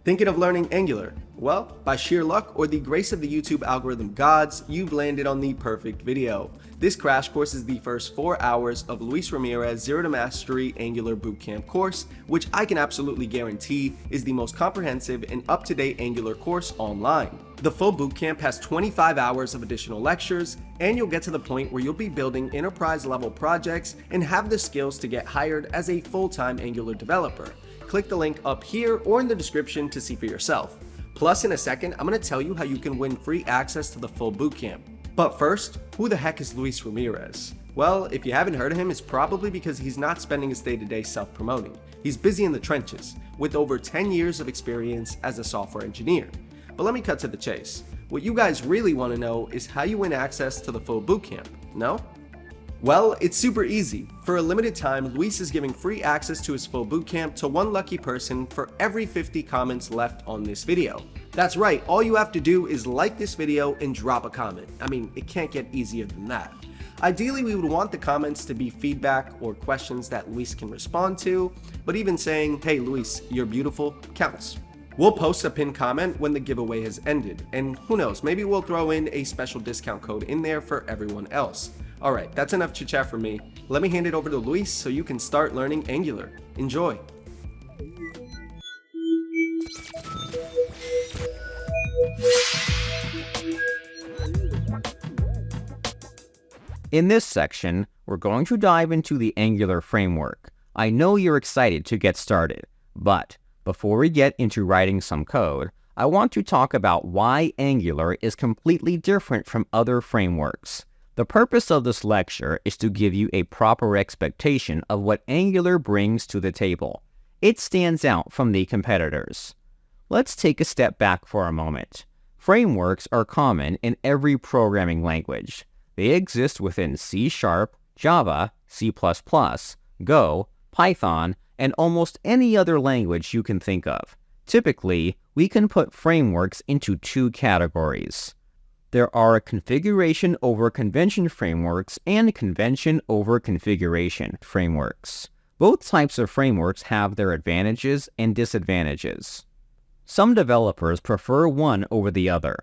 Thinking of learning Angular? Well, by sheer luck or the grace of the YouTube algorithm gods, you've landed on the perfect video. This crash course is the first 4 hours of Luis Ramirez's Zero to Mastery Angular Bootcamp course, which I can absolutely guarantee is the most comprehensive and up-to-date Angular course online. The full bootcamp has 25 hours of additional lectures, and you'll get to the point where you'll be building enterprise-level projects and have the skills to get hired as a full-time Angular developer. Click the link up here or in the description to see for yourself. Plus, in a second, I'm going to tell you how you can win free access to the full bootcamp. But first, who the heck is Luis Ramirez? Well, if you haven't heard of him, it's probably because he's not spending his day-to-day self-promoting. He's busy in the trenches, with over 10 years of experience as a software engineer. But let me cut to the chase. What you guys really want to know is how you win access to the full bootcamp, no? Well, it's super easy. For a limited time, Luis is giving free access to his full bootcamp to one lucky person for every 50 comments left on this video. That's right, all you have to do is like this video and drop a comment. I mean, it can't get easier than that. Ideally, we would want the comments to be feedback or questions that Luis can respond to, but even saying, "Hey Luis, you're beautiful," counts. We'll post a pinned comment when the giveaway has ended, and who knows, maybe we'll throw in a special discount code in there for everyone else. Alright, that's enough chit chat for me. Let me hand it over to Luis so you can start learning Angular. Enjoy! In this section, we're going to dive into the Angular framework. I know you're excited to get started, but before we get into writing some code, I want to talk about why Angular is completely different from other frameworks. The purpose of this lecture is to give you a proper expectation of what Angular brings to the table. It stands out from the competitors. Let's take a step back for a moment. Frameworks are common in every programming language. They exist within C#, Java, C++, Go, Python, and almost any other language you can think of. Typically, we can put frameworks into two categories. There are configuration over convention frameworks and convention over configuration frameworks. Both types of frameworks have their advantages and disadvantages. Some developers prefer one over the other.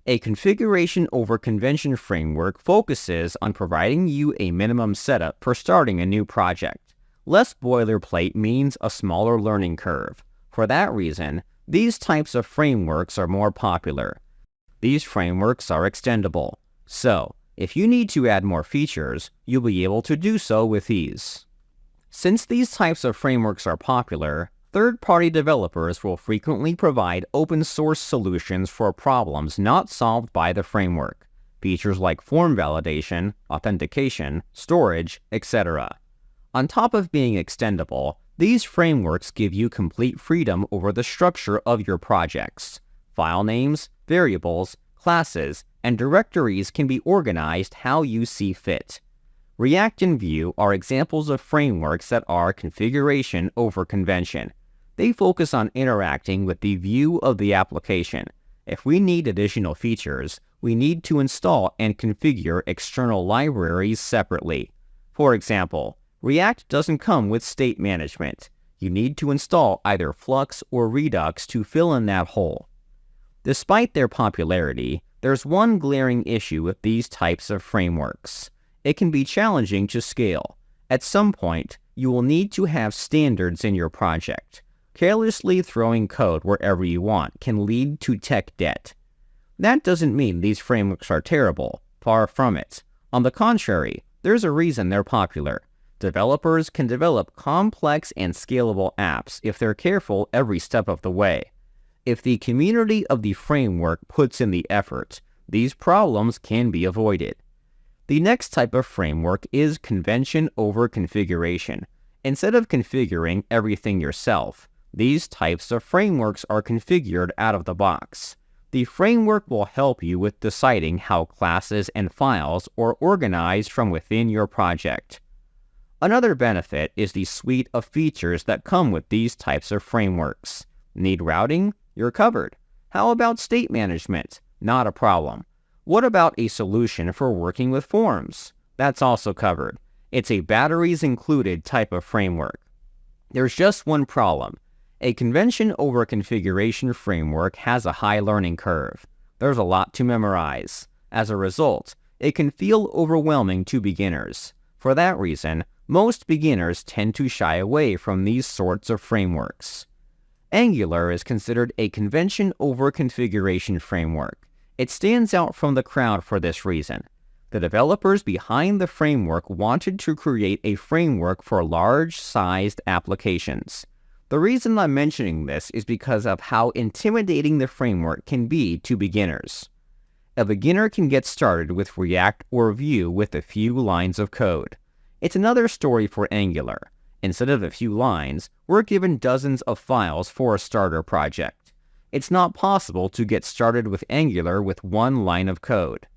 A configuration over convention framework focuses on providing you a minimum setup for starting a new project. Less boilerplate means a smaller learning curve. For that reason, these types of frameworks are more popular. These frameworks are extendable, so if you need to add more features, you'll be able to do so with ease. Since these types of frameworks are popular, third-party developers will frequently provide open-source solutions for problems not solved by the framework. Features like form validation, authentication, storage, etc. On top of being extendable, these frameworks give you complete freedom over the structure of your projects. File names, variables, classes, and directories can be organized how you see fit. React and Vue are examples of frameworks that are configuration over convention. They focus on interacting with the view of the application. If we need additional features, we need to install and configure external libraries separately. For example, React doesn't come with state management. You need to install either Flux or Redux to fill in that hole. Despite their popularity, there's one glaring issue with these types of frameworks. It can be challenging to scale. At some point, you will need to have standards in your project. Carelessly throwing code wherever you want can lead to tech debt. That doesn't mean these frameworks are terrible. Far from it. On the contrary, there's a reason they're popular. Developers can develop complex and scalable apps if they're careful every step of the way. If the community of the framework puts in the effort, these problems can be avoided. The next type of framework is convention over configuration. Instead of configuring everything yourself, these types of frameworks are configured out of the box. The framework will help you with deciding how classes and files are organized from within your project. Another benefit is the suite of features that come with these types of frameworks. Need routing? You're covered. How about state management? Not a problem. What about a solution for working with forms? That's also covered. It's a batteries included type of framework. There's just one problem. A convention over configuration framework has a high learning curve. There's a lot to memorize. As a result, it can feel overwhelming to beginners. For that reason, most beginners tend to shy away from these sorts of frameworks. Angular is considered a convention over configuration framework. It stands out from the crowd for this reason. The developers behind the framework wanted to create a framework for large-sized applications. The reason I'm mentioning this is because of how intimidating the framework can be to beginners. A beginner can get started with React or Vue with a few lines of code. It's another story for Angular. Instead of a few lines, we're given dozens of files for a starter project. It's not possible to get started with Angular with one line of code.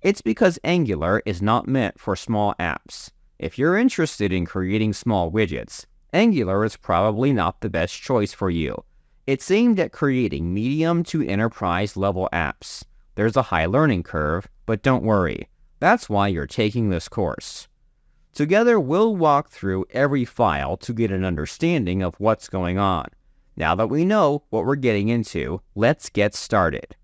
It's because Angular is not meant for small apps. If you're interested in creating small widgets, Angular is probably not the best choice for you. It's aimed at creating medium to enterprise-level apps. There's a high learning curve, but don't worry. That's why you're taking this course. Together, we'll walk through every file to get an understanding of what's going on. Now that we know what we're getting into, let's get started.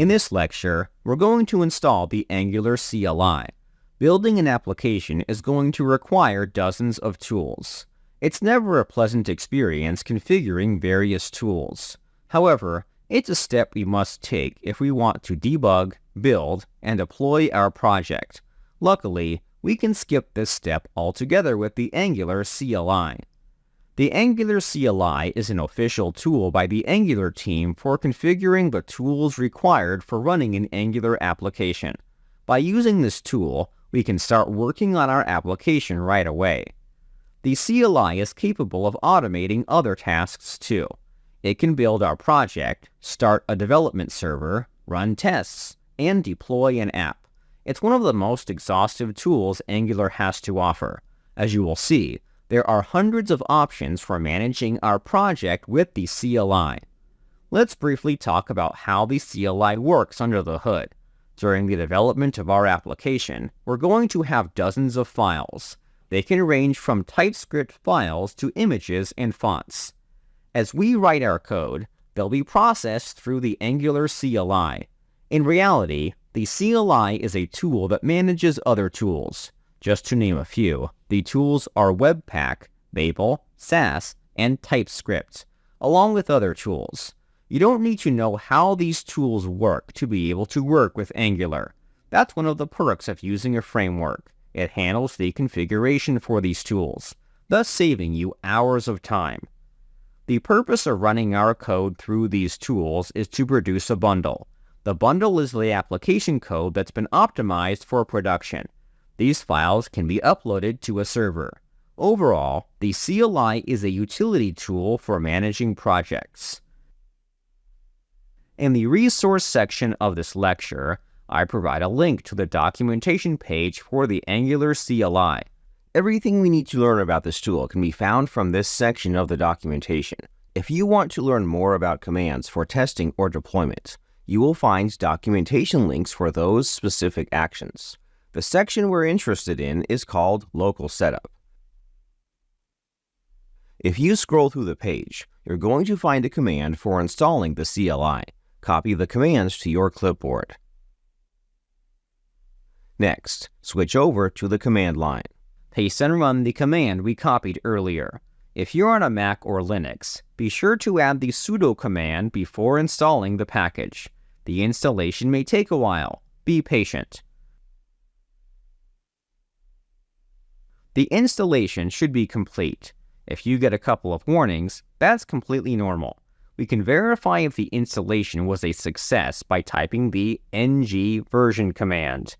In this lecture, we're going to install the Angular CLI. Building an application is going to require dozens of tools. It's never a pleasant experience configuring various tools. However, it's a step we must take if we want to debug, build, and deploy our project. Luckily, we can skip this step altogether with the Angular CLI. The Angular CLI is an official tool by the Angular team for configuring the tools required for running an Angular application. By using this tool, we can start working on our application right away. The CLI is capable of automating other tasks too. It can build our project, start a development server, run tests, and deploy an app. It's one of the most exhaustive tools Angular has to offer. As you will see, there are hundreds of options for managing our project with the CLI. Let's briefly talk about how the CLI works under the hood. During the development of our application, we're going to have dozens of files. They can range from TypeScript files to images and fonts. As we write our code, they'll be processed through the Angular CLI. In reality, the CLI is a tool that manages other tools. Just to name a few, the tools are Webpack, Babel, Sass, and TypeScript, along with other tools. You don't need to know how these tools work to be able to work with Angular. That's one of the perks of using a framework. It handles the configuration for these tools, thus saving you hours of time. The purpose of running our code through these tools is to produce a bundle. The bundle is the application code that's been optimized for production. These files can be uploaded to a server. Overall, the CLI is a utility tool for managing projects. In the resource section of this lecture, I provide a link to the documentation page for the Angular CLI. Everything we need to learn about this tool can be found from this section of the documentation. If you want to learn more about commands for testing or deployment, you will find documentation links for those specific actions. The section we're interested in is called Local Setup. If you scroll through the page, you're going to find a command for installing the CLI. Copy the commands to your clipboard. Next, switch over to the command line. Paste and run the command we copied earlier. If you're on a Mac or Linux, be sure to add the sudo command before installing the package. The installation may take a while. Be patient. The installation should be complete. If you get a couple of warnings, that's completely normal. We can verify if the installation was a success by typing the ng version command.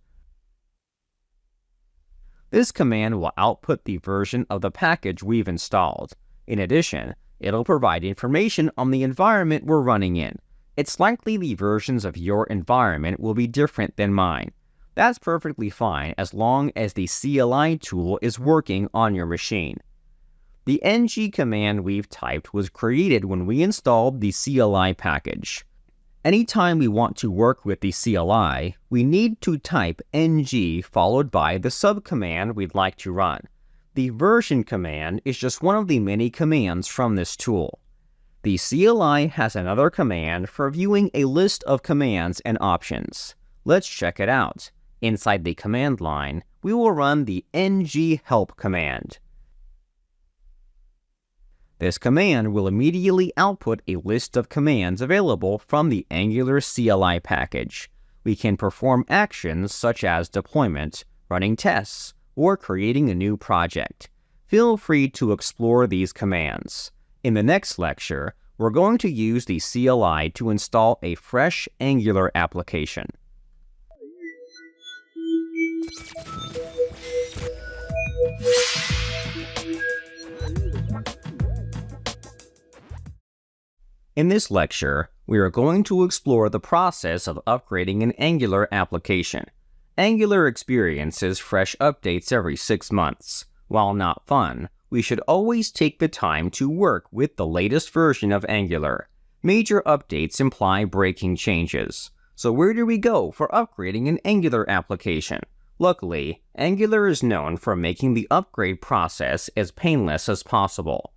This command will output the version of the package we've installed. In addition, it'll provide information on the environment we're running in. It's likely the versions of your environment will be different than mine. That's perfectly fine as long as the CLI tool is working on your machine. The ng command we've typed was created when we installed the CLI package. Anytime we want to work with the CLI, we need to type ng followed by the subcommand we'd like to run. The version command is just one of the many commands from this tool. The CLI has another command for viewing a list of commands and options. Let's check it out. Inside the command line, we will run the ng help command. This command will immediately output a list of commands available from the Angular CLI package. We can perform actions such as deployment, running tests, or creating a new project. Feel free to explore these commands. In the next lecture, we're going to use the CLI to install a fresh Angular application. In this lecture, we are going to explore the process of upgrading an Angular application. Angular experiences fresh updates every 6 months. While not fun, we should always take the time to work with the latest version of Angular. Major updates imply breaking changes. So where do we go for upgrading an Angular application? Luckily, Angular is known for making the upgrade process as painless as possible.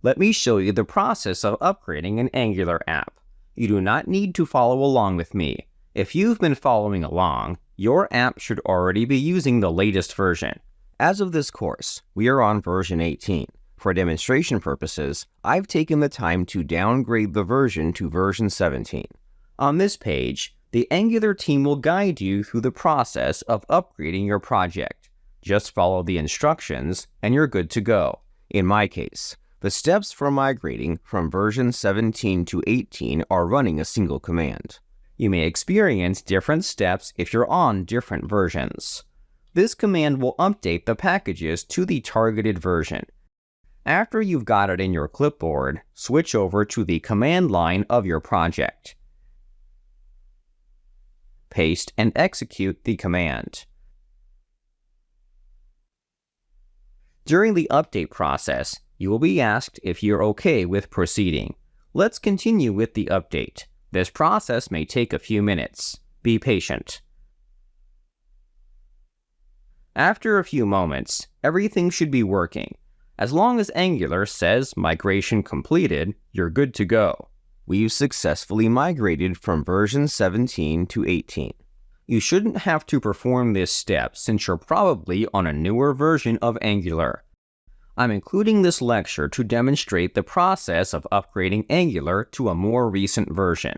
Let me show you the process of upgrading an Angular app. You do not need to follow along with me. If you've been following along, your app should already be using the latest version. As of this course, we are on version 18. For demonstration purposes, I've taken the time to downgrade the version to version 17. On this page, the Angular team will guide you through the process of upgrading your project. Just follow the instructions and you're good to go. In my case, the steps for migrating from version 17 to 18 are running a single command. You may experience different steps if you're on different versions. This command will update the packages to the targeted version. After you've got it in your clipboard, switch over to the command line of your project. Paste and execute the command. During the update process, you will be asked if you're okay with proceeding. Let's continue with the update. This process may take a few minutes. Be patient. After a few moments, everything should be working. As long as Angular says migration completed, you're good to go. We've successfully migrated from version 17 to 18. You shouldn't have to perform this step since you're probably on a newer version of Angular. I'm including this lecture to demonstrate the process of upgrading Angular to a more recent version.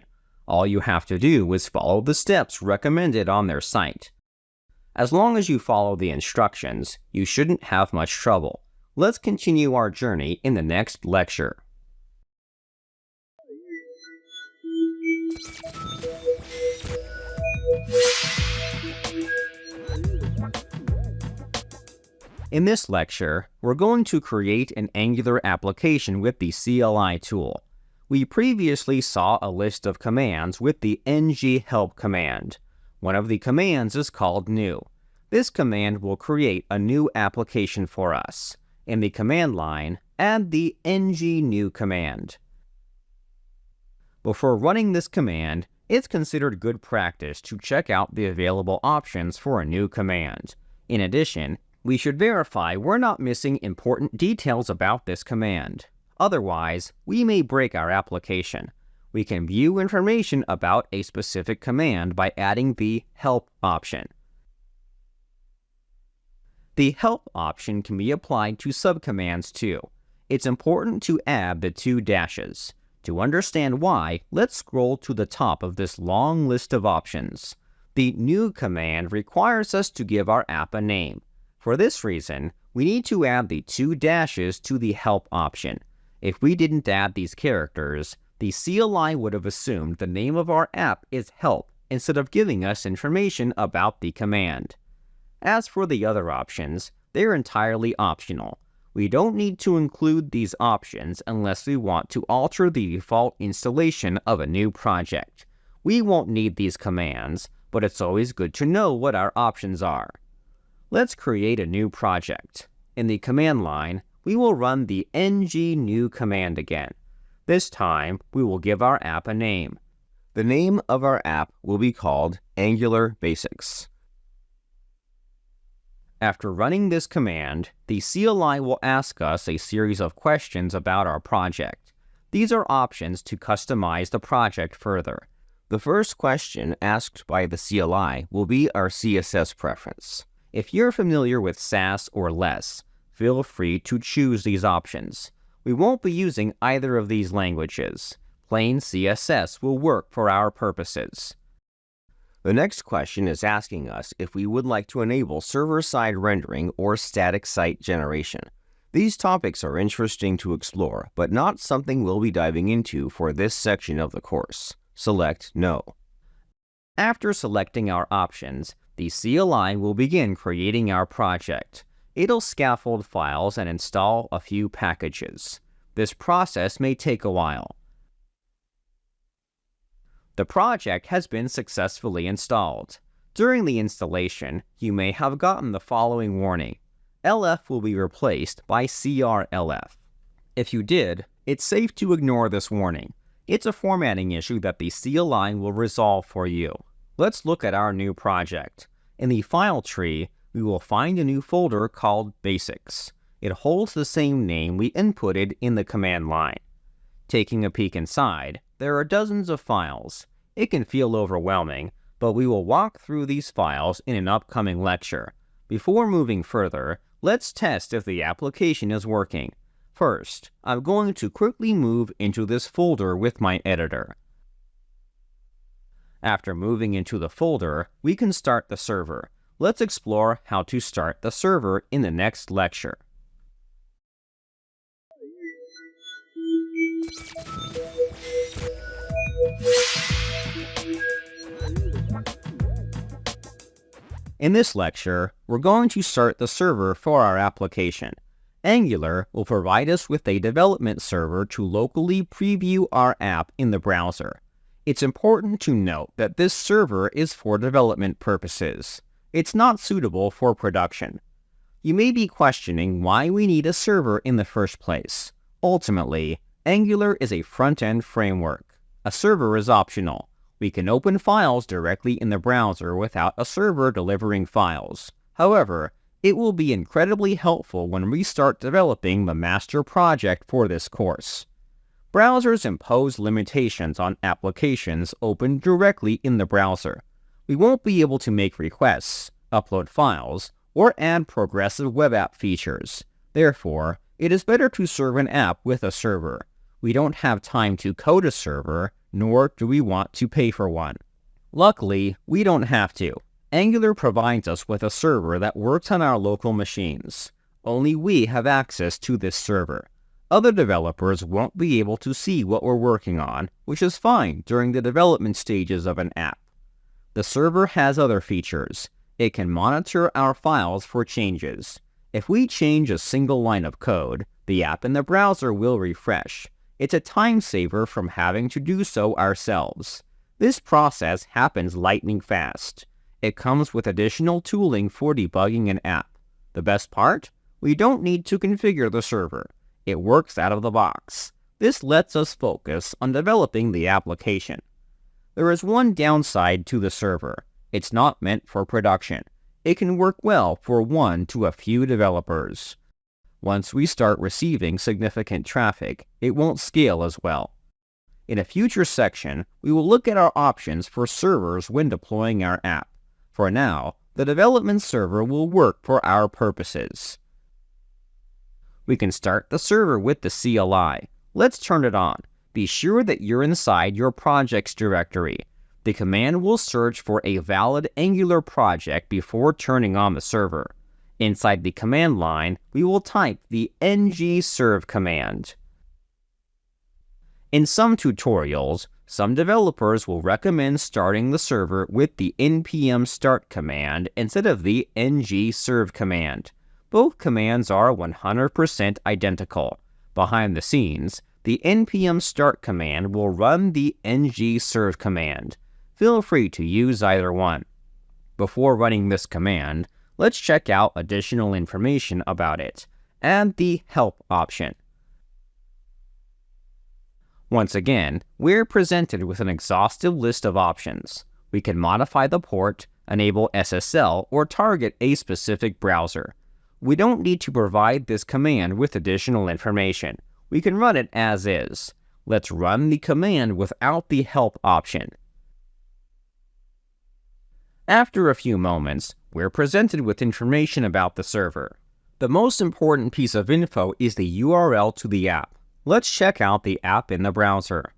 All you have to do is follow the steps recommended on their site. As long as you follow the instructions, you shouldn't have much trouble. Let's continue our journey in the next lecture. In this lecture, we're going to create an Angular application with the CLI tool. We previously saw a list of commands with the ng help command. One of the commands is called new. This command will create a new application for us. In the command line, add the ng new command. Before running this command, it's considered good practice to check out the available options for a new command. In addition, we should verify we're not missing important details about this command. Otherwise, we may break our application. We can view information about a specific command by adding the help option. The help option can be applied to subcommands too. It's important to add the 2 dashes. To understand why, let's scroll to the top of this long list of options. The new command requires us to give our app a name. For this reason, we need to add the 2 dashes to the help option. If we didn't add these characters, the CLI would have assumed the name of our app is help instead of giving us information about the command. As for the other options, they're entirely optional. We don't need to include these options unless we want to alter the default installation of a new project. We won't need these commands, but it's always good to know what our options are. Let's create a new project. In the command line, we will run the ng new command again. This time, we will give our app a name. The name of our app will be called Angular Basics. After running this command, the CLI will ask us a series of questions about our project. These are options to customize the project further. The first question asked by the CLI will be our CSS preference. If you're familiar with Sass or less, feel free to choose these options. We won't be using either of these languages. Plain CSS will work for our purposes. The next question is asking us if we would like to enable server-side rendering or static site generation. These topics are interesting to explore, but not something we'll be diving into for this section of the course. Select No. After selecting our options, the CLI will begin creating our project. It'll scaffold files and install a few packages. This process may take a while. The project has been successfully installed. During the installation, you may have gotten the following warning. LF will be replaced by CRLF. If you did, it's safe to ignore this warning. It's a formatting issue that the CLI will resolve for you. Let's look at our new project. In the file tree, we will find a new folder called Basics. It holds the same name we inputted in the command line. Taking a peek inside, there are dozens of files. It can feel overwhelming, but we will walk through these files in an upcoming lecture. Before moving further, let's test if the application is working. First, I'm going to quickly move into this folder with my editor. After moving into the folder, we can start the server. Let's explore how to start the server in the next lecture. In this lecture, we're going to start the server for our application. Angular will provide us with a development server to locally preview our app in the browser. It's important to note that this server is for development purposes. It's not suitable for production. You may be questioning why we need a server in the first place. Ultimately, Angular is a front-end framework. A server is optional. We can open files directly in the browser without a server delivering files. However, it will be incredibly helpful when we start developing the master project for this course. Browsers impose limitations on applications opened directly in the browser. We won't be able to make requests, upload files, or add progressive web app features. Therefore, it is better to serve an app with a server. We don't have time to code a server, nor do we want to pay for one. Luckily, we don't have to. Angular provides us with a server that works on our local machines. Only we have access to this server. Other developers won't be able to see what we're working on, which is fine during the development stages of an app. The server has other features. It can monitor our files for changes. If we change a single line of code, the app in the browser will refresh. It's a time saver from having to do so ourselves. This process happens lightning fast. It comes with additional tooling for debugging an app. The best part? We don't need to configure the server. It works out of the box. This lets us focus on developing the application. There is one downside to the server. It's not meant for production. It can work well for 1 to a few developers. Once we start receiving significant traffic, it won't scale as well. In a future section, we will look at our options for servers when deploying our app. For now, the development server will work for our purposes. We can start the server with the CLI. Let's turn it on. Be sure that you're inside your projects directory. The command will search for a valid Angular project before turning on the server. Inside the command line, we will type the ngserve command. In some tutorials, some developers will recommend starting the server with the npm start command instead of the ngserve command. Both commands are 100% identical. Behind the scenes, the npm start command will run the ngserve command. Feel free to use either one. Before running this command, let's check out additional information about it. Add the help option. Once again, we're presented with an exhaustive list of options. We can modify the port, enable SSL, or target a specific browser. We don't need to provide this command with additional information. We can run it as is. Let's run the command without the help option. After a few moments, we're presented with information about the server. The most important piece of info is the URL to the app. Let's check out the app in the browser.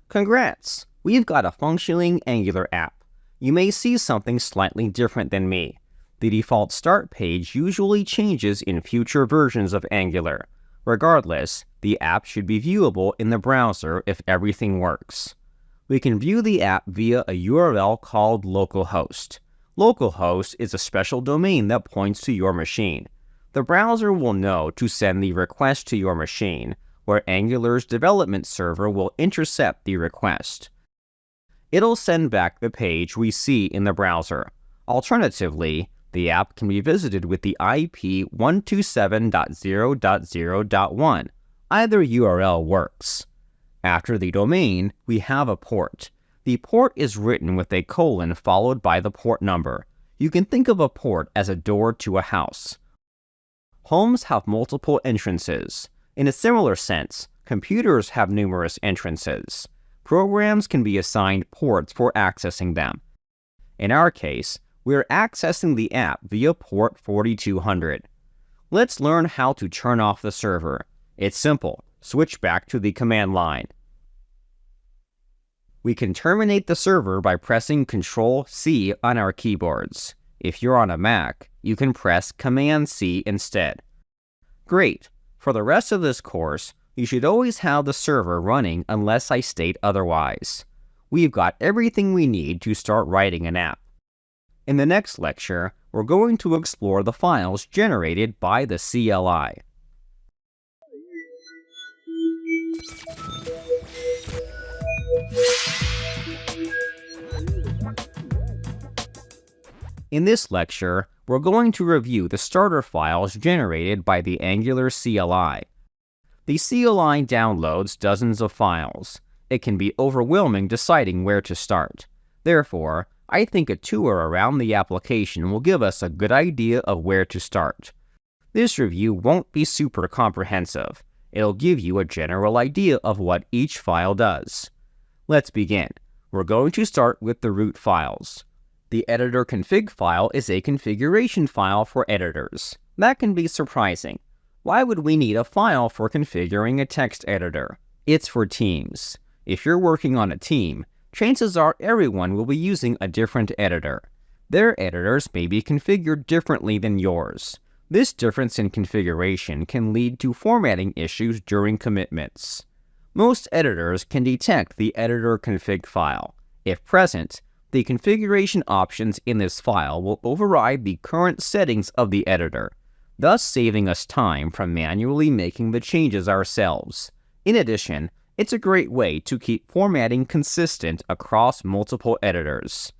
Congrats! We've got a functioning Angular app. You may see something slightly different than me. The default start page usually changes in future versions of Angular. Regardless, the app should be viewable in the browser if everything works. We can view the app via a URL called localhost. Localhost is a special domain that points to your machine. The browser will know to send the request to your machine, where Angular's development server will intercept the request. It'll send back the page we see in the browser. Alternatively, the app can be visited with the IP 127.0.0.1. Either URL works. After the domain, we have a port. The port is written with a colon followed by the port number. You can think of a port as a door to a house. Homes have multiple entrances. In a similar sense, computers have numerous entrances. Programs can be assigned ports for accessing them. In our case, we're accessing the app via port 4200. Let's learn how to turn off the server. It's simple. Switch back to the command line. We can terminate the server by pressing Ctrl-C on our keyboards. If you're on a Mac, you can press Command-C instead. Great! For the rest of this course, you should always have the server running unless I state otherwise. We've got everything we need to start writing an app. In the next lecture, we're going to explore the files generated by the CLI. In this lecture, we're going to review the starter files generated by the Angular CLI. The CLI downloads dozens of files. It can be overwhelming deciding where to start. Therefore, I think a tour around the application will give us a good idea of where to start. This review won't be super comprehensive. It'll give you a general idea of what each file does. Let's begin. We're going to start with the root files. The editor config file is a configuration file for editors. That can be surprising. Why would we need a file for configuring a text editor? It's for teams. If you're working on a team, chances are everyone will be using a different editor. Their editors may be configured differently than yours. This difference in configuration can lead to formatting issues during commitments. Most editors can detect the editor config file. If present, the configuration options in this file will override the current settings of the editor, thus saving us time from manually making the changes ourselves. In addition, it's a great way to keep formatting consistent across multiple editors.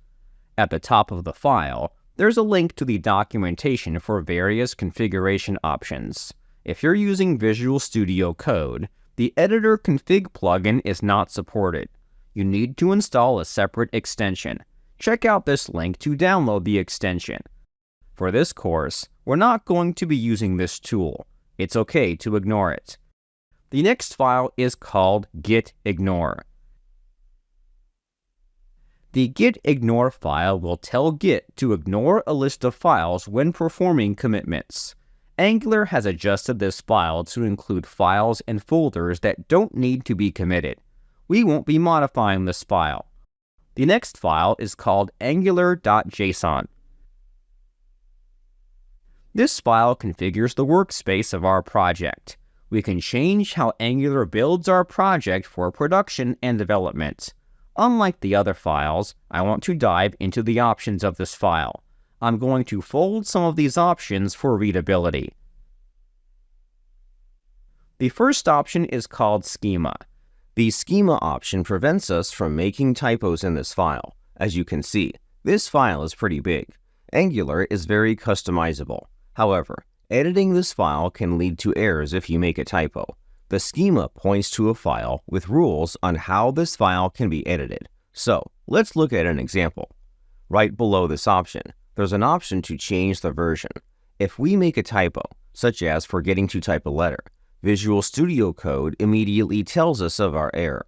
At the top of the file, there's a link to the documentation for various configuration options. If you're using Visual Studio Code, the editor config plugin is not supported. You need to install a separate extension. Check out this link to download the extension. For this course, we're not going to be using this tool. It's okay to ignore it. The next file is called gitignore. The gitignore file will tell Git to ignore a list of files when performing commitments. Angular has adjusted this file to include files and folders that don't need to be committed. We won't be modifying this file. The next file is called angular.json. This file configures the workspace of our project. We can change how Angular builds our project for production and development. Unlike the other files, I want to dive into the options of this file. I'm going to fold some of these options for readability. The first option is called schema. The schema option prevents us from making typos in this file. As you can see, this file is pretty big. Angular is very customizable. However, editing this file can lead to errors if you make a typo. The schema points to a file with rules on how this file can be edited. So let's look at an example. Right below this option, there's an option to change the version. If we make a typo, such as forgetting to type a letter, Visual Studio Code immediately tells us of our error.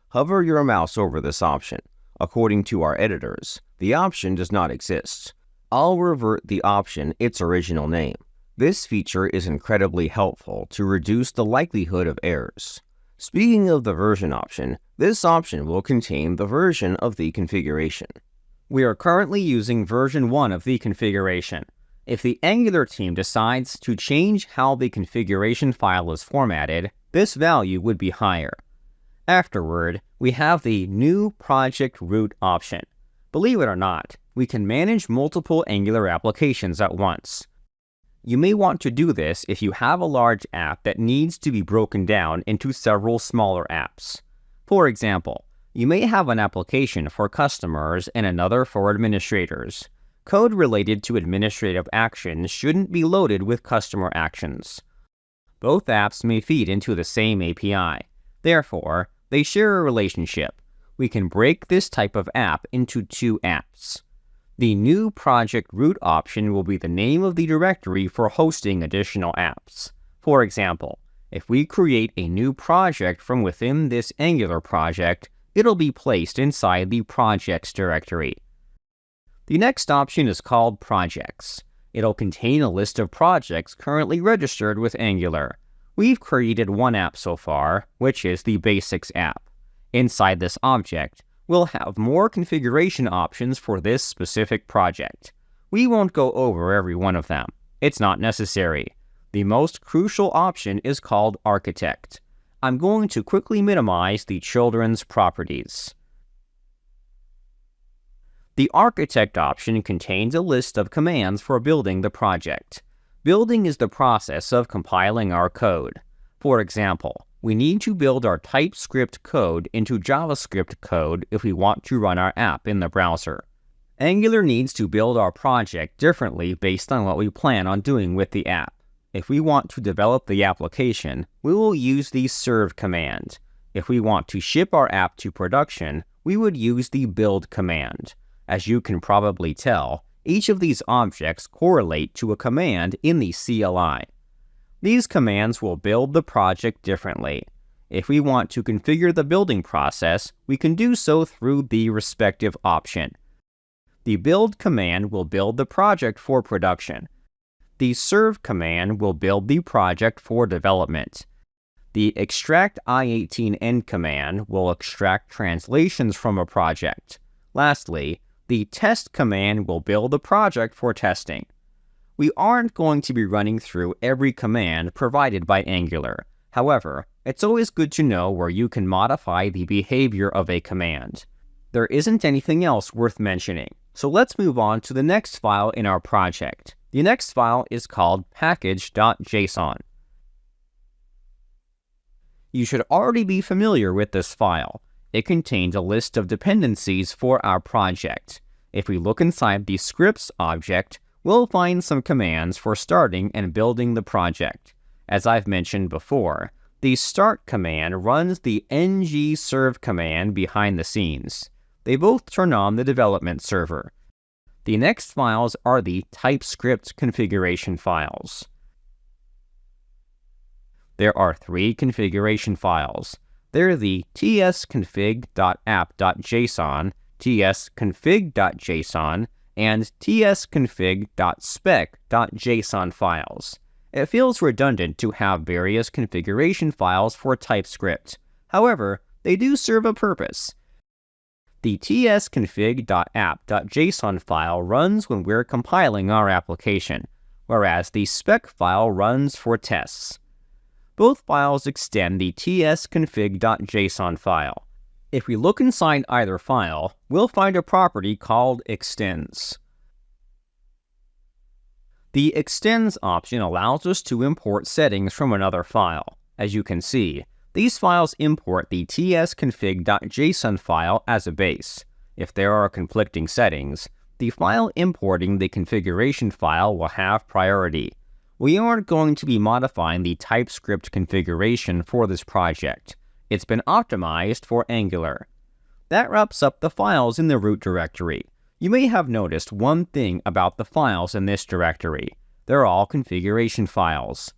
Hover your mouse over this option. According to our editors, the option does not exist. I'll revert the option its original name. This feature is incredibly helpful to reduce the likelihood of errors. Speaking of the version option, this option will contain the version of the configuration. We are currently using version 1 of the configuration. If the Angular team decides to change how the configuration file is formatted, this value would be higher. Afterward, we have the New Project Root option. Believe it or not, we can manage multiple Angular applications at once. You may want to do this if you have a large app that needs to be broken down into several smaller apps. For example, you may have an application for customers and another for administrators. Code related to administrative actions shouldn't be loaded with customer actions. Both apps may feed into the same API. Therefore, they share a relationship. We can break this type of app into two apps. The New Project Root option will be the name of the directory for hosting additional apps. For example, if we create a new project from within this Angular project, it'll be placed inside the Projects directory. The next option is called Projects. It'll contain a list of projects currently registered with Angular. We've created one app so far, which is the Basics app. Inside this object, we'll have more configuration options for this specific project. We won't go over every one of them. It's not necessary. The most crucial option is called Architect. I'm going to quickly minimize the children's properties. The Architect option contains a list of commands for building the project. Building is the process of compiling our code. For example, we need to build our TypeScript code into JavaScript code if we want to run our app in the browser. Angular needs to build our project differently based on what we plan on doing with the app. If we want to develop the application, we will use the serve command. If we want to ship our app to production, we would use the build command. As you can probably tell, each of these objects correlate to a command in the CLI. These commands will build the project differently. If we want to configure the building process, we can do so through the respective option. The build command will build the project for production. The serve command will build the project for development. The extract I18 end command will extract translations from a project. Lastly, the test command will build the project for testing. We aren't going to be running through every command provided by Angular. However, it's always good to know where you can modify the behavior of a command. There isn't anything else worth mentioning, so let's move on to the next file in our project. The next file is called package.json. You should already be familiar with this file. It contains a list of dependencies for our project. If we look inside the scripts object, we'll find some commands for starting and building the project. As I've mentioned before, the start command runs the ngserve command behind the scenes. They both turn on the development server. The next files are the TypeScript configuration files. There are three configuration files. They're the tsconfig.app.json, tsconfig.json, and tsconfig.spec.json files. It feels redundant to have various configuration files for TypeScript. However, they do serve a purpose. The tsconfig.app.json file runs when we're compiling our application, whereas the spec file runs for tests. Both files extend the tsconfig.json file. If we look inside either file, we'll find a property called extends. The extends option allows us to import settings from another file. As you can see, these files import the tsconfig.json file as a base. If there are conflicting settings, the file importing the configuration file will have priority. We aren't going to be modifying the TypeScript configuration for this project. It's been optimized for Angular. That wraps up the files in the root directory. You may have noticed one thing about the files in this directory. They're all configuration files.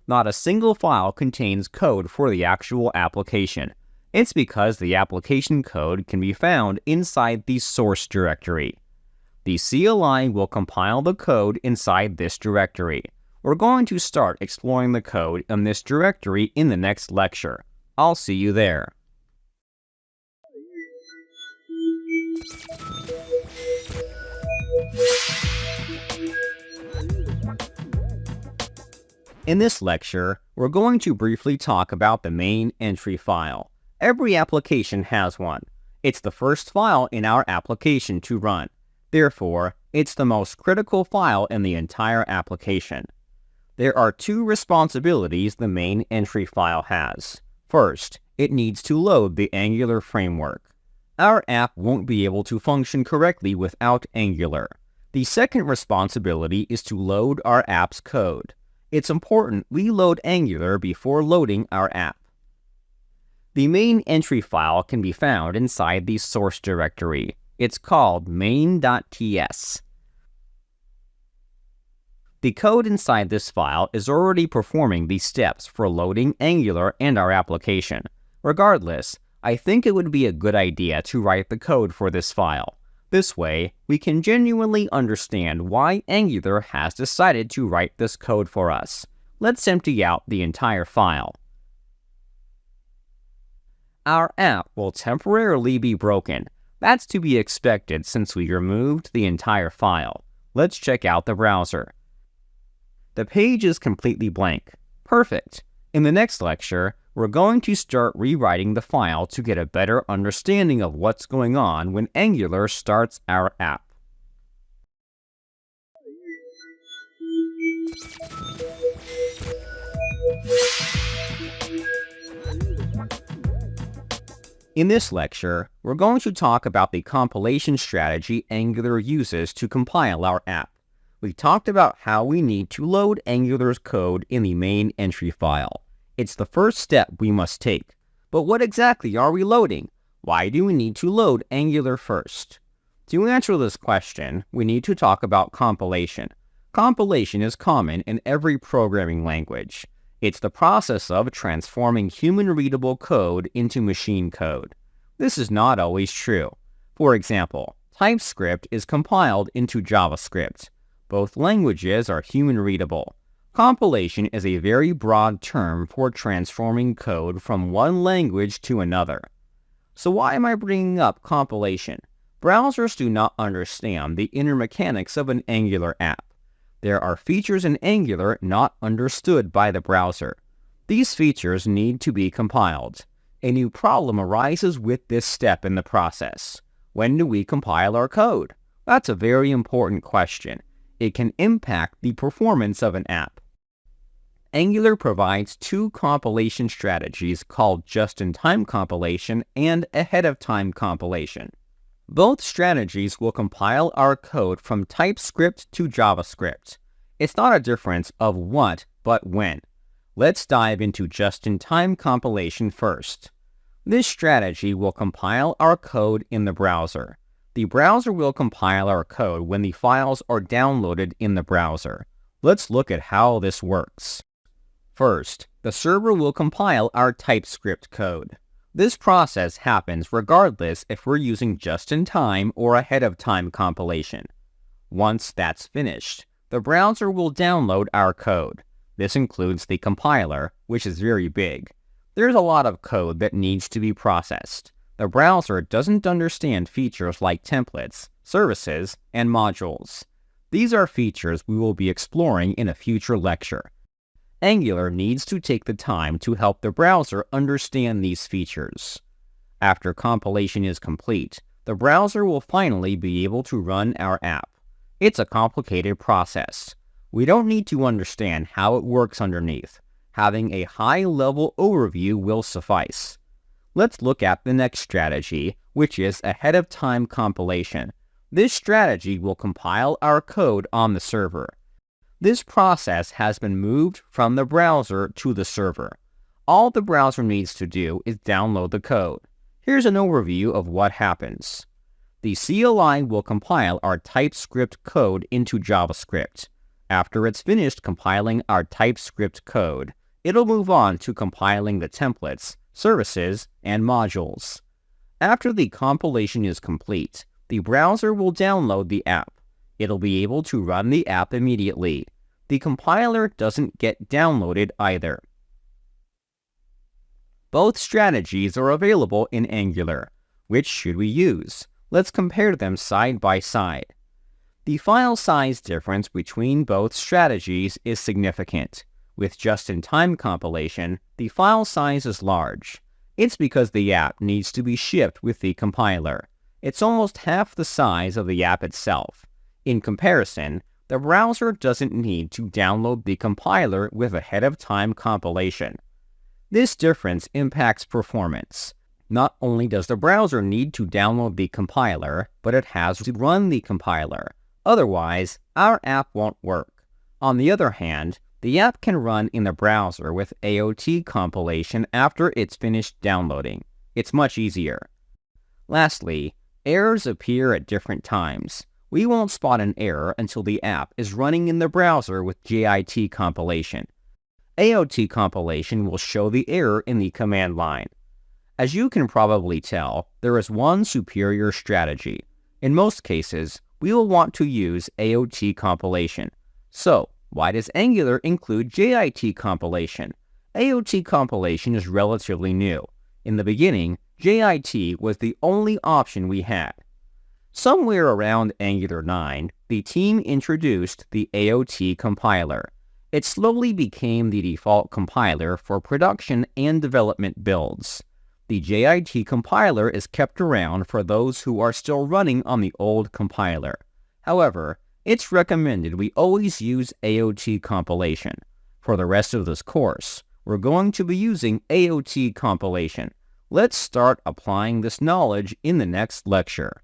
Not a single file contains code for the actual application. It's because the application code can be found inside the source directory. The CLI will compile the code inside this directory. We're going to start exploring the code in this directory in the next lecture. I'll see you there. In this lecture, we're going to briefly talk about the main entry file. Every application has one. It's the first file in our application to run. Therefore, it's the most critical file in the entire application. There are two responsibilities the main entry file has. First, it needs to load the Angular framework. Our app won't be able to function correctly without Angular. The second responsibility is to load our app's code. It's important we load Angular before loading our app. The main entry file can be found inside the source directory. It's called main.ts. The code inside this file is already performing the steps for loading Angular and our application. Regardless, I think it would be a good idea to write the code for this file. This way, we can genuinely understand why Angular has decided to write this code for us. Let's empty out the entire file. Our app will temporarily be broken. That's to be expected since we removed the entire file. Let's check out the browser. The page is completely blank. Perfect. In the next lecture, we're going to start rewriting the file to get a better understanding of what's going on when Angular starts our app. In this lecture, we're going to talk about the compilation strategy Angular uses to compile our app. We talked about how we need to load Angular's code in the main entry file. It's the first step we must take. But what exactly are we loading? Why do we need to load Angular first? To answer this question, we need to talk about compilation. Compilation is common in every programming language. It's the process of transforming human-readable code into machine code. This is not always true. For example, TypeScript is compiled into JavaScript. Both languages are human-readable. Compilation is a very broad term for transforming code from one language to another. So why am I bringing up compilation? Browsers do not understand the inner mechanics of an Angular app. There are features in Angular not understood by the browser. These features need to be compiled. A new problem arises with this step in the process. When do we compile our code? That's a very important question. It can impact the performance of an app. Angular provides two compilation strategies called just-in-time compilation and ahead-of-time compilation. Both strategies will compile our code from TypeScript to JavaScript. It's not a difference of what, but when. Let's dive into just-in-time compilation first. This strategy will compile our code in the browser. The browser will compile our code when the files are downloaded in the browser. Let's look at how this works. First, the server will compile our TypeScript code. This process happens regardless if we're using just-in-time or ahead-of-time compilation. Once that's finished, the browser will download our code. This includes the compiler, which is very big. There's a lot of code that needs to be processed. The browser doesn't understand features like templates, services, and modules. These are features we will be exploring in a future lecture. Angular needs to take the time to help the browser understand these features. After compilation is complete, the browser will finally be able to run our app. It's a complicated process. We don't need to understand how it works underneath. Having a high-level overview will suffice. Let's look at the next strategy, which is ahead-of-time compilation. This strategy will compile our code on the server. This process has been moved from the browser to the server. All the browser needs to do is download the code. Here's an overview of what happens. The CLI will compile our TypeScript code into JavaScript. After it's finished compiling our TypeScript code, it'll move on to compiling the templates, services, and modules. After the compilation is complete, the browser will download the app. It'll be able to run the app immediately. The compiler doesn't get downloaded either. Both strategies are available in Angular. Which should we use? Let's compare them side by side. The file size difference between both strategies is significant. With just-in-time compilation, the file size is large. It's because the app needs to be shipped with the compiler. It's almost half the size of the app itself. In comparison, the browser doesn't need to download the compiler with ahead-of-time compilation. This difference impacts performance. Not only does the browser need to download the compiler, but it has to run the compiler. Otherwise, our app won't work. On the other hand, the app can run in the browser with AOT compilation after it's finished downloading. It's much easier. Lastly, errors appear at different times. We won't spot an error until the app is running in the browser with JIT compilation. AOT compilation will show the error in the command line. As you can probably tell, there is one superior strategy. In most cases, we will want to use AOT compilation. So, why does Angular include JIT compilation? AOT compilation is relatively new. In the beginning, JIT was the only option we had. Somewhere around Angular 9, the team introduced the AOT compiler. It slowly became the default compiler for production and development builds. The JIT compiler is kept around for those who are still running on the old compiler. However, it's recommended we always use AOT compilation. For the rest of this course, we're going to be using AOT compilation. Let's start applying this knowledge in the next lecture.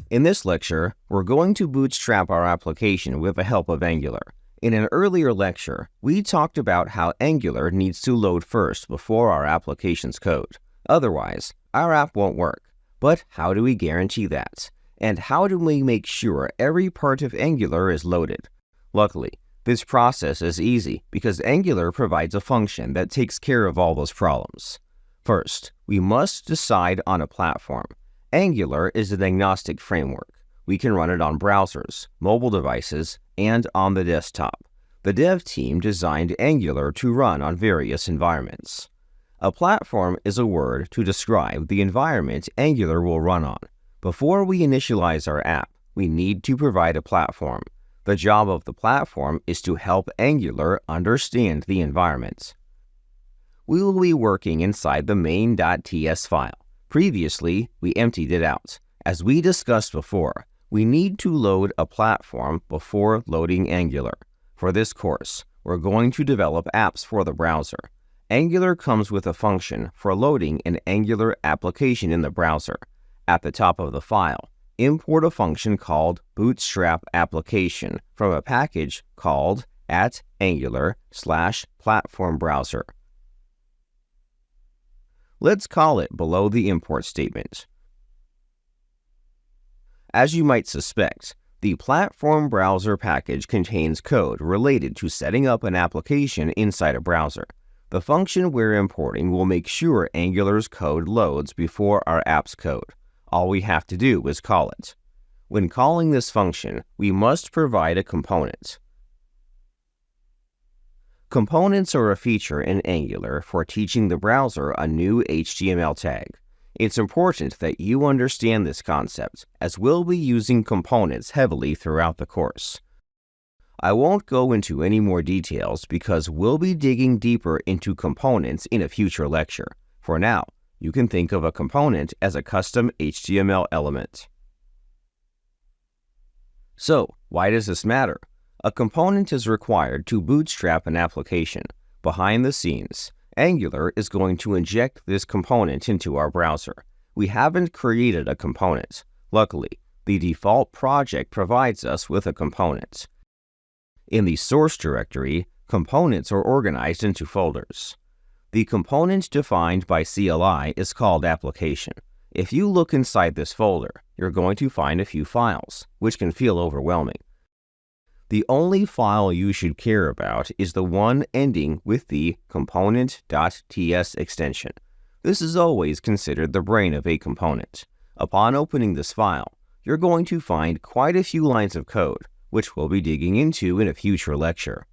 In this lecture, we're going to bootstrap our application with the help of Angular. In an earlier lecture, we talked about how Angular needs to load first before our application's code. Otherwise, our app won't work. But how do we guarantee that? And how do we make sure every part of Angular is loaded? Luckily, this process is easy because Angular provides a function that takes care of all those problems. First, we must decide on a platform. Angular is an agnostic framework. We can run it on browsers, mobile devices, and on the desktop. The dev team designed Angular to run on various environments. A platform is a word to describe the environment Angular will run on. Before we initialize our app, we need to provide a platform. The job of the platform is to help Angular understand the environment. We will be working inside the main.ts file. Previously, we emptied it out. As we discussed before, we need to load a platform before loading Angular. For this course, we're going to develop apps for the browser. Angular comes with a function for loading an Angular application in the browser. At the top of the file, import a function called Bootstrap Application from a package called @Angular/platform-browser. Let's call it below the import statement. As you might suspect, the platform browser package contains code related to setting up an application inside a browser. The function we're importing will make sure Angular's code loads before our app's code. All we have to do is call it. When calling this function, we must provide a component. Components are a feature in Angular for teaching the browser a new HTML tag. It's important that you understand this concept, as we'll be using components heavily throughout the course. I won't go into any more details because we'll be digging deeper into components in a future lecture. For now, you can think of a component as a custom HTML element. So, why does this matter? A component is required to bootstrap an application. Behind the scenes, Angular is going to inject this component into our browser. We haven't created a component. Luckily, the default project provides us with a component. In the source directory, components are organized into folders. The component defined by CLI is called application. If you look inside this folder, you're going to find a few files, which can feel overwhelming. The only file you should care about is the one ending with the component.ts extension. This is always considered the brain of a component. Upon opening this file, you're going to find quite a few lines of code, which we'll be digging into in a future lecture.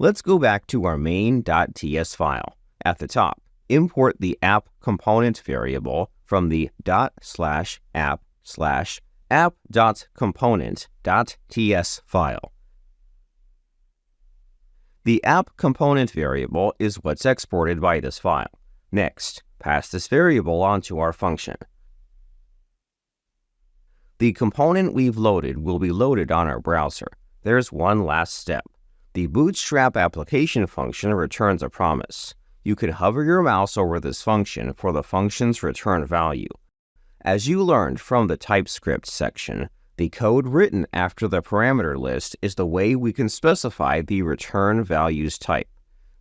Let's go back to our main.ts file. At the top, import the app component variable from the ./app/app.component.ts file. The app component variable is what's exported by this file. Next, pass this variable onto our function. The component we've loaded will be loaded on our browser. There's one last step. The Bootstrap application function returns a promise. You can hover your mouse over this function for the function's return value. As you learned from the TypeScript section, the code written after the parameter list is the way we can specify the return value's type.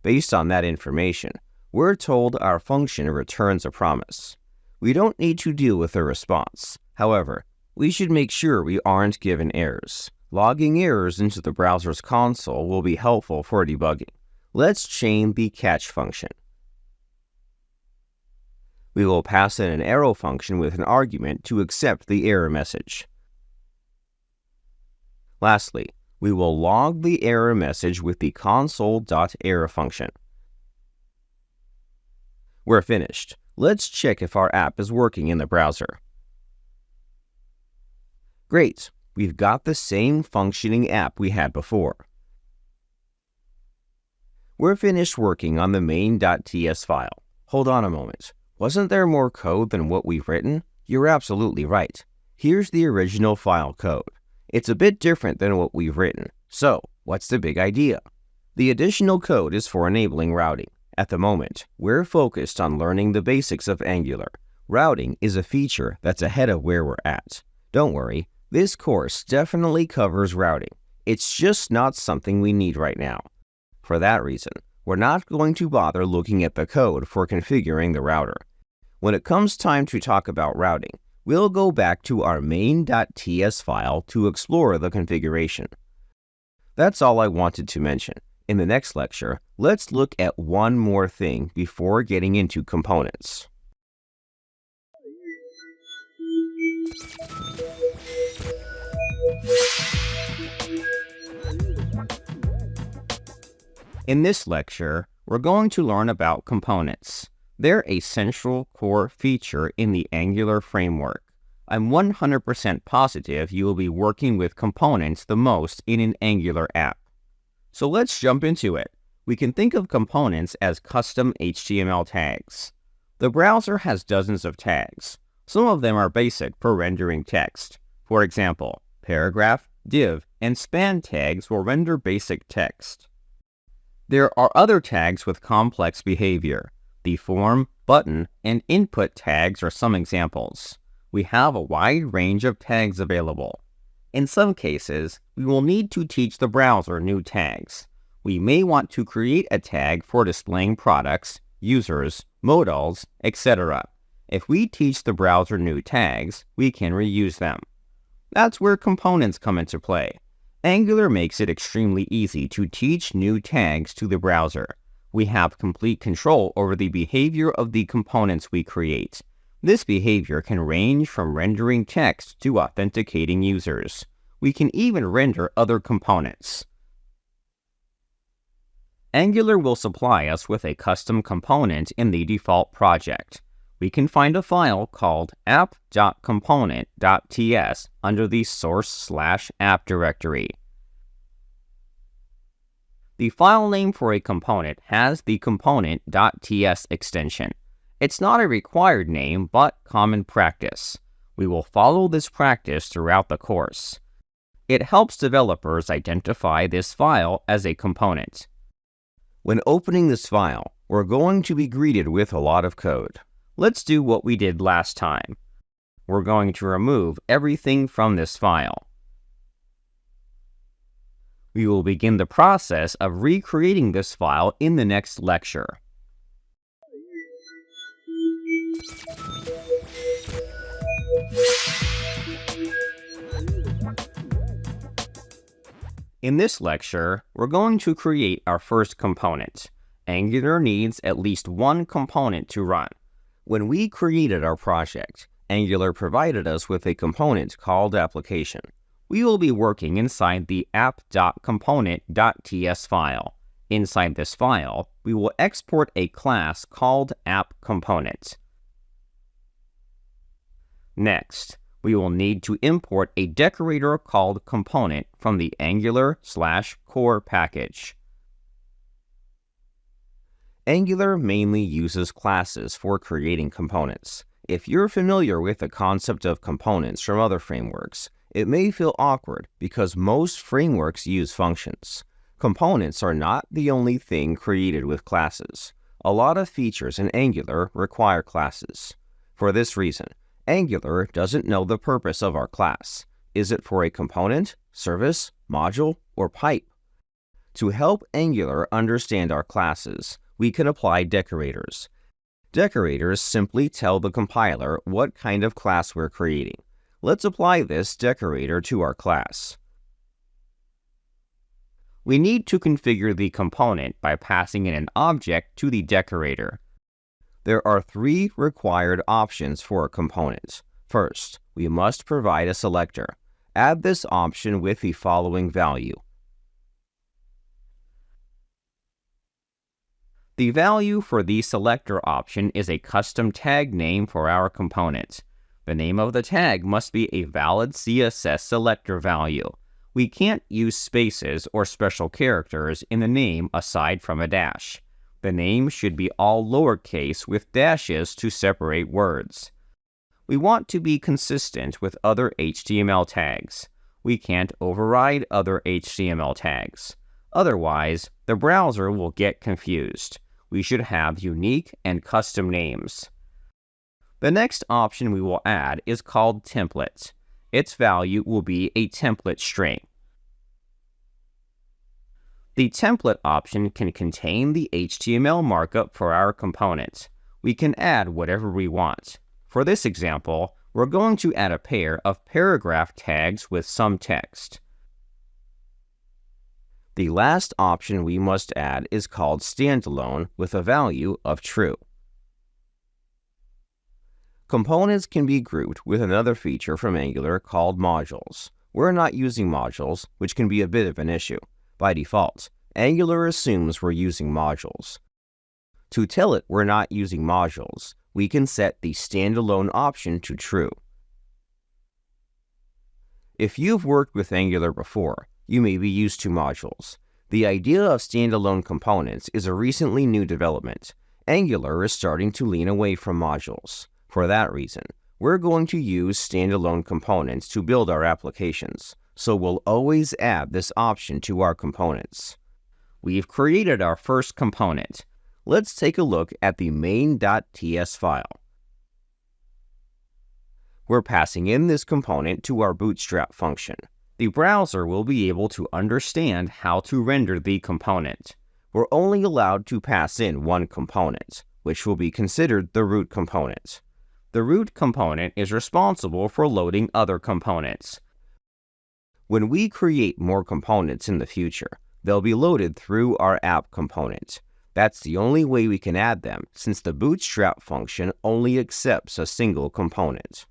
Based on that information, we're told our function returns a promise. We don't need to deal with a response. However, we should make sure we aren't given errors. Logging errors into the browser's console will be helpful for debugging. Let's chain the catch function. We will pass in an arrow function with an argument to accept the error message. Lastly, we will log the error message with the console.error function. We're finished. Let's check if our app is working in the browser. Great, we've got the same functioning app we had before. We're finished working on the main.ts file. Hold on a moment. Wasn't there more code than what we've written? You're absolutely right. Here's the original file code. It's a bit different than what we've written. So, what's the big idea? The additional code is for enabling routing. At the moment, we're focused on learning the basics of Angular. Routing is a feature that's ahead of where we're at. Don't worry, this course definitely covers routing. It's just not something we need right now. For that reason, we're not going to bother looking at the code for configuring the router. When it comes time to talk about routing, we'll go back to our main.ts file to explore the configuration. That's all I wanted to mention. In the next lecture, let's look at one more thing before getting into components. In this lecture, we're going to learn about components. They're a central core feature in the Angular framework. I'm 100% positive you will be working with components the most in an Angular app. So let's jump into it. We can think of components as custom HTML tags. The browser has dozens of tags. Some of them are basic for rendering text. For example, paragraph, div, and span tags will render basic text. There are other tags with complex behavior. The form, button, and input tags are some examples. We have a wide range of tags available. In some cases, we will need to teach the browser new tags. We may want to create a tag for displaying products, users, modals, etc. If we teach the browser new tags, we can reuse them. That's where components come into play. Angular makes it extremely easy to teach new tags to the browser. We have complete control over the behavior of the components we create. This behavior can range from rendering text to authenticating users. We can even render other components. Angular will supply us with a custom component in the default project. We can find a file called app.component.ts under the source/app directory. The file name for a component has the component.ts extension. It's not a required name, but common practice. We will follow this practice throughout the course. It helps developers identify this file as a component. When opening this file, we're going to be greeted with a lot of code. Let's do what we did last time. We're going to remove everything from this file. We will begin the process of recreating this file in the next lecture. In this lecture, we're going to create our first component. Angular needs at least one component to run. When we created our project, Angular provided us with a component called application. We will be working inside the app.component.ts file. Inside this file, we will export a class called appComponent. Next, we will need to import a decorator called component from the Angular/core package. Angular mainly uses classes for creating components. If you're familiar with the concept of components from other frameworks, it may feel awkward because most frameworks use functions. Components are not the only thing created with classes. A lot of features in Angular require classes. For this reason, Angular doesn't know the purpose of our class. Is it for a component, service, module, or pipe? To help Angular understand our classes, we can apply decorators. Decorators simply tell the compiler what kind of class we're creating. Let's apply this decorator to our class. We need to configure the component by passing in an object to the decorator. There are three required options for a component. First, we must provide a selector. Add this option with the following value. The value for the selector option is a custom tag name for our component. The name of the tag must be a valid CSS selector value. We can't use spaces or special characters in the name aside from a dash. The name should be all lowercase with dashes to separate words. We want to be consistent with other HTML tags. We can't override other HTML tags. Otherwise, the browser will get confused. We should have unique and custom names. The next option we will add is called template. Its value will be a template string. The template option can contain the HTML markup for our component. We can add whatever we want. For this example, we're going to add a pair of paragraph tags with some text. The last option we must add is called standalone with a value of true. Components can be grouped with another feature from Angular called modules. We're not using modules, which can be a bit of an issue. By default, Angular assumes we're using modules. To tell it we're not using modules, we can set the standalone option to true. If you've worked with Angular before, you may be used to modules. The idea of standalone components is a recently new development. Angular is starting to lean away from modules. For that reason, we're going to use standalone components to build our applications, so we'll always add this option to our components. We've created our first component. Let's take a look at the main.ts file. We're passing in this component to our Bootstrap function. The browser will be able to understand how to render the component. We're only allowed to pass in one component, which will be considered the root component. The root component is responsible for loading other components. When we create more components in the future, they'll be loaded through our app component. That's the only way we can add them, since the Bootstrap function only accepts a single component.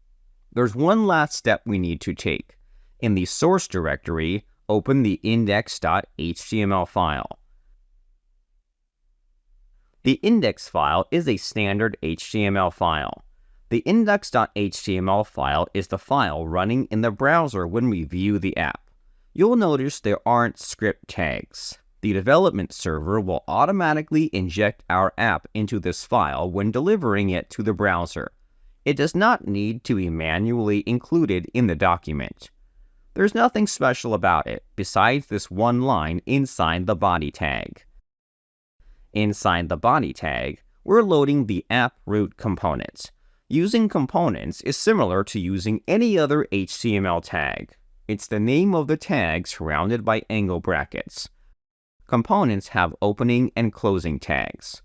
There's one last step we need to take. In the source directory, open the index.html file. The index file is a standard HTML file. The index.html file is the file running in the browser when we view the app. You'll notice there aren't script tags. The development server will automatically inject our app into this file when delivering it to the browser. It does not need to be manually included in the document. There's nothing special about it besides this one line inside the body tag. Inside the body tag, we're loading the app root component. Using components is similar to using any other HTML tag. It's the name of the tag surrounded by angle brackets. Components have opening and closing tags.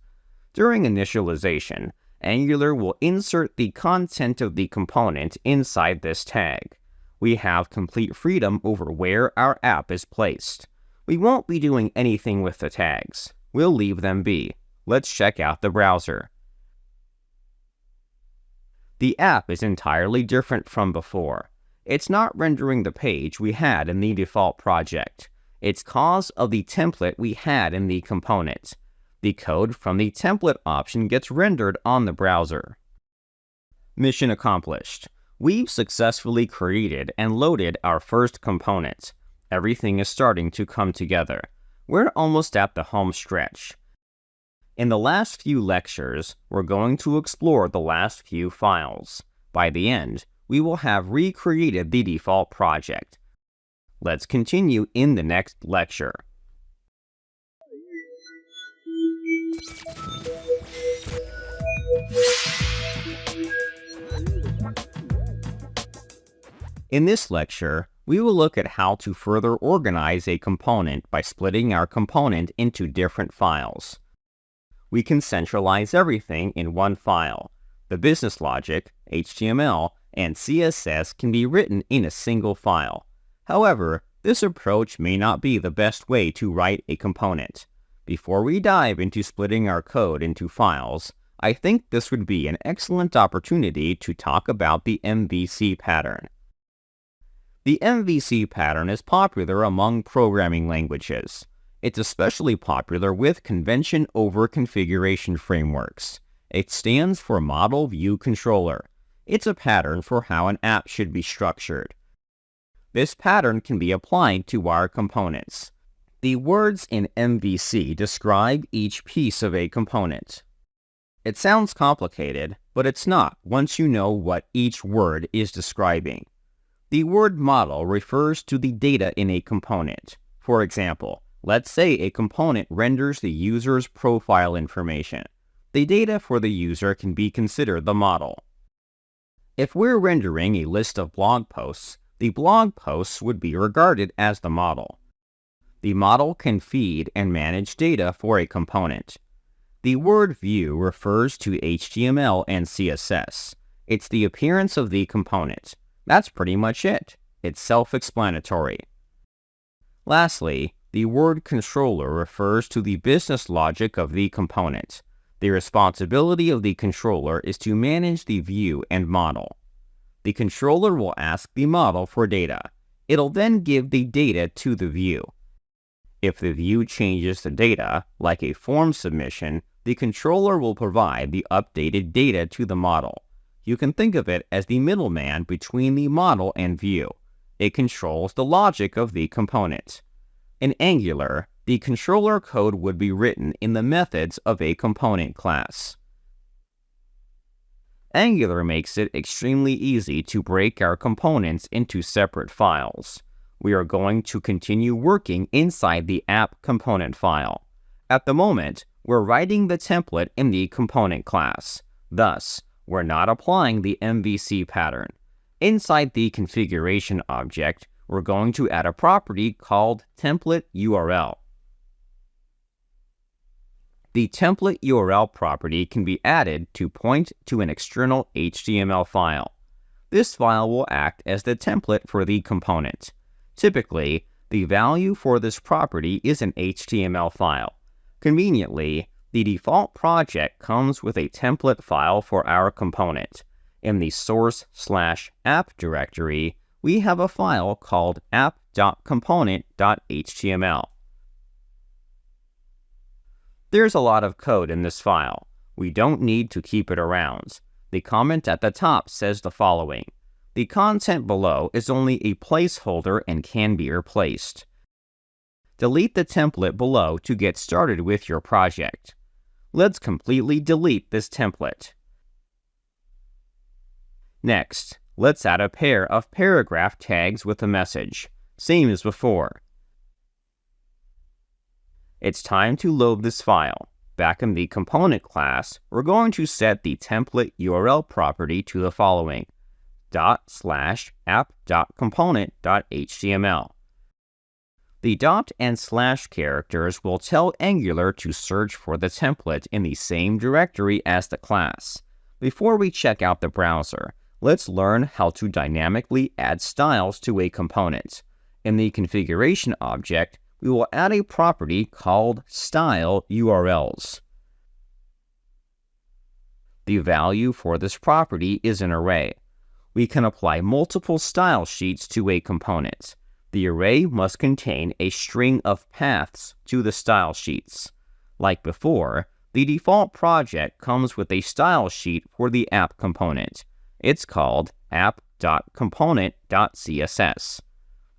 During initialization, Angular will insert the content of the component inside this tag. We have complete freedom over where our app is placed. We won't be doing anything with the tags. We'll leave them be. Let's check out the browser. The app is entirely different from before. It's not rendering the page we had in the default project. It's cause of the template we had in the component. The code from the template option gets rendered on the browser. Mission accomplished. We've successfully created and loaded our first component. Everything is starting to come together. We're almost at the home stretch. In the last few lectures, we're going to explore the last few files. By the end, we will have recreated the default project. Let's continue in the next lecture. In this lecture, we will look at how to further organize a component by splitting our component into different files. We can centralize everything in one file. The business logic, HTML, and CSS can be written in a single file. However, this approach may not be the best way to write a component. Before we dive into splitting our code into files, I think this would be an excellent opportunity to talk about the MVC pattern. The MVC pattern is popular among programming languages. It's especially popular with convention over configuration frameworks. It stands for Model View Controller. It's a pattern for how an app should be structured. This pattern can be applied to our components. The words in MVC describe each piece of a component. It sounds complicated, but it's not once you know what each word is describing. The word model refers to the data in a component. For example, let's say a component renders the user's profile information. The data for the user can be considered the model. If we're rendering a list of blog posts, the blog posts would be regarded as the model. The model can feed and manage data for a component. The word view refers to HTML and CSS. It's the appearance of the component. That's pretty much it. It's self-explanatory. Lastly, the word controller refers to the business logic of the component. The responsibility of the controller is to manage the view and model. The controller will ask the model for data. It'll then give the data to the view. If the view changes the data, like a form submission, the controller will provide the updated data to the model. You can think of it as the middleman between the model and view. It controls the logic of the component. In Angular, the controller code would be written in the methods of a component class. Angular makes it extremely easy to break our components into separate files. We are going to continue working inside the app component file. At the moment, we're writing the template in the component class. Thus, we're not applying the MVC pattern. Inside the configuration object, we're going to add a property called template URL. The template URL property can be added to point to an external HTML file. This file will act as the template for the component. Typically, the value for this property is an HTML file. Conveniently, the default project comes with a template file for our component. In the source/app directory, we have a file called app.component.html. There's a lot of code in this file. We don't need to keep it around. The comment at the top says the following: the content below is only a placeholder and can be replaced. Delete the template below to get started with your project. Let's completely delete this template. Next, let's add a pair of paragraph tags with a message, same as before. It's time to load this file. Back in the component class, we're going to set the template URL property to the following: ./app.component.html. The dot and slash characters will tell Angular to search for the template in the same directory as the class. Before we check out the browser, let's learn how to dynamically add styles to a component. In the configuration object, we will add a property called style URLs. The value for this property is an array. We can apply multiple style sheets to a component. The array must contain a string of paths to the style sheets. Like before, the default project comes with a style sheet for the app component. It's called app.component.css.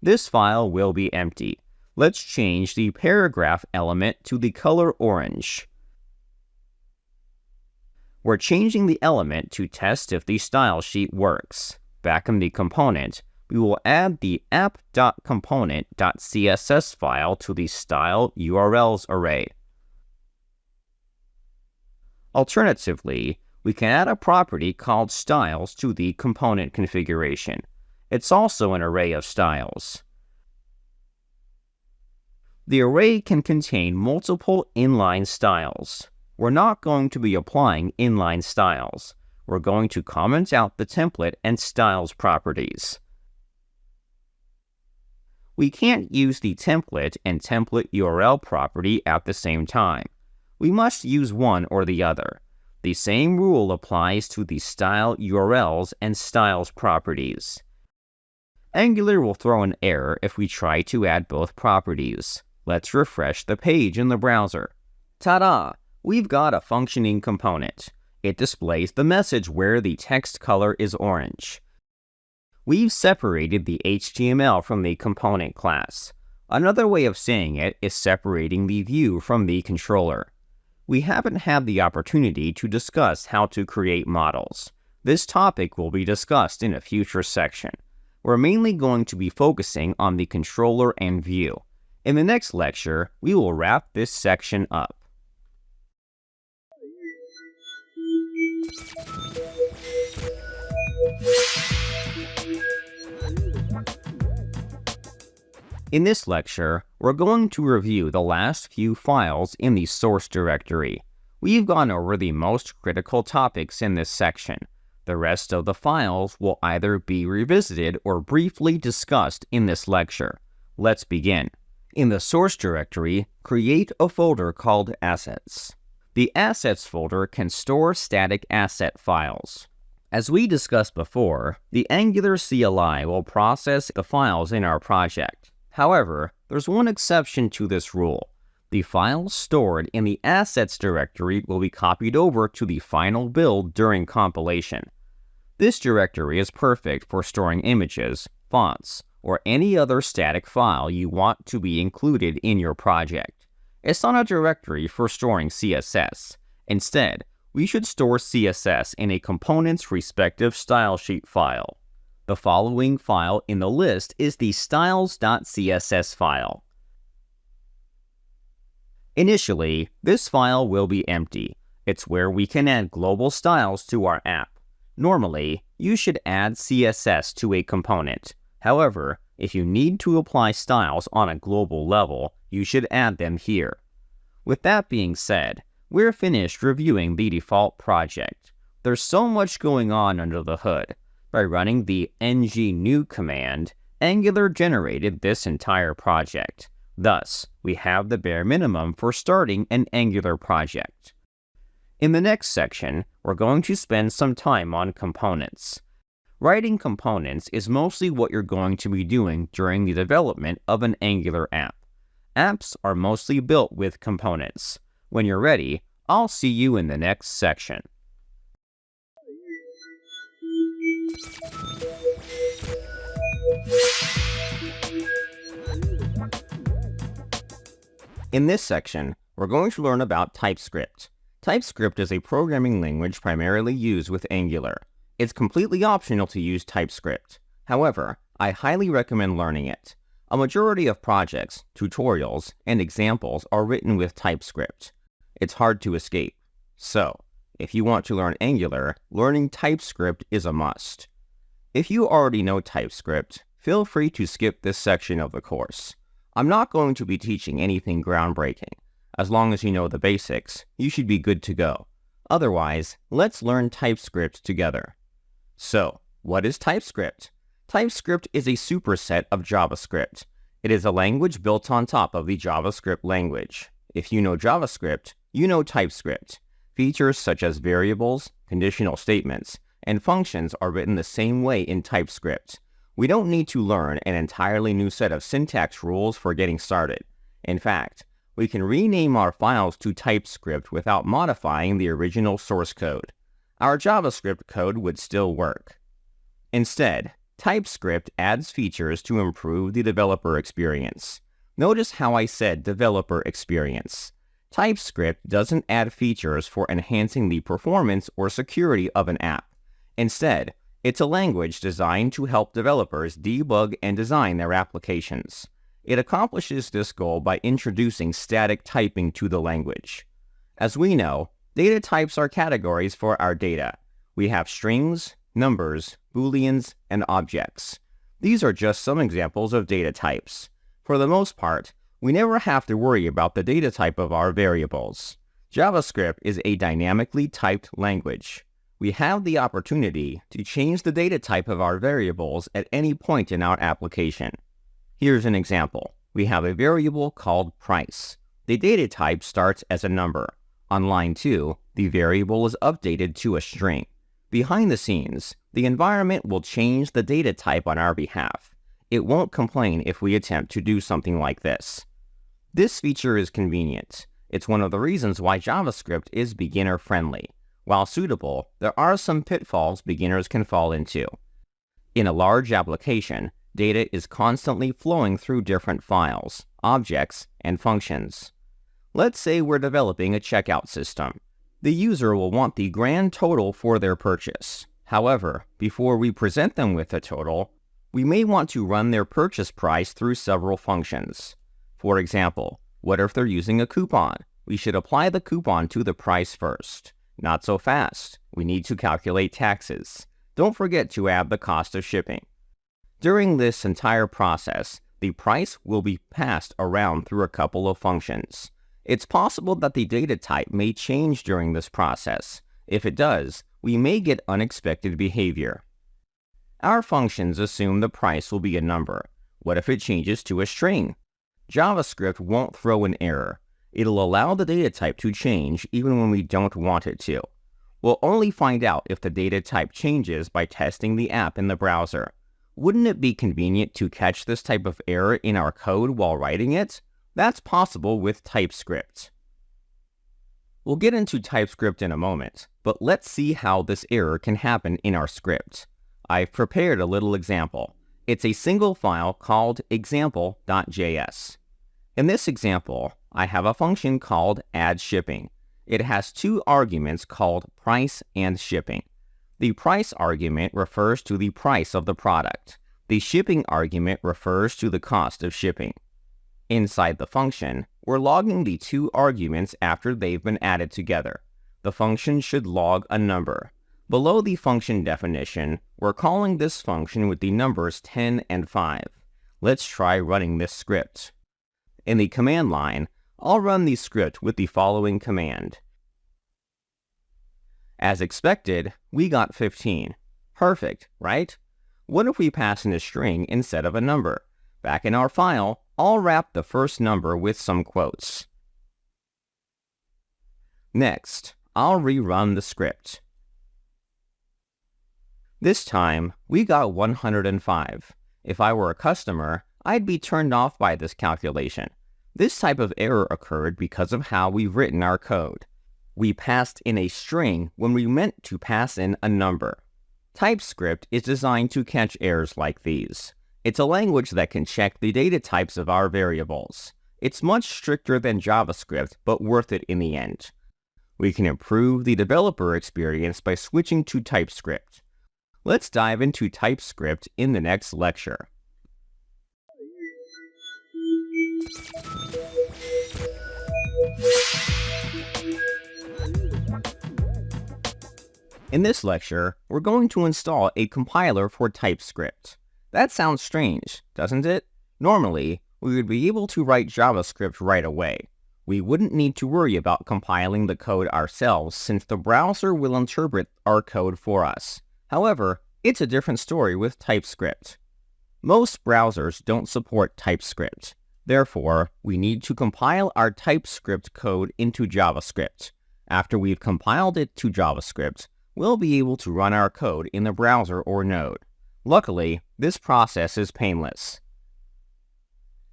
This file will be empty. Let's change the paragraph element to the color orange. We're changing the element to test if the style sheet works. Back in the component, we will add the app.component.css file to the style URLs array. Alternatively, we can add a property called styles to the component configuration. It's also an array of styles. The array can contain multiple inline styles. We're not going to be applying inline styles. We're going to comment out the template and styles properties. We can't use the template and template URL property at the same time. We must use one or the other. The same rule applies to the style URLs and styles properties. Angular will throw an error if we try to add both properties. Let's refresh the page in the browser. Ta-da! We've got a functioning component. It displays the message where the text color is orange. We've separated the HTML from the component class. Another way of saying it is separating the view from the controller. We haven't had the opportunity to discuss how to create models. This topic will be discussed in a future section. We're mainly going to be focusing on the controller and view. In the next lecture, we will wrap this section up. In this lecture, we're going to review the last few files in the source directory. We've gone over the most critical topics in this section. The rest of the files will either be revisited or briefly discussed in this lecture. Let's begin. In the source directory, create a folder called Assets. The Assets folder can store static asset files. As we discussed before, the Angular CLI will process the files in our project. However, there's one exception to this rule. The files stored in the Assets directory will be copied over to the final build during compilation. This directory is perfect for storing images, fonts, or any other static file you want to be included in your project. It's not a directory for storing CSS. Instead, we should store CSS in a component's respective style sheet file. The following file in the list is the styles.css file. Initially, this file will be empty. It's where we can add global styles to our app. Normally, you should add CSS to a component. However, if you need to apply styles on a global level, you should add them here. With that being said, we're finished reviewing the default project. There's so much going on under the hood. By running the ng command, Angular generated this entire project. Thus, we have the bare minimum for starting an Angular project. In the next section, we're going to spend some time on components. Writing components is mostly what you're going to be doing during the development of an Angular app. Apps are mostly built with components. When you're ready, I'll see you in the next section. In this section, we're going to learn about TypeScript. TypeScript is a programming language primarily used with Angular. It's completely optional to use TypeScript. However, I highly recommend learning it. A majority of projects, tutorials, and examples are written with TypeScript. It's hard to escape. So, if you want to learn Angular, learning TypeScript is a must. If you already know TypeScript, feel free to skip this section of the course. I'm not going to be teaching anything groundbreaking. As long as you know the basics, you should be good to go. Otherwise, let's learn TypeScript together. So, what is TypeScript? TypeScript is a superset of JavaScript. It is a language built on top of the JavaScript language. If you know JavaScript, you know TypeScript. Features such as variables, conditional statements, and functions are written the same way in TypeScript. We don't need to learn an entirely new set of syntax rules for getting started. In fact, we can rename our files to TypeScript without modifying the original source code. Our JavaScript code would still work. Instead, TypeScript adds features to improve the developer experience. Notice how I said developer experience. TypeScript doesn't add features for enhancing the performance or security of an app. Instead, it's a language designed to help developers debug and design their applications. It accomplishes this goal by introducing static typing to the language. As we know, data types are categories for our data. We have strings, numbers, booleans, and objects. These are just some examples of data types. For the most part, we never have to worry about the data type of our variables. JavaScript is a dynamically typed language. We have the opportunity to change the data type of our variables at any point in our application. Here's an example. We have a variable called price. The data type starts as a number. On line 2, the variable is updated to a string. Behind the scenes, the environment will change the data type on our behalf. It won't complain if we attempt to do something like this. This feature is convenient. It's one of the reasons why JavaScript is beginner-friendly. While suitable, there are some pitfalls beginners can fall into. In a large application, data is constantly flowing through different files, objects, and functions. Let's say we're developing a checkout system. The user will want the grand total for their purchase. However, before we present them with a total, we may want to run their purchase price through several functions. For example, what if they're using a coupon? We should apply the coupon to the price first. Not so fast. We need to calculate taxes. Don't forget to add the cost of shipping. During this entire process, the price will be passed around through a couple of functions. It's possible that the data type may change during this process. If it does, we may get unexpected behavior. Our functions assume the price will be a number. What if it changes to a string? JavaScript won't throw an error. It'll allow the data type to change even when we don't want it to. We'll only find out if the data type changes by testing the app in the browser. Wouldn't it be convenient to catch this type of error in our code while writing it? That's possible with TypeScript. We'll get into TypeScript in a moment, but let's see how this error can happen in our script. I've prepared a little example. It's a single file called example.js. In this example, I have a function called addShipping. It has two arguments called price and shipping. The price argument refers to the price of the product. The shipping argument refers to the cost of shipping. Inside the function, we're logging the two arguments after they've been added together. The function should log a number. Below the function definition, we're calling this function with the numbers 10 and 5. Let's try running this script. In the command line, I'll run the script with the following command. As expected, we got 15. Perfect, right? What if we pass in a string instead of a number? Back in our file, I'll wrap the first number with some quotes. Next, I'll rerun the script. This time, we got 105. If I were a customer, I'd be turned off by this calculation. This type of error occurred because of how we've written our code. We passed in a string when we meant to pass in a number. TypeScript is designed to catch errors like these. It's a language that can check the data types of our variables. It's much stricter than JavaScript, but worth it in the end. We can improve the developer experience by switching to TypeScript. Let's dive into TypeScript in the next lecture. In this lecture, we're going to install a compiler for TypeScript. That sounds strange, doesn't it? Normally, we would be able to write JavaScript right away. We wouldn't need to worry about compiling the code ourselves since the browser will interpret our code for us. However, it's a different story with TypeScript. Most browsers don't support TypeScript. Therefore, we need to compile our TypeScript code into JavaScript. After we've compiled it to JavaScript, we'll be able to run our code in the browser or node. Luckily, this process is painless.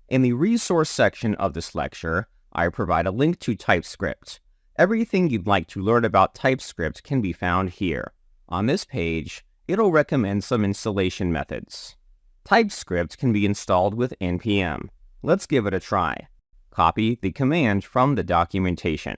In the resource section of this lecture, I provide a link to TypeScript. Everything you'd like to learn about TypeScript can be found here. On this page, it'll recommend some installation methods. TypeScript can be installed with npm. Let's give it a try. Copy the command from the documentation.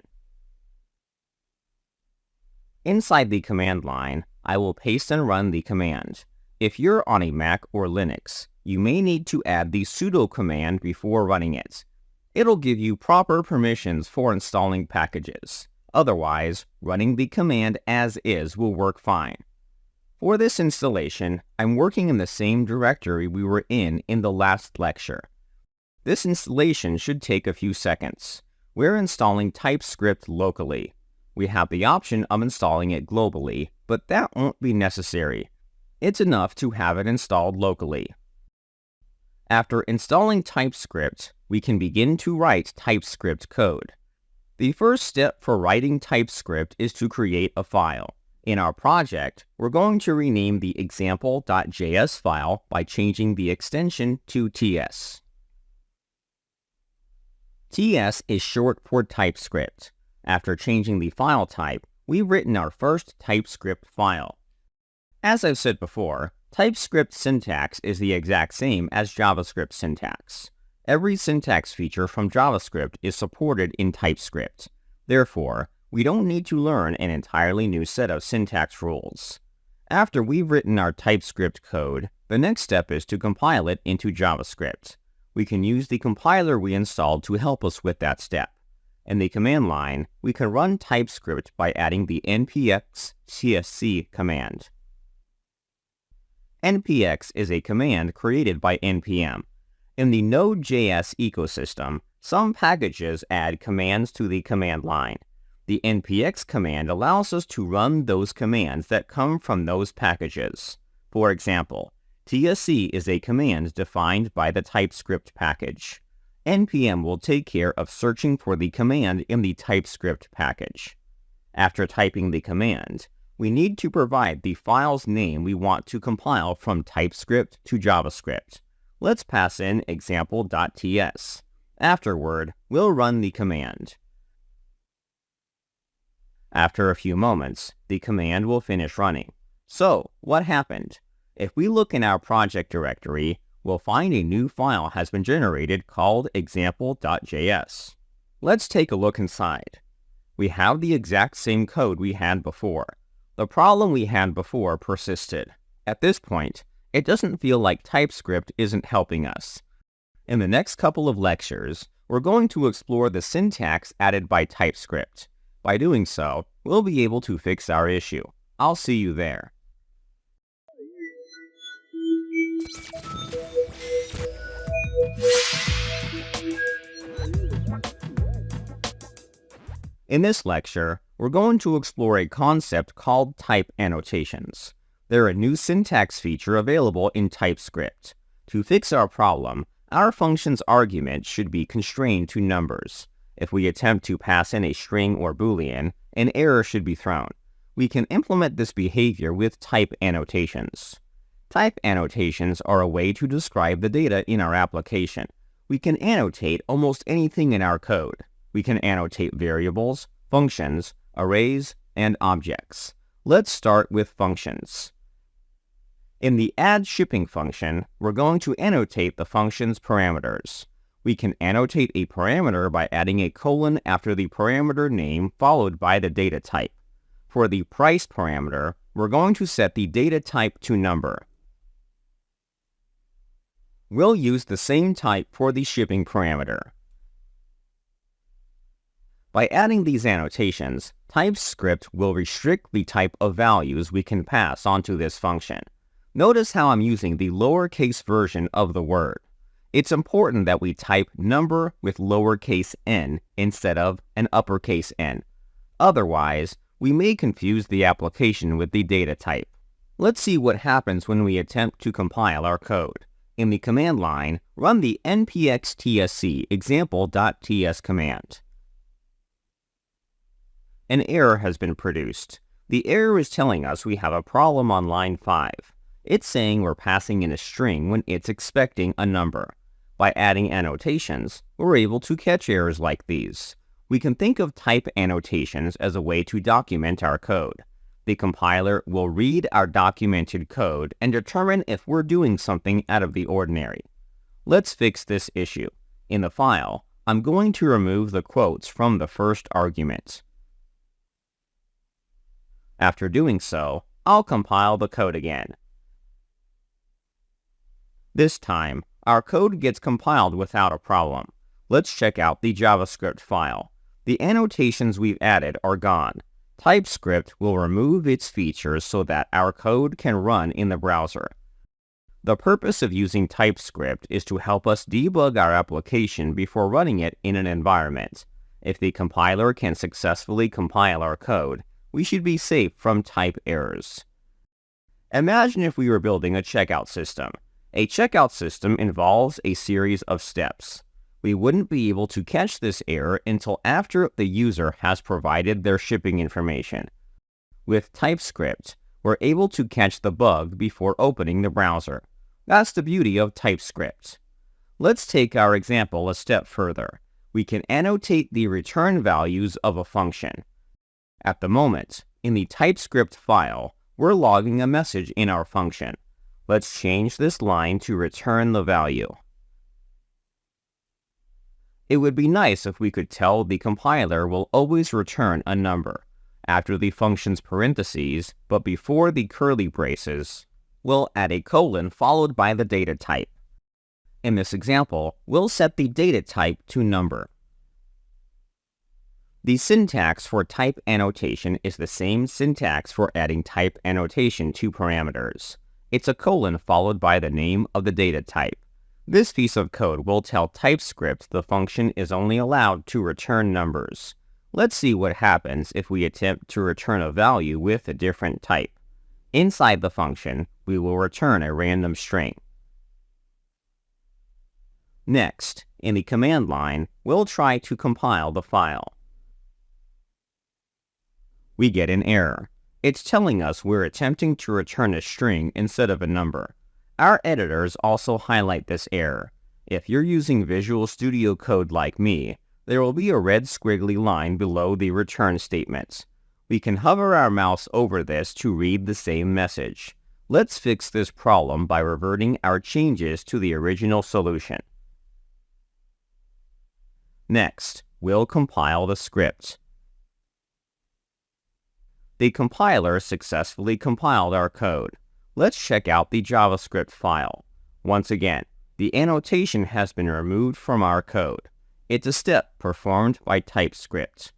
Inside the command line, I will paste and run the command. If you're on a Mac or Linux, you may need to add the sudo command before running it. It'll give you proper permissions for installing packages. Otherwise, running the command as is will work fine. For this installation, I'm working in the same directory we were in the last lecture. This installation should take a few seconds. We're installing TypeScript locally. We have the option of installing it globally, but that won't be necessary. It's enough to have it installed locally. After installing TypeScript, we can begin to write TypeScript code. The first step for writing TypeScript is to create a file. In our project, we're going to rename the example.js file by changing the extension to TS. TS is short for TypeScript. After changing the file type, we've written our first TypeScript file. As I've said before, TypeScript syntax is the exact same as JavaScript syntax. Every syntax feature from JavaScript is supported in TypeScript. Therefore, we don't need to learn an entirely new set of syntax rules. After we've written our TypeScript code, the next step is to compile it into JavaScript. We can use the compiler we installed to help us with that step. In the command line, we can run TypeScript by adding the npx csc command. npx is a command created by npm. In the Node.js ecosystem, some packages add commands to the command line. The npx command allows us to run those commands that come from those packages. For example, tsc is a command defined by the TypeScript package. npm will take care of searching for the command in the TypeScript package. After typing the command, we need to provide the file's name we want to compile from TypeScript to JavaScript. Let's pass in example.ts. Afterward, we'll run the command. After a few moments, the command will finish running. So, what happened? If we look in our project directory, we'll find a new file has been generated called example.js. Let's take a look inside. We have the exact same code we had before. The problem we had before persisted. At this point, it doesn't feel like TypeScript isn't helping us. In the next couple of lectures, we're going to explore the syntax added by TypeScript. By doing so, we'll be able to fix our issue. I'll see you there. In this lecture, we're going to explore a concept called type annotations. They're a new syntax feature available in TypeScript. To fix our problem, our function's argument should be constrained to numbers. If we attempt to pass in a string or boolean, an error should be thrown. We can implement this behavior with type annotations. Type annotations are a way to describe the data in our application. We can annotate almost anything in our code. We can annotate variables, functions, arrays, and objects. Let's start with functions. In the add shipping function, we're going to annotate the function's parameters. We can annotate a parameter by adding a colon after the parameter name followed by the data type. For the price parameter, we're going to set the data type to number. We'll use the same type for the shipping parameter. By adding these annotations, TypeScript will restrict the type of values we can pass onto this function. Notice how I'm using the lowercase version of the word. It's important that we type number with lowercase n instead of an uppercase N. Otherwise, we may confuse the application with the data type. Let's see what happens when we attempt to compile our code. In the command line, run the npx-tsc example.ts command. An error has been produced. The error is telling us we have a problem on line 5. It's saying we're passing in a string when it's expecting a number. By adding annotations, we're able to catch errors like these. We can think of type annotations as a way to document our code. The compiler will read our documented code and determine if we're doing something out of the ordinary. Let's fix this issue. In the file, I'm going to remove the quotes from the first argument. After doing so, I'll compile the code again. This time, our code gets compiled without a problem. Let's check out the JavaScript file. The annotations we've added are gone. TypeScript will remove its features so that our code can run in the browser. The purpose of using TypeScript is to help us debug our application before running it in an environment. If the compiler can successfully compile our code, we should be safe from type errors. Imagine if we were building a checkout system. A checkout system involves a series of steps. We wouldn't be able to catch this error until after the user has provided their shipping information. With TypeScript, we're able to catch the bug before opening the browser. That's the beauty of TypeScript. Let's take our example a step further. We can annotate the return values of a function. At the moment, in the TypeScript file, we're logging a message in our function. Let's change this line to return the value. It would be nice if we could tell the compiler will always return a number. After the function's parentheses, but before the curly braces, we'll add a colon followed by the data type. In this example, we'll set the data type to number. The syntax for type annotation is the same syntax for adding type annotation to parameters. It's a colon followed by the name of the data type. This piece of code will tell TypeScript the function is only allowed to return numbers. Let's see what happens if we attempt to return a value with a different type. Inside the function, we will return a random string. Next, in the command line, we'll try to compile the file. We get an error. It's telling us we're attempting to return a string instead of a number. Our editors also highlight this error. If you're using Visual Studio Code like me, there will be a red squiggly line below the return statements. We can hover our mouse over this to read the same message. Let's fix this problem by reverting our changes to the original solution. Next, we'll compile the script. The compiler successfully compiled our code. Let's check out the JavaScript file. Once again, the annotation has been removed from our code. It's a step performed by TypeScript.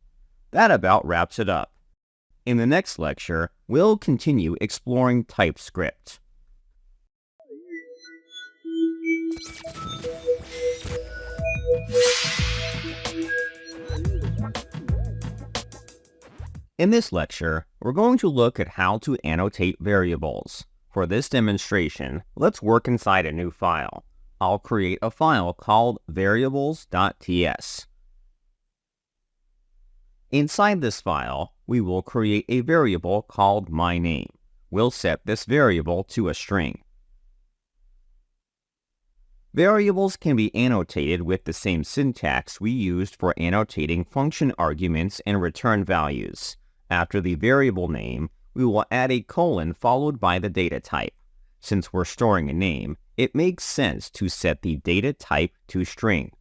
That about wraps it up. In the next lecture, we'll continue exploring TypeScript. In this lecture, we're going to look at how to annotate variables. For this demonstration, let's work inside a new file. I'll create a file called variables.ts. Inside this file, we will create a variable called myName. We'll set this variable to a string. Variables can be annotated with the same syntax we used for annotating function arguments and return values. After the variable name, we will add a colon followed by the data type. Since we're storing a name, it makes sense to set the data type to string.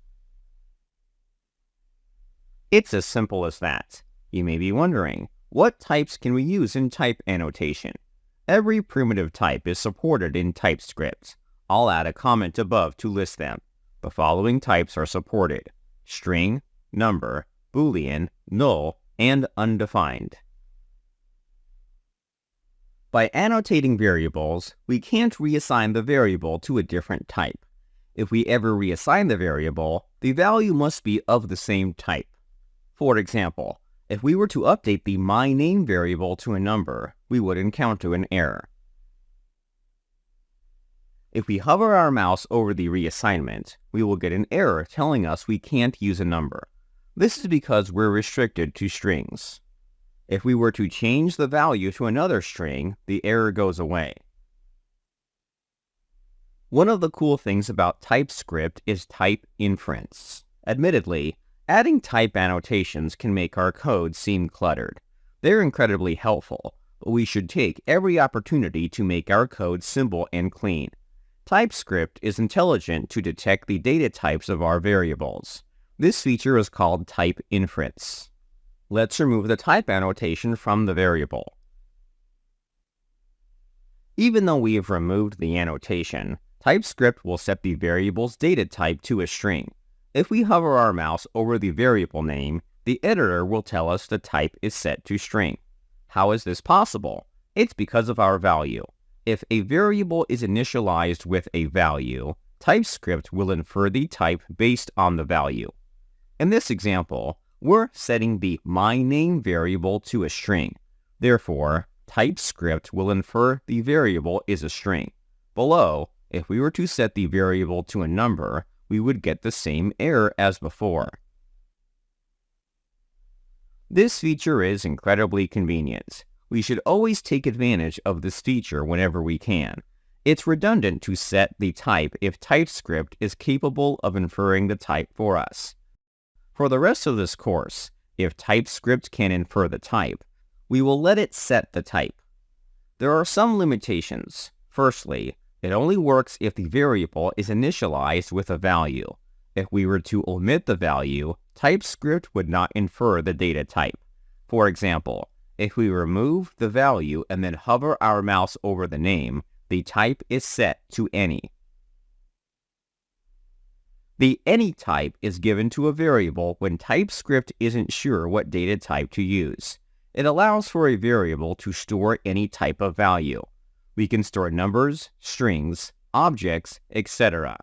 It's as simple as that. You may be wondering, what types can we use in type annotation? Every primitive type is supported in TypeScript. I'll add a comment above to list them. The following types are supported: string, number, Boolean, null, and undefined. By annotating variables, we can't reassign the variable to a different type. If we ever reassign the variable, the value must be of the same type. For example, if we were to update the myName variable to a number, we would encounter an error. If we hover our mouse over the reassignment, we will get an error telling us we can't use a number. This is because we're restricted to strings. If we were to change the value to another string, the error goes away. One of the cool things about TypeScript is type inference. Admittedly, adding type annotations can make our code seem cluttered. They're incredibly helpful, but we should take every opportunity to make our code simple and clean. TypeScript is intelligent to detect the data types of our variables. This feature is called type inference. Let's remove the type annotation from the variable. Even though we have removed the annotation, TypeScript will set the variable's data type to a string. If we hover our mouse over the variable name, the editor will tell us the type is set to string. How is this possible? It's because of our value. If a variable is initialized with a value, TypeScript will infer the type based on the value. In this example, we're setting the myName variable to a string. Therefore, TypeScript will infer the variable is a string. Below, if we were to set the variable to a number, we would get the same error as before. This feature is incredibly convenient. We should always take advantage of this feature whenever we can. It's redundant to set the type if TypeScript is capable of inferring the type for us. For the rest of this course, if TypeScript can infer the type, we will let it set the type. There are some limitations. Firstly, it only works if the variable is initialized with a value. If we were to omit the value, TypeScript would not infer the data type. For example, if we remove the value and then hover our mouse over the name, the type is set to any. The any type is given to a variable when TypeScript isn't sure what data type to use. It allows for a variable to store any type of value. We can store numbers, strings, objects, etc.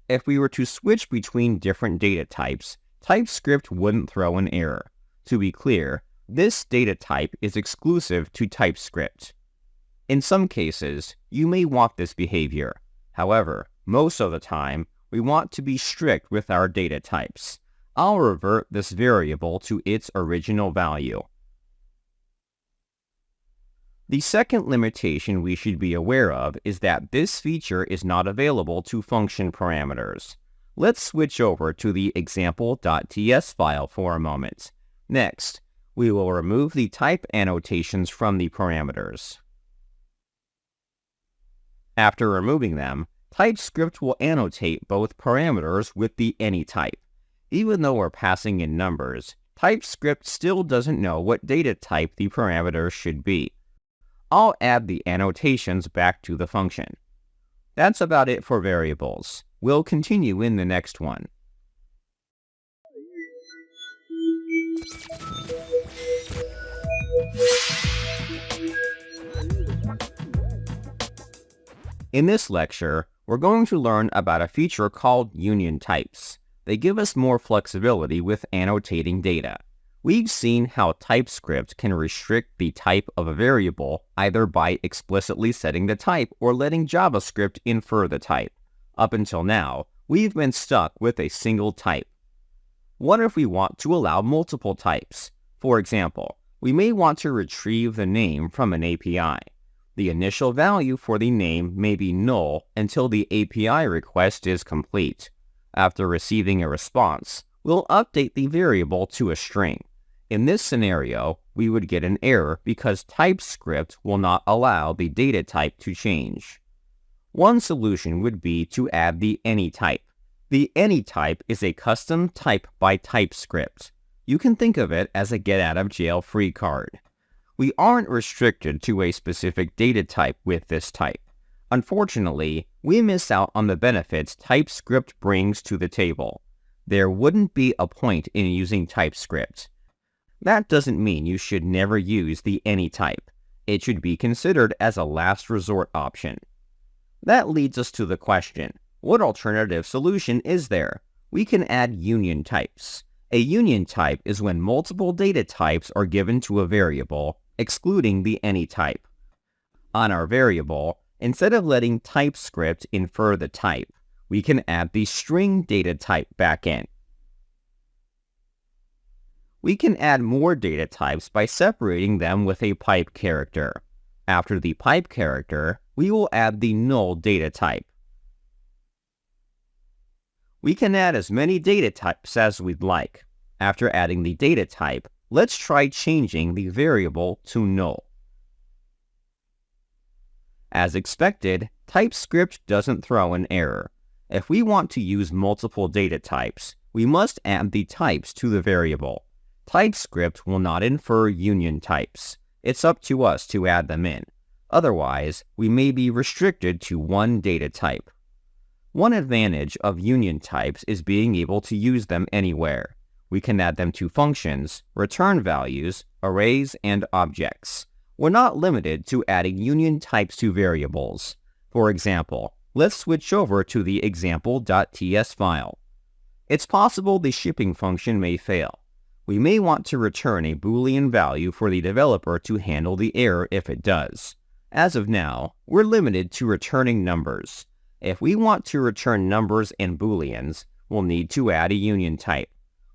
If we were to switch between different data types, TypeScript wouldn't throw an error. To be clear, this data type is exclusive to TypeScript. In some cases, you may want this behavior. However, most of the time, we want to be strict with our data types. I'll revert this variable to its original value. The second limitation we should be aware of is that this feature is not available to function parameters. Let's switch over to the example.ts file for a moment. Next, we will remove the type annotations from the parameters. After removing them, TypeScript will annotate both parameters with the any type. Even though we're passing in numbers, TypeScript still doesn't know what data type the parameters should be. I'll add the annotations back to the function. That's about it for variables. We'll continue in the next one. In this lecture, we're going to learn about a feature called union types. They give us more flexibility with annotating data. We've seen how TypeScript can restrict the type of a variable either by explicitly setting the type or letting JavaScript infer the type. Up until now, we've been stuck with a single type. What if we want to allow multiple types? For example, we may want to retrieve the name from an API. The initial value for the name may be null until the API request is complete. After receiving a response, we'll update the variable to a string. In this scenario, we would get an error because TypeScript will not allow the data type to change. One solution would be to add the any type. The any type is a custom type by TypeScript. You can think of it as a get-out-of-jail-free card. We aren't restricted to a specific data type with this type. Unfortunately, we miss out on the benefits TypeScript brings to the table. There wouldn't be a point in using TypeScript. That doesn't mean you should never use the any type. It should be considered as a last resort option. That leads us to the question, what alternative solution is there? We can add union types. A union type is when multiple data types are given to a variable, excluding the any type. On our variable, instead of letting TypeScript infer the type, we can add the string data type back in. We can add more data types by separating them with a pipe character. After the pipe character, we will add the null data type. We can add as many data types as we'd like. After adding the data type, let's try changing the variable to null. As expected, TypeScript doesn't throw an error. If we want to use multiple data types, we must add the types to the variable. TypeScript will not infer union types. It's up to us to add them in. Otherwise, we may be restricted to one data type. One advantage of union types is being able to use them anywhere. We can add them to functions, return values, arrays, and objects. We're not limited to adding union types to variables. For example, let's switch over to the example.ts file. It's possible the shipping function may fail. We may want to return a Boolean value for the developer to handle the error if it does. As of now, we're limited to returning numbers. If we want to return numbers and Booleans, we'll need to add a union type.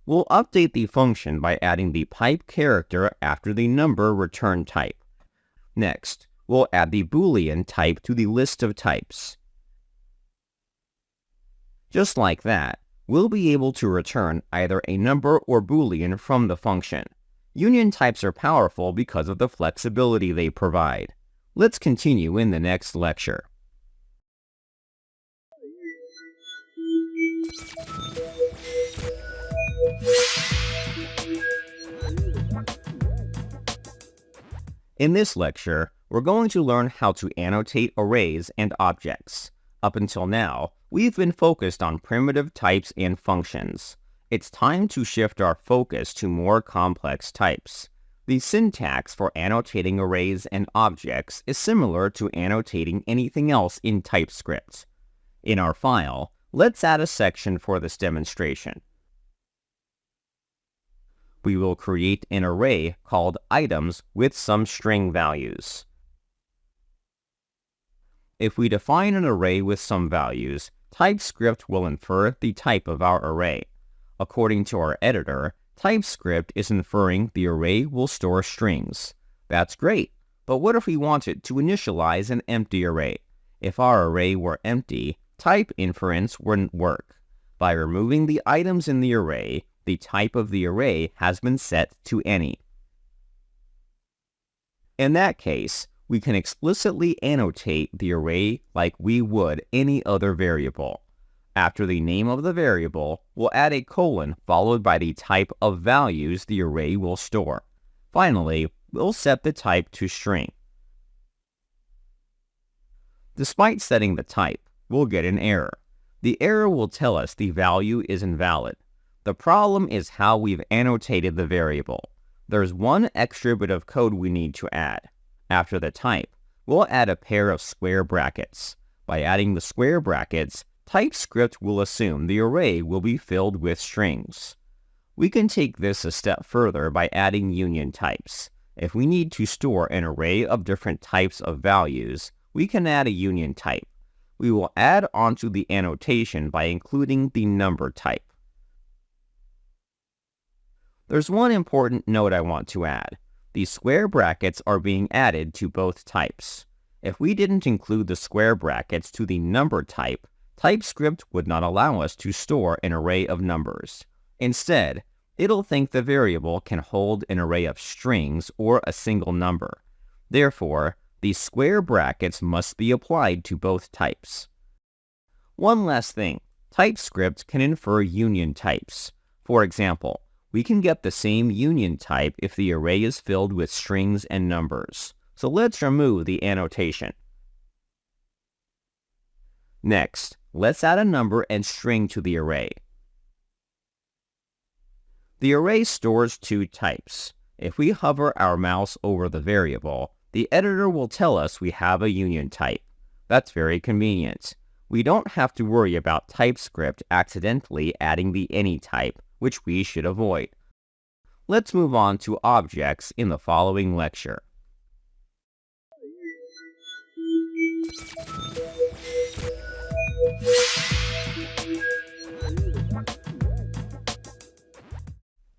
We'll update the function by adding the pipe character after the number return type. Next, we'll add the Boolean type to the list of types. Just like that, we'll be able to return either a number or Boolean from the function. Union types are powerful because of the flexibility they provide. Let's continue in the next lecture. In this lecture, we're going to learn how to annotate arrays and objects. Up until now, we've been focused on primitive types and functions. It's time to shift our focus to more complex types. The syntax for annotating arrays and objects is similar to annotating anything else in TypeScript. In our file, let's add a section for this demonstration. We will create an array called items with some string values. If we define an array with some values, TypeScript will infer the type of our array. According to our editor, TypeScript is inferring the array will store strings. That's great, but what if we wanted to initialize an empty array? If our array were empty, type inference wouldn't work. By removing the items in the array, the type of the array has been set to any. In that case, we can explicitly annotate the array like we would any other variable. After the name of the variable, we'll add a colon followed by the type of values the array will store. Finally, we'll set the type to string. Despite setting the type, we'll get an error. The error will tell us the value is invalid. The problem is how we've annotated the variable. There's one extra bit of code we need to add. After the type, we'll add a pair of square brackets. By adding the square brackets, TypeScript will assume the array will be filled with strings. We can take this a step further by adding union types. If we need to store an array of different types of values, we can add a union type. We will add onto the annotation by including the number type. There's one important note I want to add. The square brackets are being added to both types. If we didn't include the square brackets to the number type, TypeScript would not allow us to store an array of numbers. Instead, it'll think the variable can hold an array of strings or a single number. Therefore, the square brackets must be applied to both types. One last thing, TypeScript can infer union types. For example, we can get the same union type if the array is filled with strings and numbers. So let's remove the annotation. Next, let's add a number and string to the array. The array stores two types. If we hover our mouse over the variable, the editor will tell us we have a union type. That's very convenient. We don't have to worry about TypeScript accidentally adding the any type, which we should avoid. Let's move on to objects in the following lecture.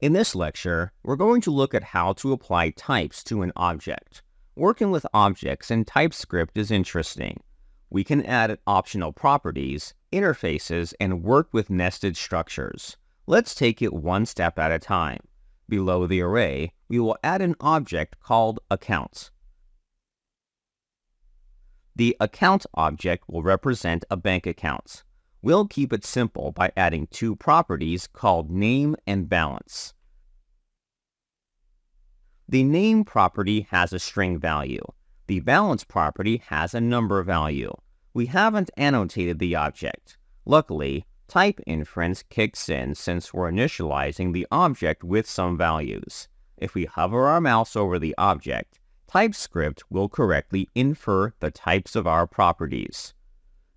In this lecture, we're going to look at how to apply types to an object. Working with objects in TypeScript is interesting. We can add optional properties, interfaces, and work with nested structures. Let's take it one step at a time. Below the array, we will add an object called account. The account object will represent a bank account. We'll keep it simple by adding two properties called name and balance. The name property has a string value. The balance property has a number value. We haven't annotated the object. Luckily, type inference kicks in since we're initializing the object with some values. If we hover our mouse over the object, TypeScript will correctly infer the types of our properties.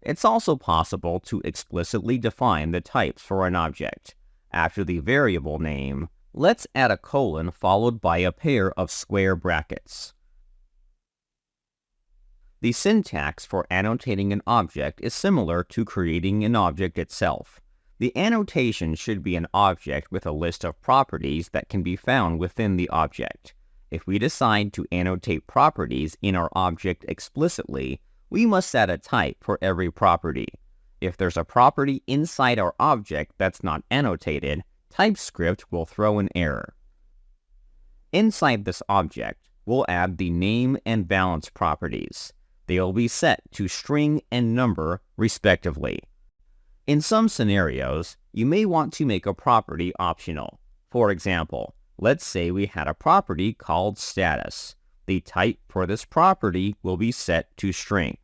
It's also possible to explicitly define the types for an object. After the variable name, let's add a colon followed by a pair of square brackets. The syntax for annotating an object is similar to creating an object itself. The annotation should be an object with a list of properties that can be found within the object. If we decide to annotate properties in our object explicitly, we must set a type for every property. If there's a property inside our object that's not annotated, TypeScript will throw an error. Inside this object, we'll add the name and balance properties. They'll be set to string and number, respectively. In some scenarios, you may want to make a property optional. For example, let's say we had a property called status. The type for this property will be set to string.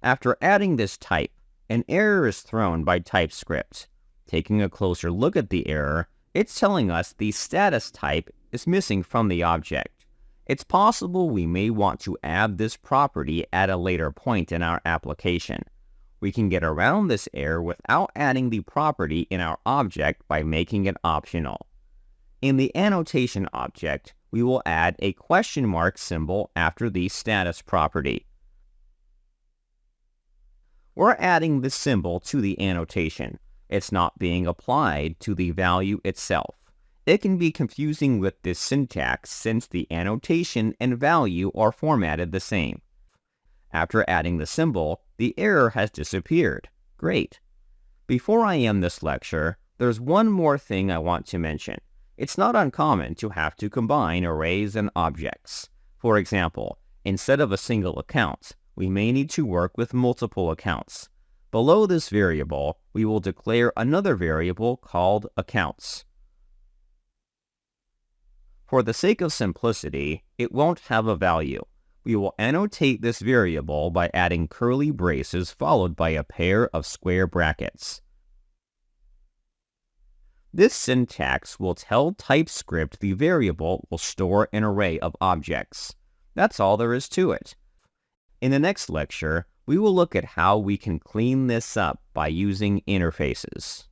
After adding this type, an error is thrown by TypeScript. Taking a closer look at the error, it's telling us the status type is missing from the object. It's possible we may want to add this property at a later point in our application. We can get around this error without adding the property in our object by making it optional. In the annotation object, we will add a question mark symbol after the status property. We're adding this symbol to the annotation. It's not being applied to the value itself. It can be confusing with this syntax since the annotation and value are formatted the same. After adding the symbol, the error has disappeared. Great. Before I end this lecture, there's one more thing I want to mention. It's not uncommon to have to combine arrays and objects. For example, instead of a single account, we may need to work with multiple accounts. Below this variable, we will declare another variable called accounts. For the sake of simplicity, it won't have a value. We will annotate this variable by adding curly braces followed by a pair of square brackets. This syntax will tell TypeScript the variable will store an array of objects. That's all there is to it. In the next lecture, we will look at how we can clean this up by using interfaces.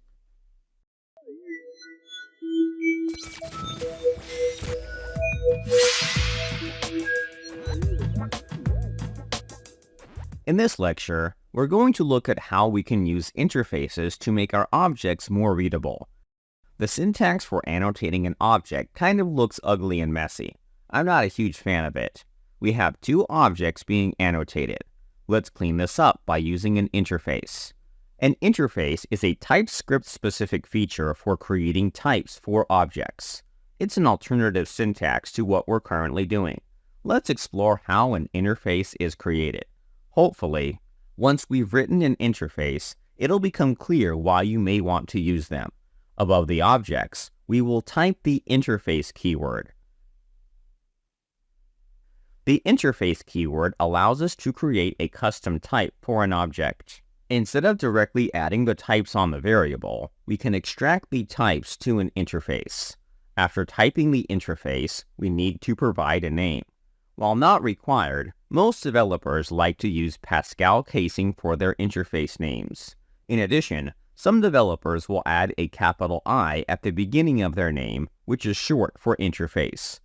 In this lecture, we're going to look at how we can use interfaces to make our objects more readable. The syntax for annotating an object kind of looks ugly and messy. I'm not a huge fan of it. We have two objects being annotated. Let's clean this up by using an interface. An interface is a TypeScript-specific feature for creating types for objects. It's an alternative syntax to what we're currently doing. Let's explore how an interface is created. Hopefully, once we've written an interface, it'll become clear why you may want to use them. Above the objects, we will type the interface keyword. The interface keyword allows us to create a custom type for an object. Instead of directly adding the types on the variable, we can extract the types to an interface. After typing the interface, we need to provide a name. While not required, most developers like to use Pascal casing for their interface names. In addition, some developers will add a capital I at the beginning of their name, which is short for interface.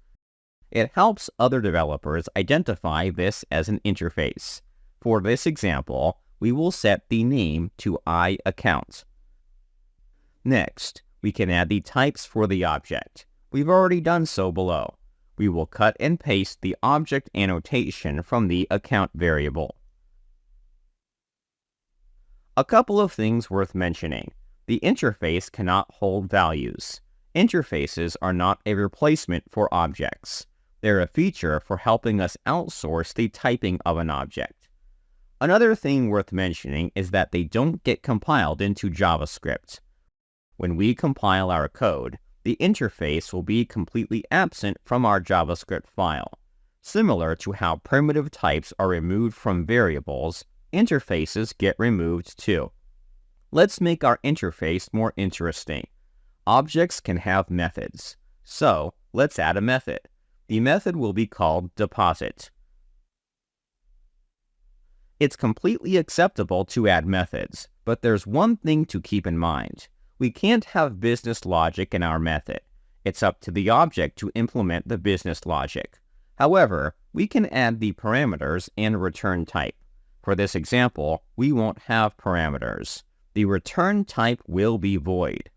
It helps other developers identify this as an interface. For this example, we will set the name to iAccount. Next, we can add the types for the object. We've already done so below. We will cut and paste the object annotation from the account variable. A couple of things worth mentioning. The interface cannot hold values. Interfaces are not a replacement for objects. They're a feature for helping us outsource the typing of an object. Another thing worth mentioning is that they don't get compiled into JavaScript. When we compile our code, the interface will be completely absent from our JavaScript file. Similar to how primitive types are removed from variables, interfaces get removed too. Let's make our interface more interesting. Objects can have methods. So, let's add a method. The method will be called deposit. It's completely acceptable to add methods, but there's one thing to keep in mind. We can't have business logic in our method. It's up to the object to implement the business logic. However, we can add the parameters and return type. For this example, we won't have parameters. The return type will be void.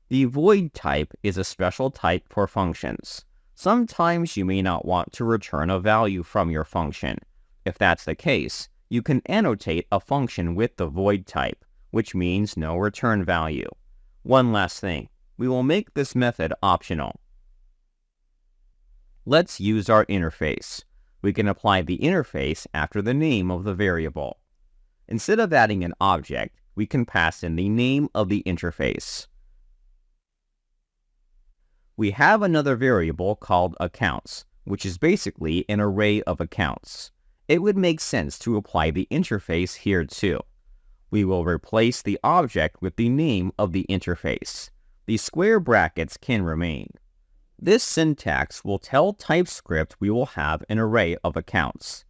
The void type is a special type for functions. Sometimes you may not want to return a value from your function. If that's the case, you can annotate a function with the void type, which means no return value. One last thing, we will make this method optional. Let's use our interface. We can apply the interface after the name of the variable. Instead of adding an object, we can pass in the name of the interface. We have another variable called accounts, which is basically an array of accounts. It would make sense to apply the interface here too. We will replace the object with the name of the interface. The square brackets can remain. This syntax will tell TypeScript we will have an array of accounts.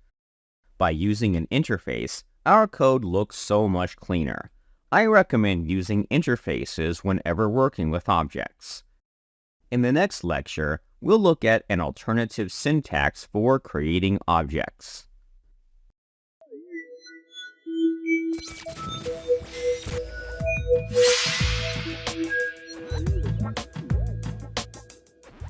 By using an interface, our code looks so much cleaner. I recommend using interfaces whenever working with objects. In the next lecture, we'll look at an alternative syntax for creating objects.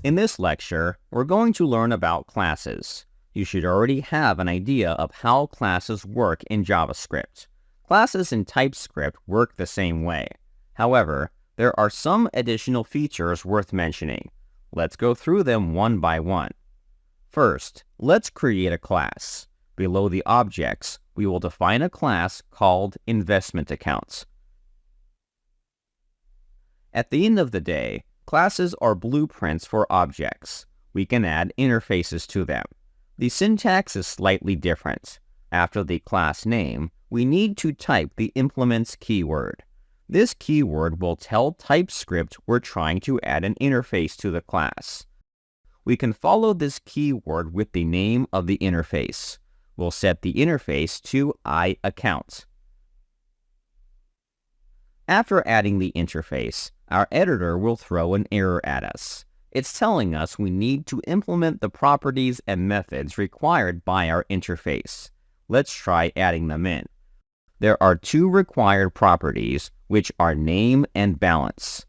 In this lecture, we're going to learn about classes. You should already have an idea of how classes work in JavaScript. Classes in TypeScript work the same way. However, there are some additional features worth mentioning. Let's go through them one by one. First, let's create a class. Below the objects, we will define a class called investment accounts. At the end of the day, classes are blueprints for objects. We can add interfaces to them. The syntax is slightly different. After the class name, we need to type the implements keyword. This keyword will tell TypeScript we're trying to add an interface to the class. We can follow this keyword with the name of the interface. We'll set the interface to iAccount. After adding the interface, our editor will throw an error at us. It's telling us we need to implement the properties and methods required by our interface. Let's try adding them in. There are two required properties, which are name and balance.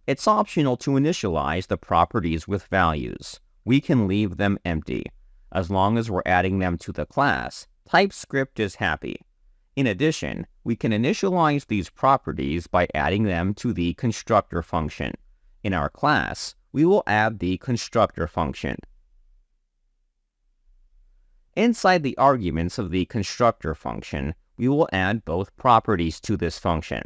It's optional to initialize the properties with values. We can leave them empty. As long as we're adding them to the class, TypeScript is happy. In addition, we can initialize these properties by adding them to the constructor function. In our class, we will add the constructor function. Inside the arguments of the constructor function, we will add both properties to this function.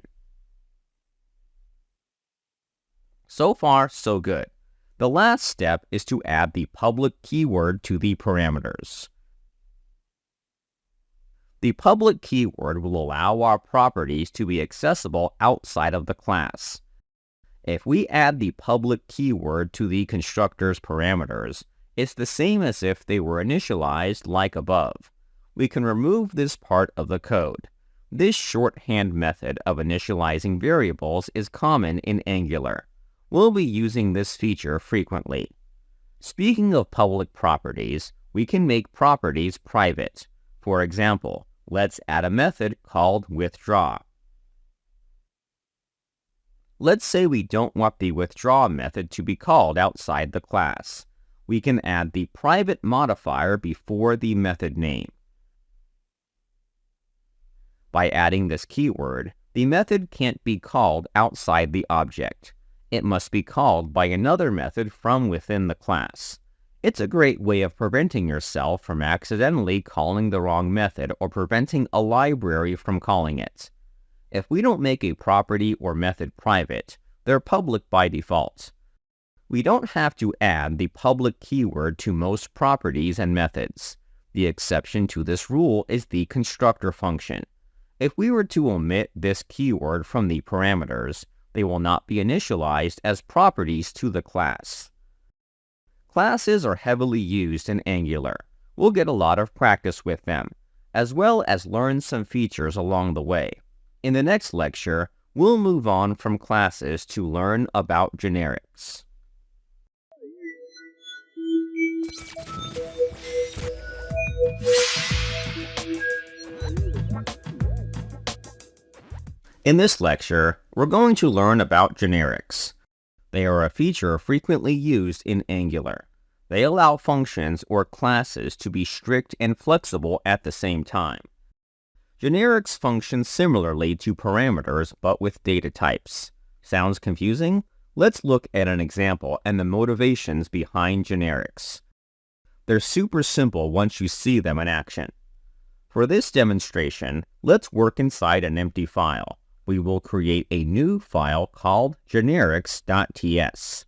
So far, so good. The last step is to add the public keyword to the parameters. The public keyword will allow our properties to be accessible outside of the class. If we add the public keyword to the constructor's parameters, it's the same as if they were initialized like above. We can remove this part of the code. This shorthand method of initializing variables is common in Angular. We'll be using this feature frequently. Speaking of public properties, we can make properties private. For example, let's add a method called withdraw. Let's say we don't want the withdraw method to be called outside the class. We can add the private modifier before the method name. By adding this keyword, the method can't be called outside the object. It must be called by another method from within the class. It's a great way of preventing yourself from accidentally calling the wrong method or preventing a library from calling it. If we don't make a property or method private, they're public by default. We don't have to add the public keyword to most properties and methods. The exception to this rule is the constructor function. If we were to omit this keyword from the parameters, they will not be initialized as properties to the class. Classes are heavily used in Angular. We'll get a lot of practice with them, as well as learn some features along the way. In the next lecture, we'll move on from classes to learn about generics. In this lecture, we're going to learn about generics. They are a feature frequently used in Angular. They allow functions or classes to be strict and flexible at the same time. Generics function similarly to parameters but with data types. Sounds confusing? Let's look at an example and the motivations behind generics. They're super simple once you see them in action. For this demonstration, let's work inside an empty file. We will create a new file called generics.ts.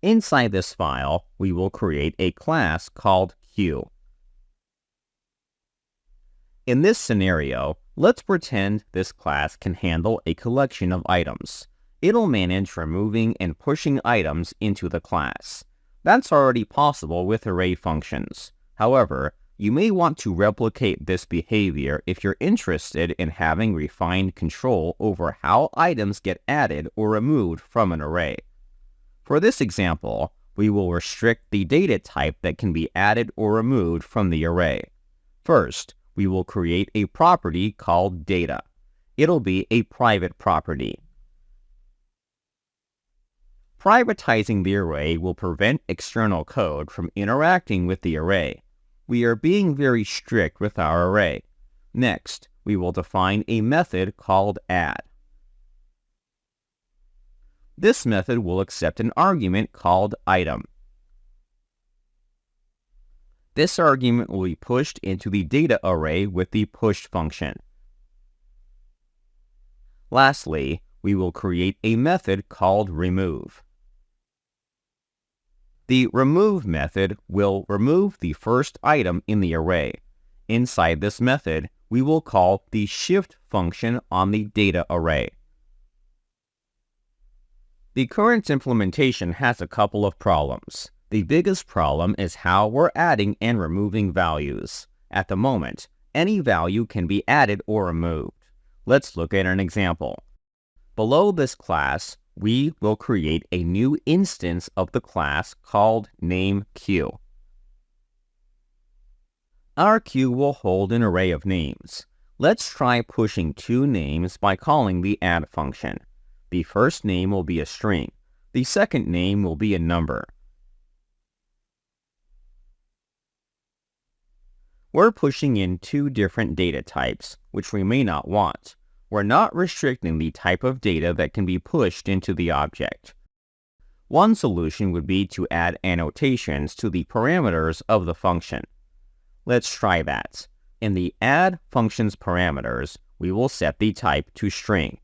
Inside this file, we will create a class called Q. In this scenario, let's pretend this class can handle a collection of items. It'll manage removing and pushing items into the class. That's already possible with array functions. However, you may want to replicate this behavior if you're interested in having refined control over how items get added or removed from an array. For this example, we will restrict the data type that can be added or removed from the array. First, we will create a property called data. It'll be a private property. Privatizing the array will prevent external code from interacting with the array. We are being very strict with our array. Next, we will define a method called add. This method will accept an argument called item. This argument will be pushed into the data array with the push function. Lastly, we will create a method called remove. The remove method will remove the first item in the array. Inside this method, we will call the shift function on the data array. The current implementation has a couple of problems. The biggest problem is how we're adding and removing values. At the moment, any value can be added or removed. Let's look at an example. Below this class, we will create a new instance of the class called nameQ. Our queue will hold an array of names. Let's try pushing two names by calling the add function. The first name will be a string. The second name will be a number. We're pushing in two different data types, which we may not want. We're not restricting the type of data that can be pushed into the object. One solution would be to add annotations to the parameters of the function. Let's try that. In the add function's parameters, we will set the type to string.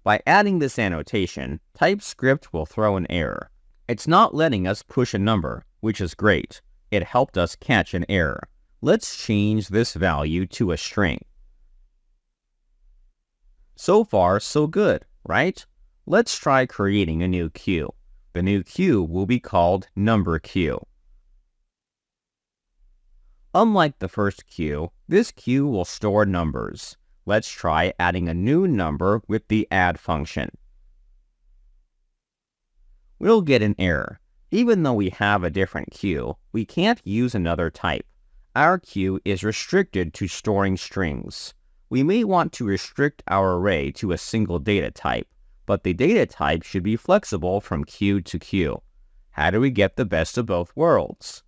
By adding this annotation, TypeScript will throw an error. It's not letting us push a number, which is great. It helped us catch an error. Let's change this value to a string. So far, so good, right? Let's try creating a new queue. The new queue will be called number queue. Unlike the first queue, this queue will store numbers. Let's try adding a new number with the add function. We'll get an error. Even though we have a different queue, we can't use another type. Our queue is restricted to storing strings. We may want to restrict our array to a single data type, but the data type should be flexible from queue to queue. How do we get the best of both worlds?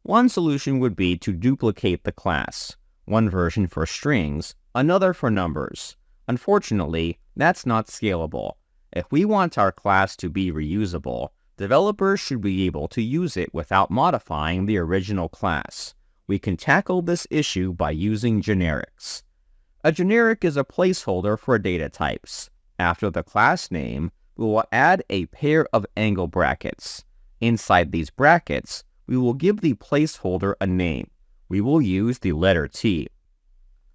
One solution would be to duplicate the class, one version for strings, another for numbers. Unfortunately, that's not scalable. If we want our class to be reusable, developers should be able to use it without modifying the original class. We can tackle this issue by using generics. A generic is a placeholder for data types. After the class name, we will add a pair of angle brackets. Inside these brackets, we will give the placeholder a name. We will use the letter T.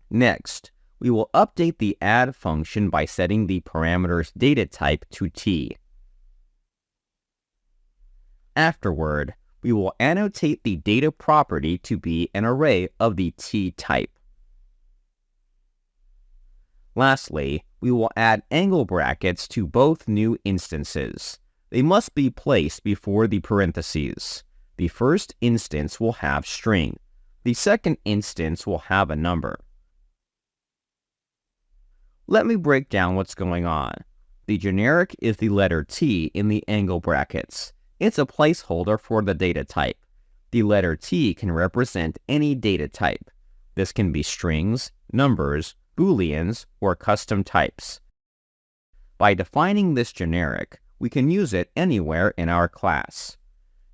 Next, we will update the add function by setting the parameter's data type to T. Afterward, we will annotate the data property to be an array of the T type. Lastly, we will add angle brackets to both new instances. They must be placed before the parentheses. The first instance will have string. The second instance will have a number. Let me break down what's going on. The generic is the letter T in the angle brackets. It's a placeholder for the data type. The letter T can represent any data type. This can be strings, numbers, booleans, or custom types. By defining this generic, we can use it anywhere in our class.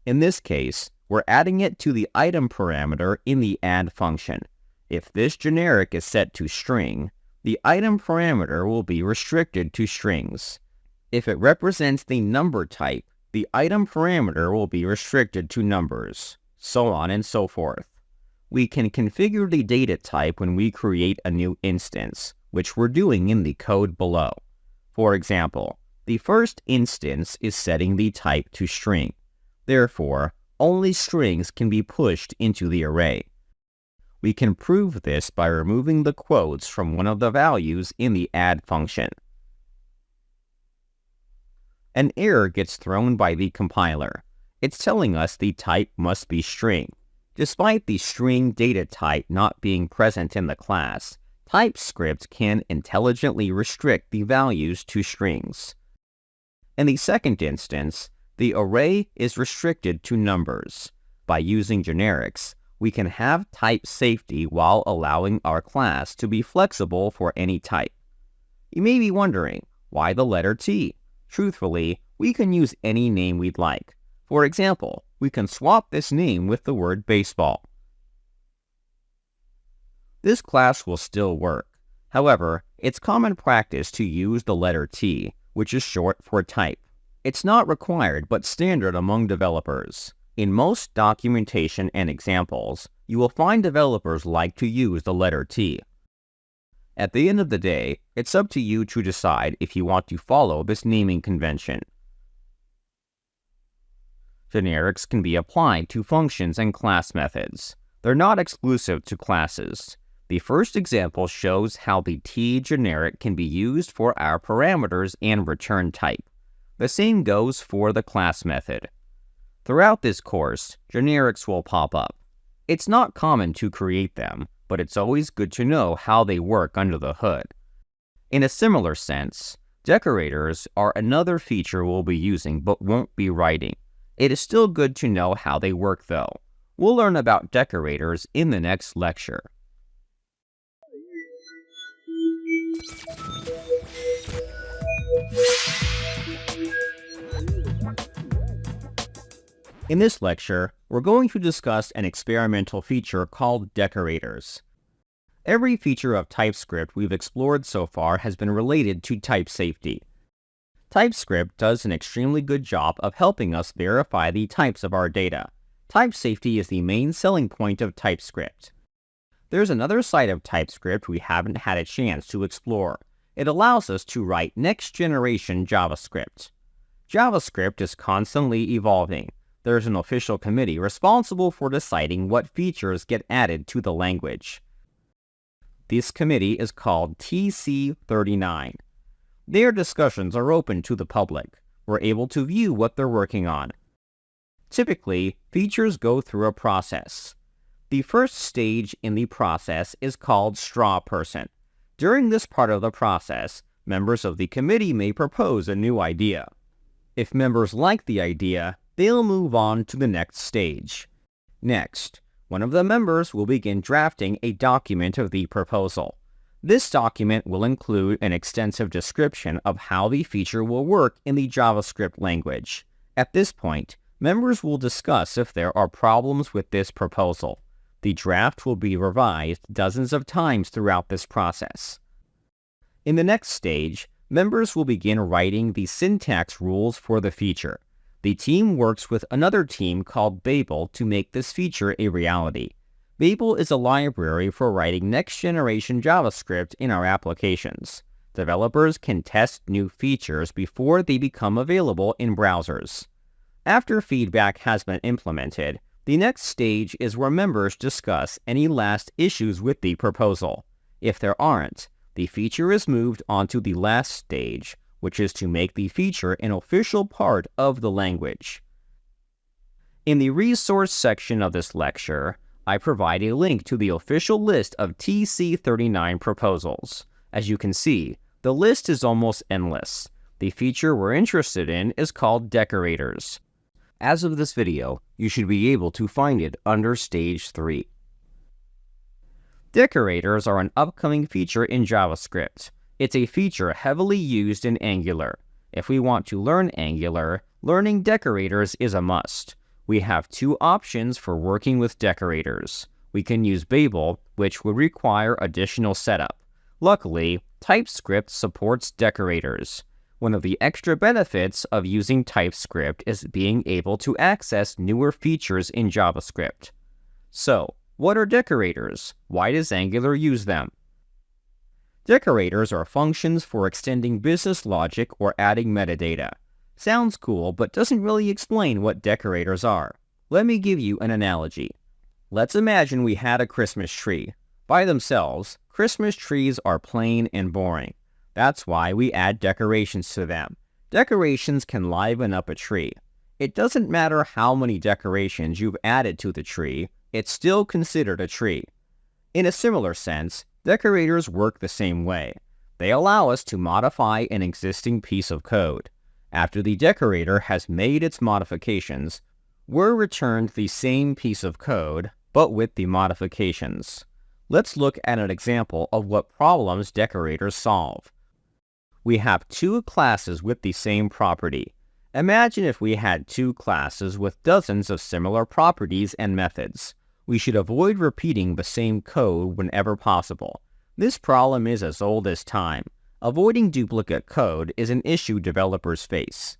In this case, we're adding it to the item parameter in the add function. If this generic is set to string, the item parameter will be restricted to strings. If it represents the number type, the item parameter will be restricted to numbers, so on and so forth. We can configure the data type when we create a new instance, which we're doing in the code below. For example, the first instance is setting the type to string. Therefore, only strings can be pushed into the array. We can prove this by removing the quotes from one of the values in the add function. An error gets thrown by the compiler. It's telling us the type must be string. Despite the string data type not being present in the class, TypeScript can intelligently restrict the values to strings. In the second instance, the array is restricted to numbers. By using generics, we can have type safety while allowing our class to be flexible for any type. You may be wondering, why the letter T? Truthfully, we can use any name we'd like. For example, we can swap this name with the word baseball. This class will still work. However, it's common practice to use the letter T, which is short for type. It's not required but standard among developers. In most documentation and examples, you will find developers like to use the letter T. At the end of the day, it's up to you to decide if you want to follow this naming convention. Generics can be applied to functions and class methods. They're not exclusive to classes. The first example shows how the T generic can be used for our parameters and return type. The same goes for the class method. Throughout this course, generics will pop up. It's not common to create them, but it's always good to know how they work under the hood. In a similar sense, decorators are another feature we'll be using but won't be writing. It is still good to know how they work though. We'll learn about decorators in the next lecture. In this lecture, we're going to discuss an experimental feature called Decorators. Every feature of TypeScript we've explored so far has been related to type safety. TypeScript does an extremely good job of helping us verify the types of our data. Type safety is the main selling point of TypeScript. There's another side of TypeScript we haven't had a chance to explore. It allows us to write next-generation JavaScript. JavaScript is constantly evolving. There's an official committee responsible for deciding what features get added to the language. This committee is called TC39. Their discussions are open to the public. We're able to view what they're working on. Typically, features go through a process. The first stage in the process is called straw person. During this part of the process, members of the committee may propose a new idea. If members like the idea, they'll move on to the next stage. Next, one of the members will begin drafting a document of the proposal. This document will include an extensive description of how the feature will work in the JavaScript language. At this point, members will discuss if there are problems with this proposal. The draft will be revised dozens of times throughout this process. In the next stage, members will begin writing the syntax rules for the feature. The team works with another team called Babel to make this feature a reality. Babel is a library for writing next-generation JavaScript in our applications. Developers can test new features before they become available in browsers. After feedback has been implemented, the next stage is where members discuss any last issues with the proposal. If there aren't, the feature is moved on to the last stage, which is to make the feature an official part of the language. In the resource section of this lecture, I provide a link to the official list of TC39 proposals. As you can see, the list is almost endless. The feature we're interested in is called Decorators. As of this video, you should be able to find it under Stage 3. Decorators are an upcoming feature in JavaScript. It's a feature heavily used in Angular. If we want to learn Angular, learning decorators is a must. We have two options for working with decorators. We can use Babel, which would require additional setup. Luckily, TypeScript supports decorators. One of the extra benefits of using TypeScript is being able to access newer features in JavaScript. So, what are decorators? Why does Angular use them? Decorators are functions for extending business logic or adding metadata. Sounds cool, but doesn't really explain what decorators are. Let me give you an analogy. Let's imagine we had a Christmas tree. By themselves, Christmas trees are plain and boring. That's why we add decorations to them. Decorations can liven up a tree. It doesn't matter how many decorations you've added to the tree, it's still considered a tree. In a similar sense, decorators work the same way. They allow us to modify an existing piece of code. After the decorator has made its modifications, we're returned the same piece of code, but with the modifications. Let's look at an example of what problems decorators solve. We have two classes with the same property. Imagine if we had two classes with dozens of similar properties and methods. We should avoid repeating the same code whenever possible. This problem is as old as time. Avoiding duplicate code is an issue developers face.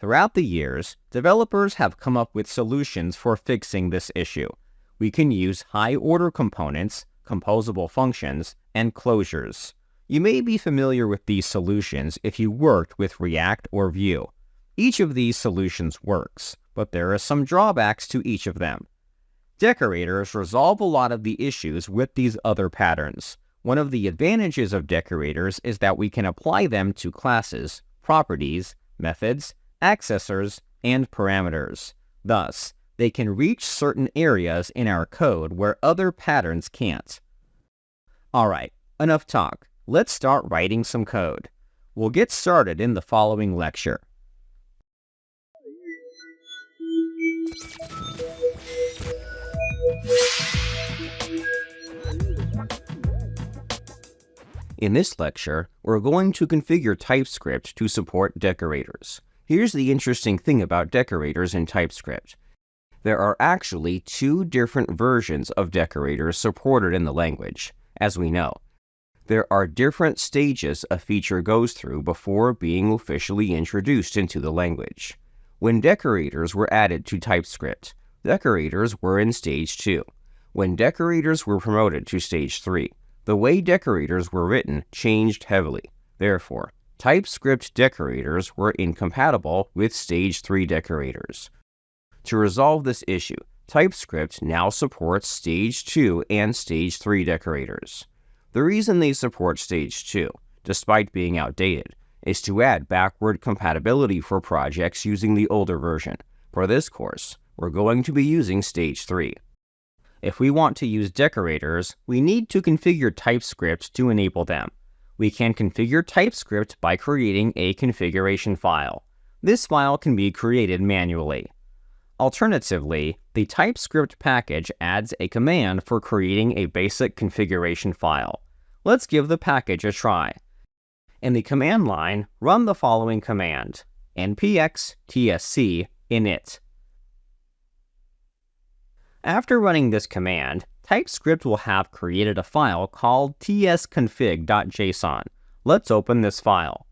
Throughout the years, developers have come up with solutions for fixing this issue. We can use high-order components, composable functions, and closures. You may be familiar with these solutions if you worked with React or Vue. Each of these solutions works, but there are some drawbacks to each of them. Decorators resolve a lot of the issues with these other patterns. One of the advantages of decorators is that we can apply them to classes, properties, methods, accessors, and parameters. Thus, they can reach certain areas in our code where other patterns can't. Alright, enough talk. Let's start writing some code. We'll get started in the following lecture. In this lecture, we're going to configure TypeScript to support decorators. Here's the interesting thing about decorators in TypeScript. There are actually two different versions of decorators supported in the language. As we know, There are different stages a feature goes through before being officially introduced into the language. When decorators were added to TypeScript, decorators were in stage 2. When decorators were promoted to stage 3, the way decorators were written changed heavily. Therefore, TypeScript decorators were incompatible with stage 3 decorators. To resolve this issue, TypeScript now supports stage 2 and stage 3 decorators. The reason they support stage 2, despite being outdated, is to add backward compatibility for projects using the older version. For this course, we're going to be using stage 3. If we want to use decorators, we need to configure TypeScript to enable them. We can configure TypeScript by creating a configuration file. This file can be created manually. Alternatively, the TypeScript package adds a command for creating a basic configuration file. Let's give the package a try. In the command line, run the following command: npx tsc init. After running this command, TypeScript will have created a file called tsconfig.json. Let's open this file.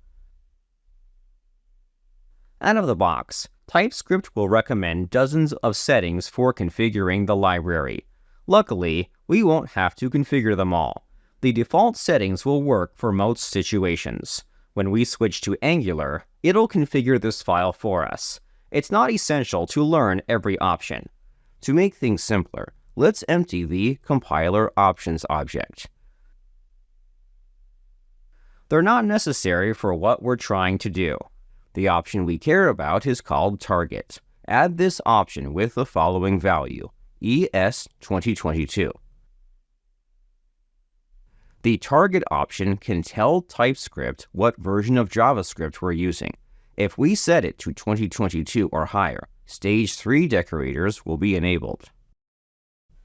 Out of the box, TypeScript will recommend dozens of settings for configuring the library. Luckily, we won't have to configure them all. The default settings will work for most situations. When we switch to Angular, it'll configure this file for us. It's not essential to learn every option. To make things simpler, let's empty the compiler options object. They're not necessary for what we're trying to do. The option we care about is called target. Add this option with the following value, ES 2022. The target option can tell TypeScript what version of JavaScript we're using. If we set it to 2022 or higher, stage 3 decorators will be enabled.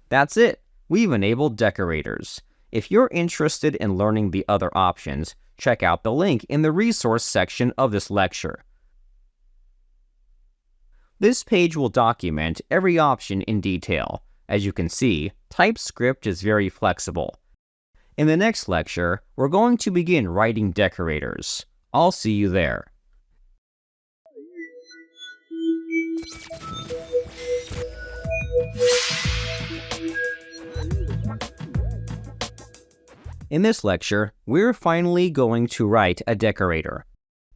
That's it! We've enabled decorators. If you're interested in learning the other options, check out the link in the resource section of this lecture. This page will document every option in detail. As you can see, TypeScript is very flexible. In the next lecture, we're going to begin writing decorators. I'll see you there. In this lecture, we're finally going to write a decorator.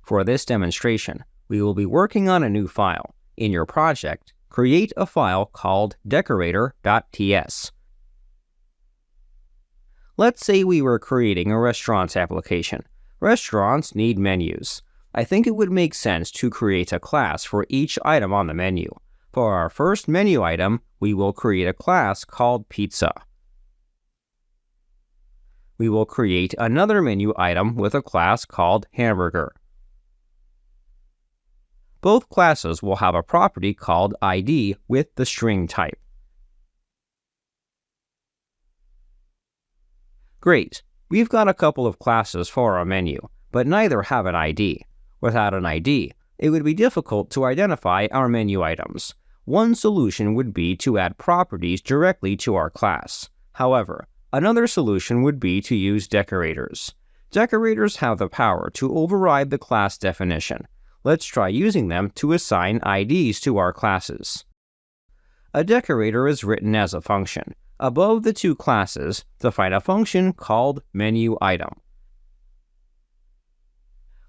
For this demonstration, we will be working on a new file. In your project, create a file called decorator.ts. Let's say we were creating a restaurants application. Restaurants need menus. I think it would make sense to create a class for each item on the menu. For our first menu item, we will create a class called pizza. We will create another menu item with a class called hamburger. Both classes will have a property called ID with the string type. Great, we've got a couple of classes for our menu, but neither have an ID. Without an ID, it would be difficult to identify our menu items. One solution would be to add properties directly to our class. However, another solution would be to use decorators. Decorators have the power to override the class definition. Let's try using them to assign IDs to our classes. A decorator is written as a function. Above the two classes, define a function called menuItem.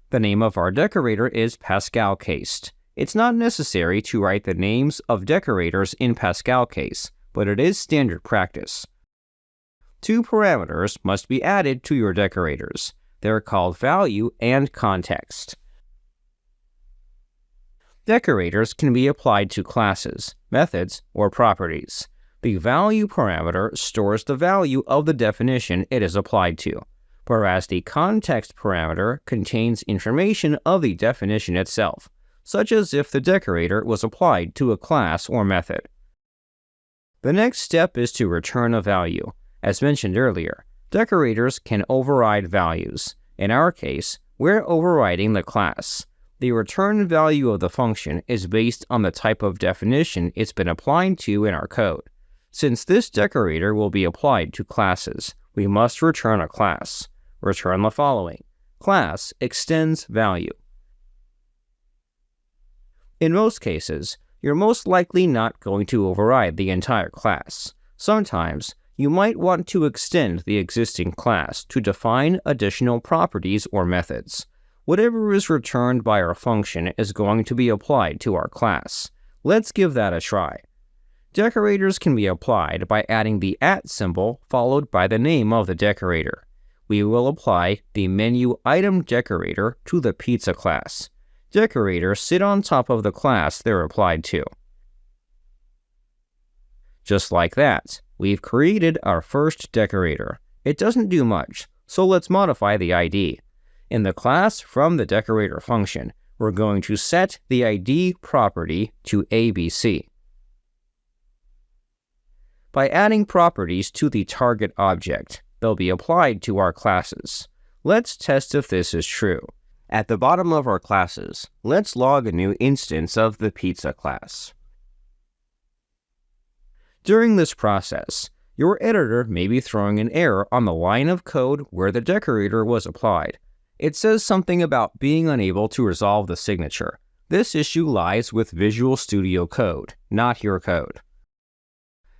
The name of our decorator is Pascal cased. It's not necessary to write the names of decorators in Pascal case, but it is standard practice. Two parameters must be added to your decorators. They're called value and context. Decorators can be applied to classes, methods, or properties. The value parameter stores the value of the definition it is applied to, whereas the context parameter contains information of the definition itself, such as if the decorator was applied to a class or method. The next step is to return a value. As mentioned earlier, decorators can override values. In our case, we're overriding the class. The return value of the function is based on the type of definition it's been applied to in our code. Since this decorator will be applied to classes, we must return a class. return the following: class extends value. In most cases, you're most likely not going to override the entire class. Sometimes, you might want to extend the existing class to define additional properties or methods. Whatever is returned by our function is going to be applied to our class. Let's give that a try. Decorators can be applied by adding the @ symbol followed by the name of the decorator. We will apply the menu item decorator to the pizza class. Decorators sit on top of the class they're applied to. Just like that, we've created our first decorator. It doesn't do much, so let's modify the ID. In the class from the decorator function, we're going to set the ID property to ABC. By adding properties to the target object, they'll be applied to our classes. Let's test if this is true. At the bottom of our classes, let's log a new instance of the pizza class. During this process, your editor may be throwing an error on the line of code where the decorator was applied. It says something about being unable to resolve the signature. This issue lies with Visual Studio Code, not your code.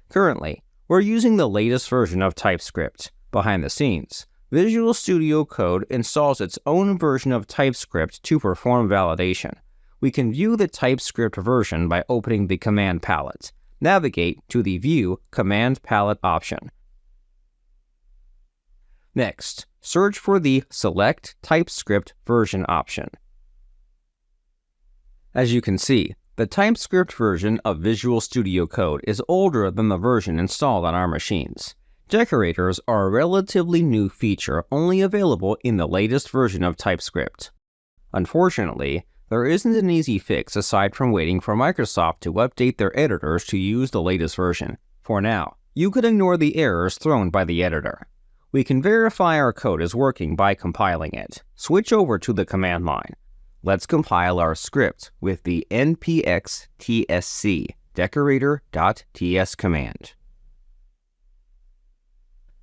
Currently, we're using the latest version of TypeScript. Behind the scenes, Visual Studio Code installs its own version of TypeScript to perform validation. We can view the TypeScript version by opening the command palette. Navigate to the View Command Palette option. Next, search for the Select TypeScript Version option. As you can see, the TypeScript version of Visual Studio Code is older than the version installed on our machines. Decorators are a relatively new feature only available in the latest version of TypeScript. Unfortunately, there isn't an easy fix aside from waiting for Microsoft to update their editors to use the latest version. For now, you could ignore the errors thrown by the editor. We can verify our code is working by compiling it. Switch over to the command line. Let's compile our script with the npx tsc decorator.ts command.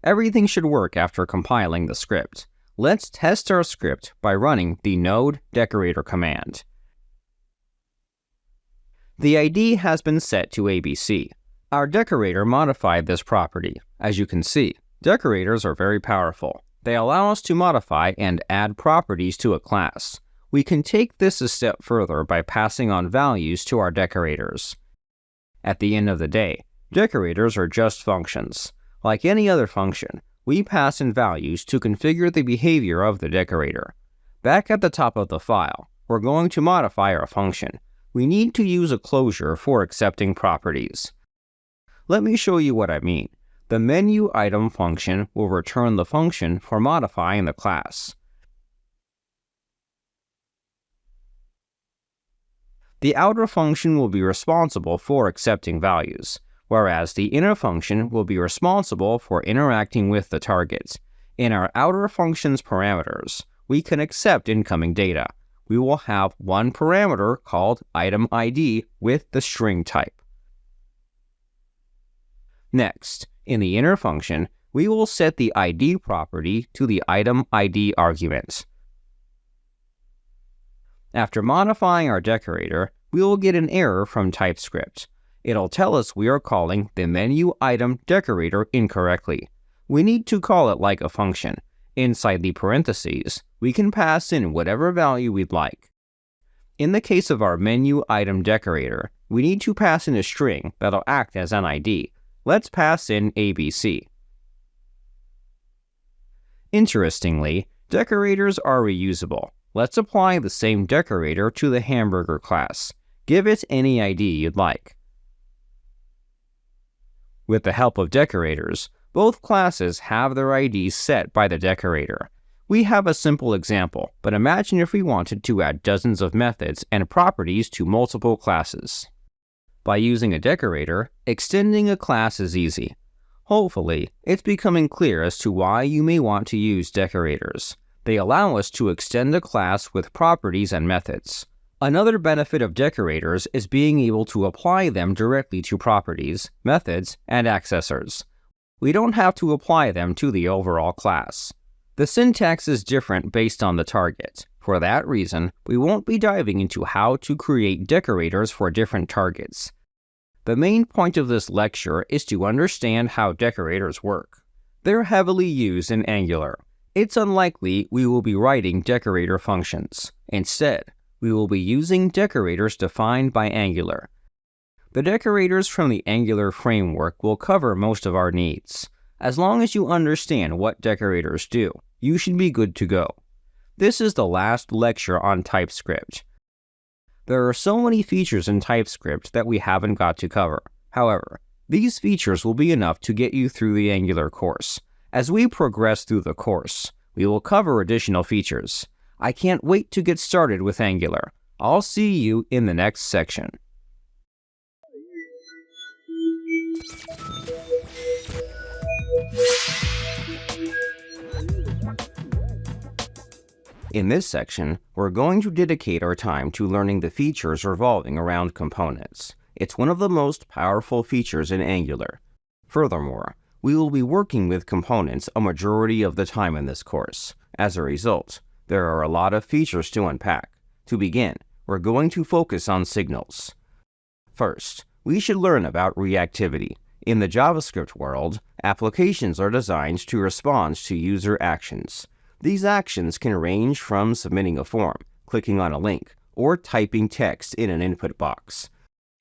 Everything should work after compiling the script. Let's test our script by running the node decorator command. The ID has been set to ABC. Our decorator modified this property. As you can see, decorators are very powerful. They allow us to modify and add properties to a class. We can take this a step further by passing on values to our decorators. At the end of the day, decorators are just functions. Like any other function, we pass in values to configure the behavior of the decorator. Back at the top of the file, we're going to modify our function. We need to use a closure for accepting properties. Let me show you what I mean. The menu item function will return the function for modifying the class. The outer function will be responsible for accepting values, whereas the inner function will be responsible for interacting with the target. In our outer function's parameters, we can accept incoming data. We will have one parameter called item ID with the string type. Next, in the inner function, we will set the ID property to the item ID argument. After modifying our decorator, we will get an error from TypeScript. It'll tell us we are calling the menu item decorator incorrectly. We need to call it like a function. Inside the parentheses, we can pass in whatever value we'd like. In the case of our menu item decorator, we need to pass in a string that'll act as an ID. Let's pass in ABC. Interestingly, decorators are reusable. Let's apply the same decorator to the hamburger class. Give it any ID you'd like. With the help of decorators, both classes have their IDs set by the decorator. We have a simple example, but imagine if we wanted to add dozens of methods and properties to multiple classes. By using a decorator, extending a class is easy. Hopefully, it's becoming clear as to why you may want to use decorators. They allow us to extend a class with properties and methods. Another benefit of decorators is being able to apply them directly to properties, methods, and accessors. We don't have to apply them to the overall class. The syntax is different based on the target. For that reason, we won't be diving into how to create decorators for different targets. The main point of this lecture is to understand how decorators work. They're heavily used in Angular. It's unlikely we will be writing decorator functions. Instead, we will be using decorators defined by Angular. The decorators from the Angular framework will cover most of our needs. As long as you understand what decorators do, you should be good to go. This is the last lecture on TypeScript. There are so many features in TypeScript that we haven't got to cover. However, these features will be enough to get you through the Angular course. As we progress through the course, we will cover additional features. I can't wait to get started with Angular. I'll see you in the next section. In this section, we're going to dedicate our time to learning the features revolving around components. It's one of the most powerful features in Angular. Furthermore, we will be working with components a majority of the time in this course. As a result, there are a lot of features to unpack. To begin, we're going to focus on signals. First, we should learn about reactivity. In the JavaScript world, applications are designed to respond to user actions. These actions can range from submitting a form, clicking on a link, or typing text in an input box.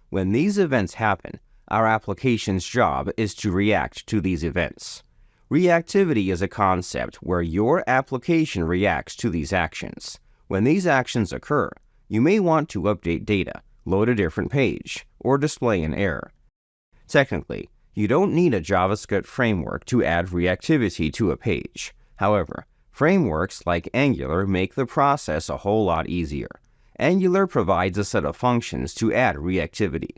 When these events happen, our application's job is to react to these events. Reactivity is a concept where your application reacts to these actions. When these actions occur, you may want to update data, load a different page, or display an error. Technically, you don't need a JavaScript framework to add reactivity to a page. However, frameworks like Angular make the process a whole lot easier. Angular provides a set of functions to add reactivity.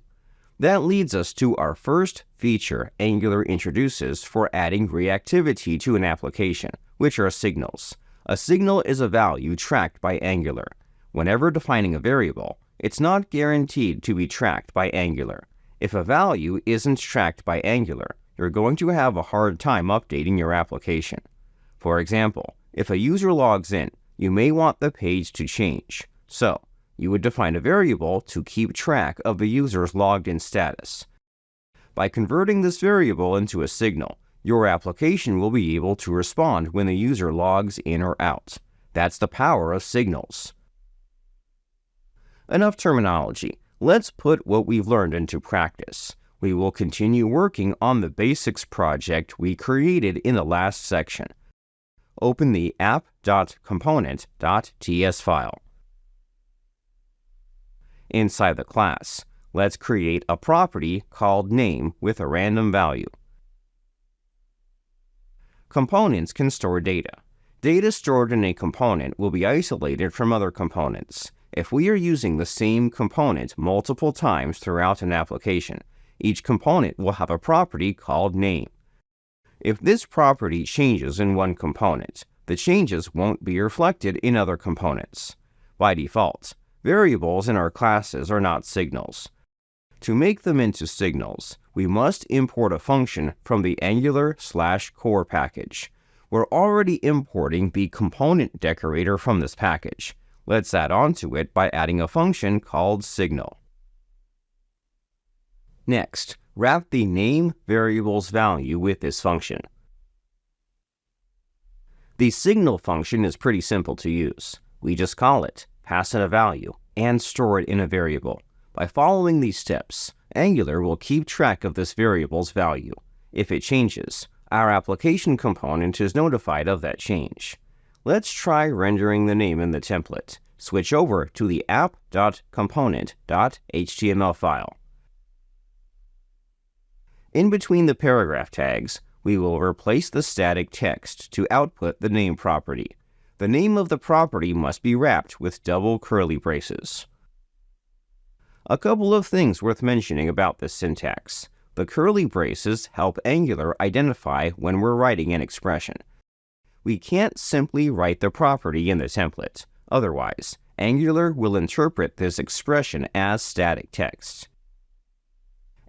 That leads us to our first feature Angular introduces for adding reactivity to an application, which are signals. A signal is a value tracked by Angular. Whenever defining a variable, it's not guaranteed to be tracked by Angular. If a value isn't tracked by Angular, you're going to have a hard time updating your application. For example, if a user logs in, you may want the page to change. So, you would define a variable to keep track of the user's logged in status. By converting this variable into a signal, your application will be able to respond when the user logs in or out. That's the power of signals. Enough terminology. Let's put what we've learned into practice. We will continue working on the basics project we created in the last section. Open the app.component.ts file. Inside the class, let's create a property called name with a random value. Components can store data. Data stored in a component will be isolated from other components. If we are using the same component multiple times throughout an application, each component will have a property called name. If this property changes in one component, the changes won't be reflected in other components. By default, variables in our classes are not signals. To make them into signals, we must import a function from the Angular/core package. We're already importing the component decorator from this package. Let's add on to it by adding a function called signal. Next, wrap the name variable's value with this function. The signal function is pretty simple to use. We just call it, pass in a value, and store it in a variable. By following these steps, Angular will keep track of this variable's value. If it changes, our application component is notified of that change. Let's try rendering the name in the template. Switch over to the app.component.html file. In between the paragraph tags, we will replace the static text to output the name property. The name of the property must be wrapped with double curly braces. A couple of things worth mentioning about this syntax. The curly braces help Angular identify when we're writing an expression. We can't simply write the property in the template. Otherwise, Angular will interpret this expression as static text.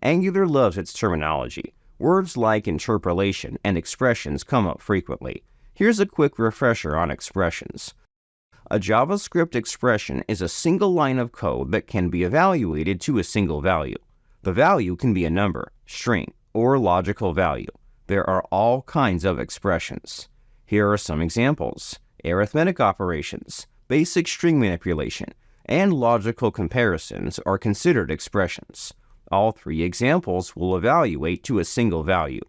Angular loves its terminology. Words like interpolation and expressions come up frequently. Here's a quick refresher on expressions. A JavaScript expression is a single line of code that can be evaluated to a single value. The value can be a number, string, or logical value. There are all kinds of expressions. Here are some examples. Arithmetic operations, basic string manipulation, and logical comparisons are considered expressions. All three examples will evaluate to a single value.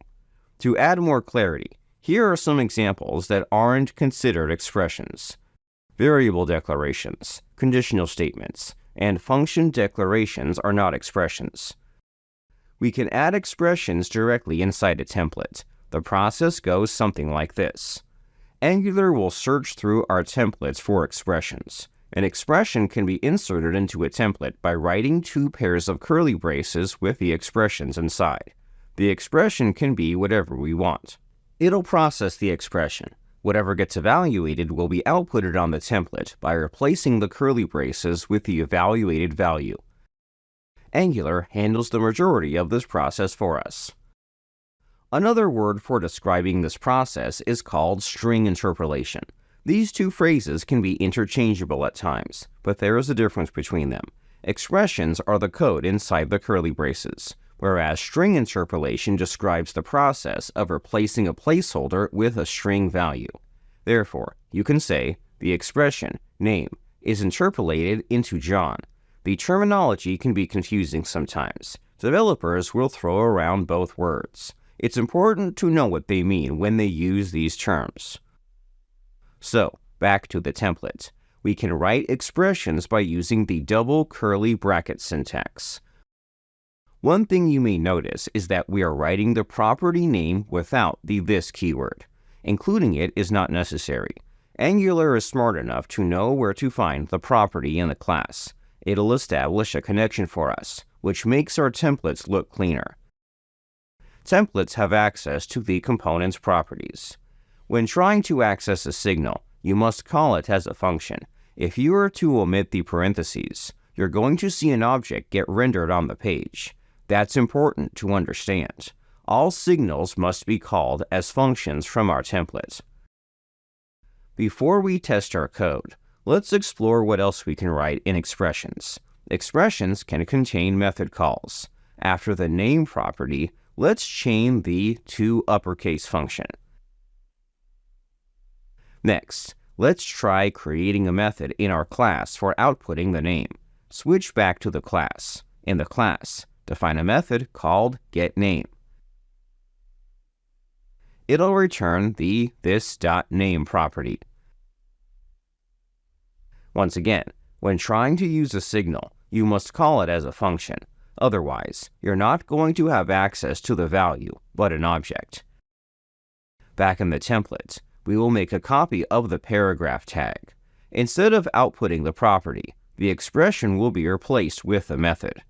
To add more clarity, here are some examples that aren't considered expressions. Variable declarations, conditional statements, and function declarations are not expressions. We can add expressions directly inside a template. The process goes something like this. Angular will search through our templates for expressions. An expression can be inserted into a template by writing two pairs of curly braces with the expressions inside. The expression can be whatever we want. It'll process the expression. Whatever gets evaluated will be outputted on the template by replacing the curly braces with the evaluated value. Angular handles the majority of this process for us. Another word for describing this process is called string interpolation. These two phrases can be interchangeable at times, but there is a difference between them. Expressions are the code inside the curly braces, whereas string interpolation describes the process of replacing a placeholder with a string value. Therefore, you can say, the expression, name, is interpolated into John. The terminology can be confusing sometimes. Developers will throw around both words. It's important to know what they mean when they use these terms. So, back to the template. We can write expressions by using the double curly bracket syntax. One thing you may notice is that we are writing the property name without the this keyword. Including it is not necessary. Angular is smart enough to know where to find the property in the class. It'll establish a connection for us, which makes our templates look cleaner. Templates have access to the component's properties. When trying to access a signal, you must call it as a function. If you are to omit the parentheses, you're going to see an object get rendered on the page. That's important to understand. All signals must be called as functions from our template. Before we test our code, let's explore what else we can write in expressions. Expressions can contain method calls. After the name property, let's chain the toUpperCase function. Next, let's try creating a method in our class for outputting the name. Switch back to the class. In the class, define a method called getName. It'll return the this.name property. Once again, when trying to use a signal, you must call it as a function. Otherwise, you're not going to have access to the value, but an object. Back in the template, we will make a copy of the paragraph tag. Instead of outputting the property, the expression will be replaced with the method.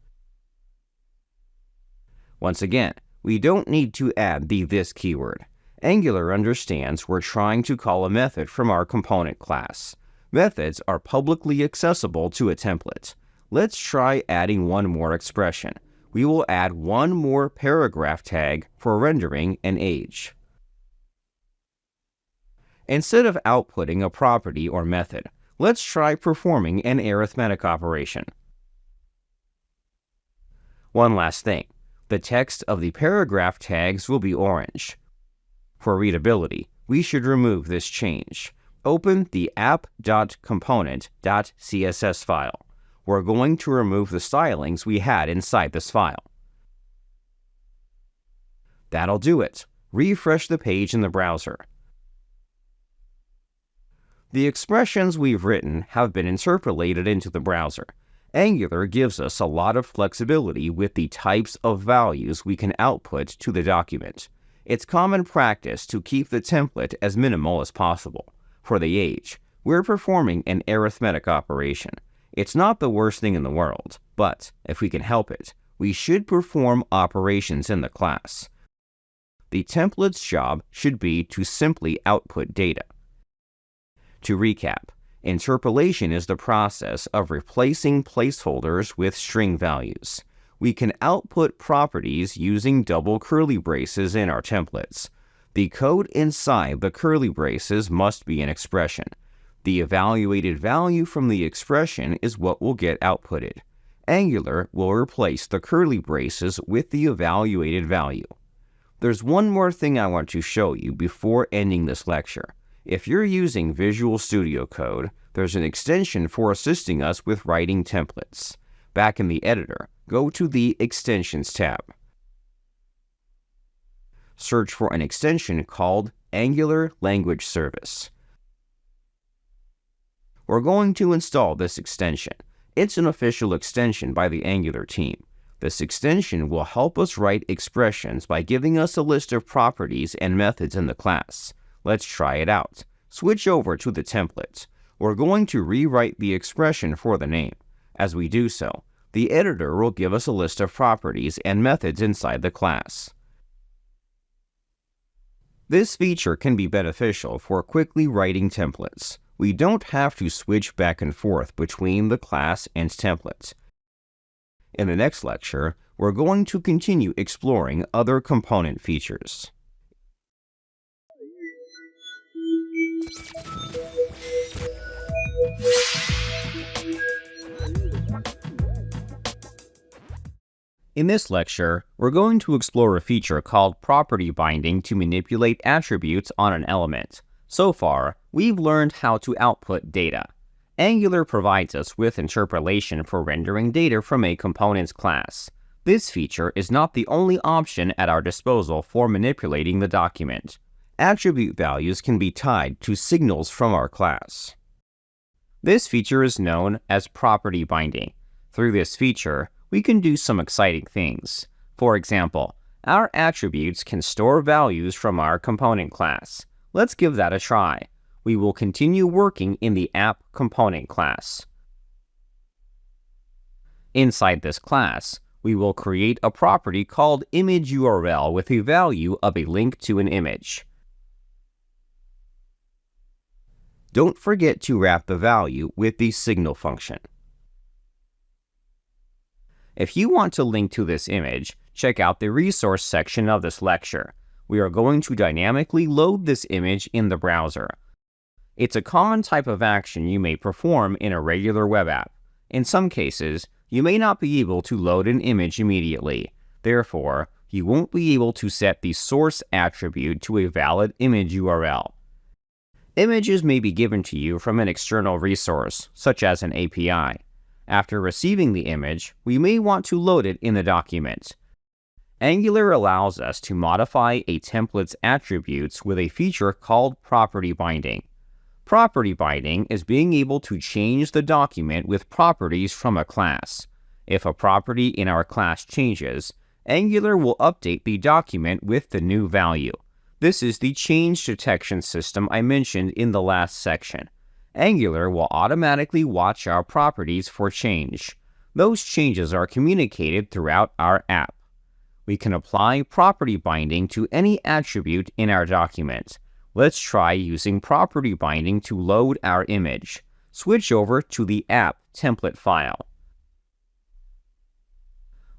Once again, we don't need to add the this keyword. Angular understands we're trying to call a method from our component class. Methods are publicly accessible to a template. Let's try adding one more expression. We will add one more paragraph tag for rendering an age. Instead of outputting a property or method, let's try performing an arithmetic operation. One last thing. The text of the paragraph tags will be orange. For readability, we should remove this change. Open the app.component.css file. We're going to remove the stylings we had inside this file. That'll do it. Refresh the page in the browser. The expressions we've written have been interpolated into the browser. Angular gives us a lot of flexibility with the types of values we can output to the document. It's common practice to keep the template as minimal as possible. For the age, we're performing an arithmetic operation. It's not the worst thing in the world, but if we can help it, we should perform operations in the class. The template's job should be to simply output data. To recap, interpolation is the process of replacing placeholders with string values. We can output properties using double curly braces in our templates. The code inside the curly braces must be an expression. The evaluated value from the expression is what will get outputted. Angular will replace the curly braces with the evaluated value. There's one more thing I want to show you before ending this lecture. If you're using Visual Studio Code, there's an extension for assisting us with writing templates. Back in the editor, go to the Extensions tab. Search for an extension called Angular Language Service. We're going to install this extension. It's an official extension by the Angular team. This extension will help us write expressions by giving us a list of properties and methods in the class. Let's try it out. Switch over to the template. We're going to rewrite the expression for the name. As we do so, the editor will give us a list of properties and methods inside the class. This feature can be beneficial for quickly writing templates. We don't have to switch back and forth between the class and templates. In the next lecture, we're going to continue exploring other component features. In this lecture, we're going to explore a feature called property binding to manipulate attributes on an element. So far, we've learned how to output data. Angular provides us with interpolation for rendering data from a component's class. This feature is not the only option at our disposal for manipulating the document. Attribute values can be tied to signals from our class. This feature is known as property binding. Through this feature, we can do some exciting things. For example, our attributes can store values from our component class. Let's give that a try. We will continue working in the app component class. Inside this class, we will create a property called image_URL with a value of a link to an image. Don't forget to wrap the value with the signal function. If you want to link to this image, check out the resource section of this lecture. We are going to dynamically load this image in the browser. It's a common type of action you may perform in a regular web app. In some cases, you may not be able to load an image immediately. Therefore, you won't be able to set the source attribute to a valid image URL. Images may be given to you from an external resource, such as an API. After receiving the image, we may want to load it in the document. Angular allows us to modify a template's attributes with a feature called property binding. Property binding is being able to change the document with properties from a class. If a property in our class changes, Angular will update the document with the new value. This is the change detection system I mentioned in the last section. Angular will automatically watch our properties for change. Those changes are communicated throughout our app. We can apply property binding to any attribute in our document. Let's try using property binding to load our image. Switch over to the app template file.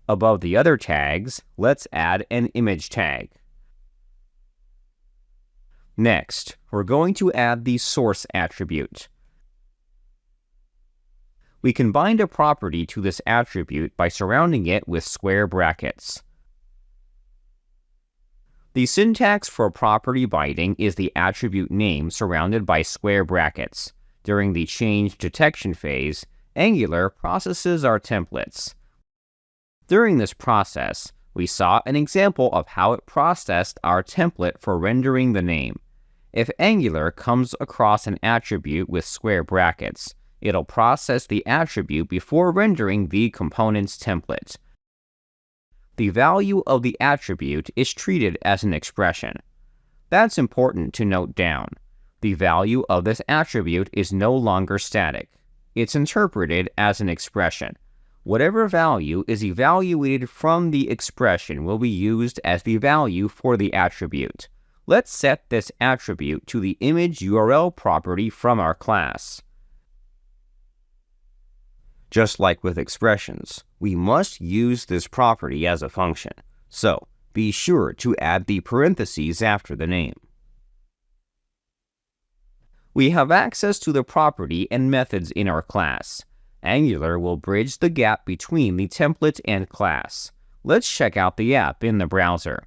Above the other tags, let's add an image tag. Next, we're going to add the source attribute. We can bind a property to this attribute by surrounding it with square brackets. The syntax for property binding is the attribute name surrounded by square brackets. During the change detection phase, Angular processes our templates. During this process, we saw an example of how it processed our template for rendering the name. If Angular comes across an attribute with square brackets, it'll process the attribute before rendering the component's template. The value of the attribute is treated as an expression. That's important to note down. The value of this attribute is no longer static. It's interpreted as an expression. Whatever value is evaluated from the expression will be used as the value for the attribute. Let's set this attribute to the image URL property from our class. Just like with expressions, we must use this property as a function. So, Be sure to add the parentheses after the name. We have access to the property and methods in our class. Angular will bridge the gap between the template and class. Let's check out the app in the browser.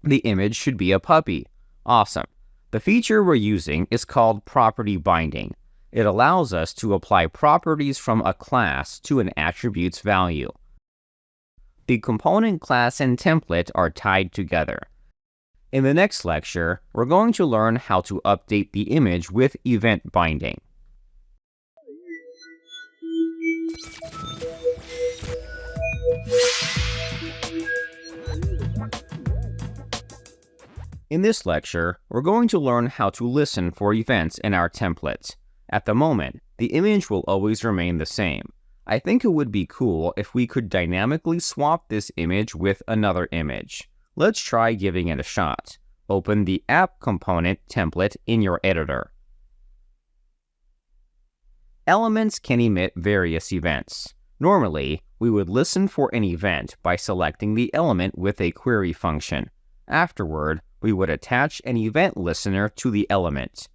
The image should be a puppy. Awesome. The feature we're using is called property binding. It allows us to apply properties from a class to an attribute's value. The component class and template are tied together. In the next lecture, we're going to learn how to update the image with event binding. In this lecture, we're going to learn how to listen for events in our templates. At the moment, the image will always remain the same. I think it would be cool if we could dynamically swap this image with another image. Let's try giving it a shot. Open the app component template in your editor. Elements can emit various events. Normally, we would listen for an event by selecting the element with a query function. Afterward, we would attach an event listener to the element.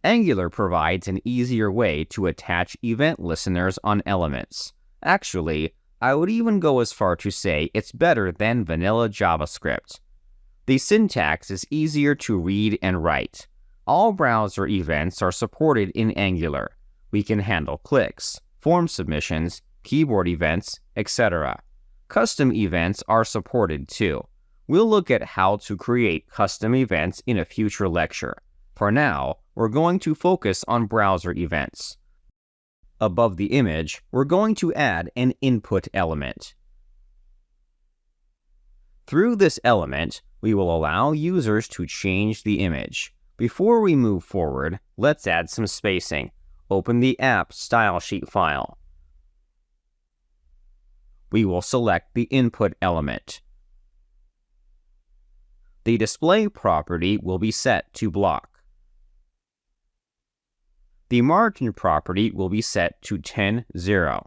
Angular provides an easier way to attach event listeners on elements. Actually, I would even go as far to say it's better than vanilla JavaScript. The syntax is easier to read and write. All browser events are supported in Angular. We can handle clicks, form submissions, keyboard events, etc. Custom events are supported too. We'll look at how to create custom events in a future lecture. For now, we're going to focus on browser events. Above the image, we're going to add an input element. Through this element, we will allow users to change the image. Before we move forward, let's add some spacing. Open the app style sheet file. We will select the input element. The display property will be set to block. The margin property will be set to 10:0.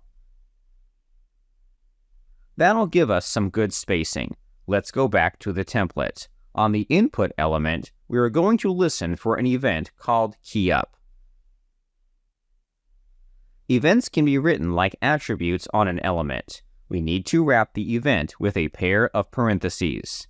That'll give us some good spacing. Let's go back to the template. On the input element, we are going to listen for an event called keyUp. Events can be written like attributes on an element. We need to wrap the event with a pair of parentheses.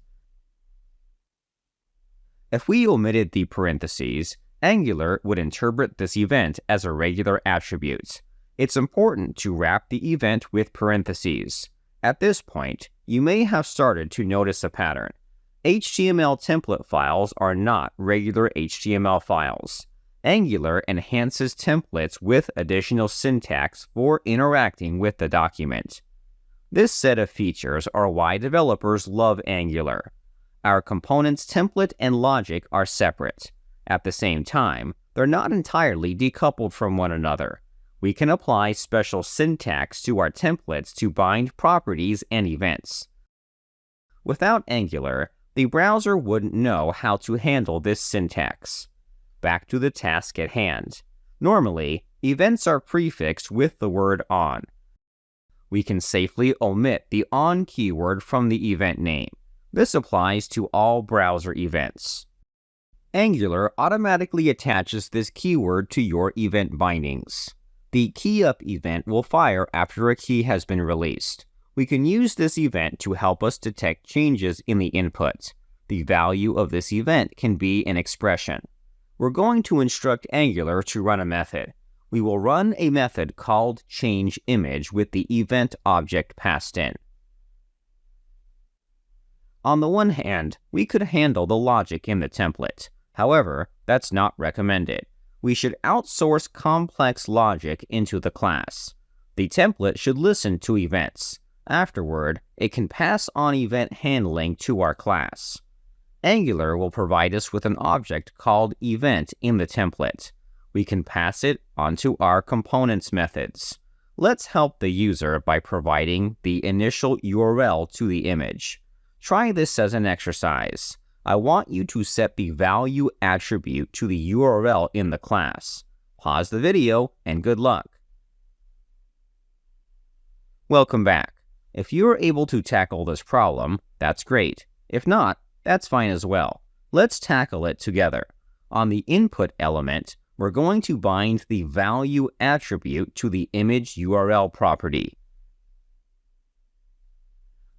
If we omitted the parentheses, Angular would interpret this event as a regular attribute. It's important to wrap the event with parentheses. At this point, you may have started to notice a pattern. HTML template files are not regular HTML files. Angular enhances templates with additional syntax for interacting with the document. This set of features are why developers love Angular. Our components template and logic are separate. At the same time, they're not entirely decoupled from one another. We can apply special syntax to our templates to bind properties and events. Without Angular, the browser wouldn't know how to handle this syntax. Back to the task at hand. Normally, events are prefixed with the word on. We can safely omit the on keyword from the event name. This applies to all browser events. Angular automatically attaches this keyword to your event bindings. The keyUp event will fire after a key has been released. We can use this event to help us detect changes in the input. The value of this event can be an expression. We're going to instruct Angular to run a method. We will run a method called changeImage with the event object passed in. On the one hand, we could handle the logic in the template. However, that's not recommended. We should outsource complex logic into the class. The template should listen to events. Afterward, it can pass on event handling to our class. Angular will provide us with an object called event in the template. We can pass it onto our components methods. Let's help the user by providing the initial URL to the image. Try this as an exercise. I want you to set the value attribute to the URL in the class. Pause the video and good luck. Welcome back. If you are able to tackle this problem, that's great. If not, that's fine as well. Let's tackle it together. On the input element, we're going to bind the value attribute to the image URL property.